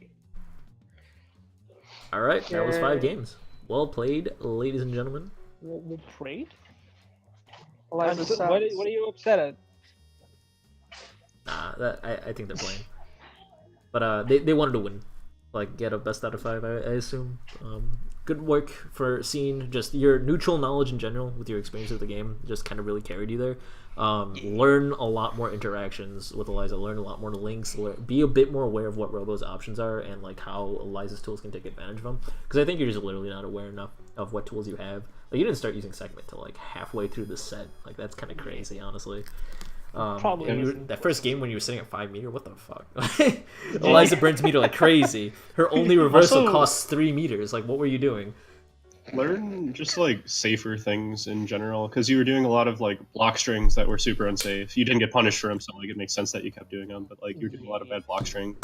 All right, that was 5 games. Well played, ladies and gentlemen. Well played? What are you upset at? Nah, I think they're playing. But they wanted to win, like get a best out of 5, I assume. Good work for seeing just your neutral knowledge in general with your experience of the game. Just kind of really carried you there. Learn a lot more interactions with Eliza. Learn a lot more links. Be a bit more aware of what Robo's options are and like how Eliza's tools can take advantage of them. Because I think you're just literally not aware enough of what tools you have. Like you didn't start using Segment till like halfway through the set. Like that's kind of crazy, honestly. Probably that first game when you were sitting at 5 meter, what the fuck? Eliza burns meter like crazy. Her only reversal Also, costs 3 meters. Like, what were you doing? Learn just like safer things in general, because you were doing a lot of like block strings that were super unsafe. You didn't get punished for them, so like it makes sense that you kept doing them. But like you were doing a lot of bad block string.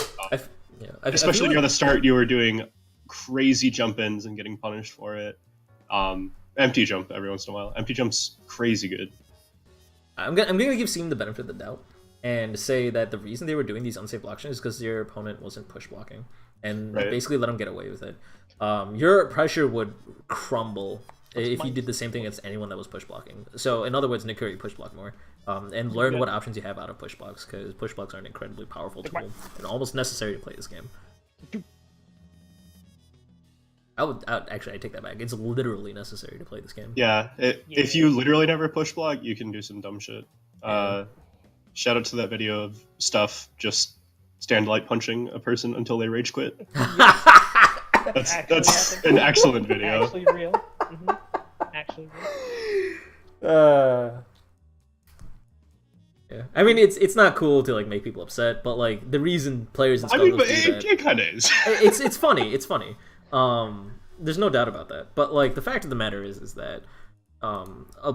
Especially near the start, you were doing crazy jump ins and getting punished for it. Empty jump every once in a while. Empty jump's crazy good. I'm gonna give Seam the benefit of the doubt and say that the reason they were doing these unsafe block strings is because your opponent wasn't push blocking and basically let them get away with it. Your pressure would crumble if you did the same thing against anyone that was push blocking. So in other words, Nikuri push block more and learn what options you have out of push blocks, because push blocks are an incredibly powerful tool and almost necessary to play this game. Actually, I take that back. It's literally necessary to play this game. Yeah, if you literally never push block, you can do some dumb shit. Shout out to that video of Stuff just stand light punching a person until they rage quit. That's an excellent video. Actually real. Actually real. Yeah, I mean it's not cool to like make people upset, but like the reason players in Skullgirls it kind of is. It's funny. It's funny. There's no doubt about that. But like the fact of the matter is that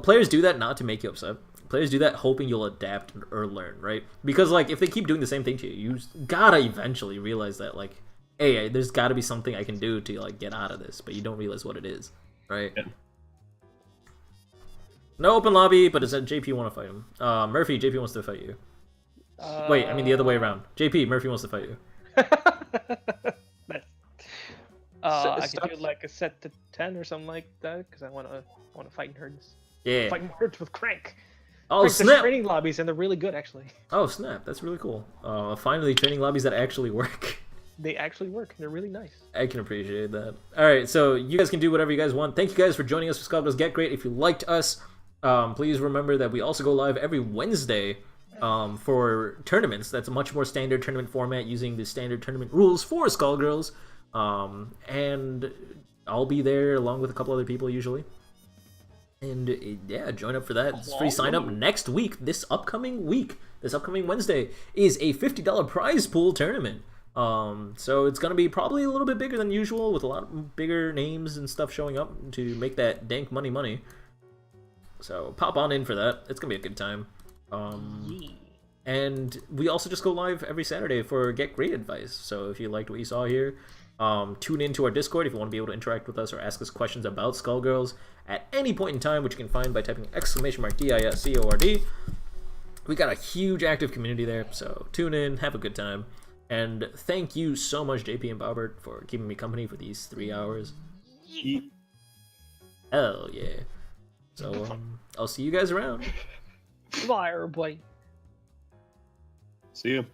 players do that not to make you upset. Players do that hoping you'll adapt or learn, right? Because like if they keep doing the same thing to you, you gotta eventually realize that like, hey, there's gotta be something I can do to like get out of this, but you don't realize what it is, right? Yeah. No open lobby, but does JP want to fight him? Murphy, JP wants to fight you. Wait, I mean the other way around. JP, Murphy wants to fight you. I could do like a set to 10 or something like that because I want to fight in herds. Yeah. Fighting herds with Crank. Oh, Crank's snap! training lobbies and they're really good actually. Oh, snap. That's really cool. Finally, training lobbies that actually work. They actually work. They're really nice. I can appreciate that. Alright, so you guys can do whatever you guys want. Thank you guys for joining us for Skullgirls Get Great. If you liked us, please remember that we also go live every Wednesday for tournaments. That's a much more standard tournament format using the standard tournament rules for Skullgirls. And I'll be there along with a couple other people usually. And yeah, join up for that. It's free sign up next week. This upcoming Wednesday, is a $50 prize pool tournament. So it's gonna be probably a little bit bigger than usual with a lot of bigger names and stuff showing up to make that dank money. So pop on in for that. It's gonna be a good time. And we also just go live every Saturday for Get Great advice. So if you liked what you saw here, tune into our Discord if you want to be able to interact with us or ask us questions about Skullgirls at any point in time, which you can find by typing !DISCORD. We got a huge active community there, so tune in, have a good time. And thank you so much, JP and Bobbert, for keeping me company for these 3 hours. Hell yeah. So, I'll see you guys around. Fire, boy. See you.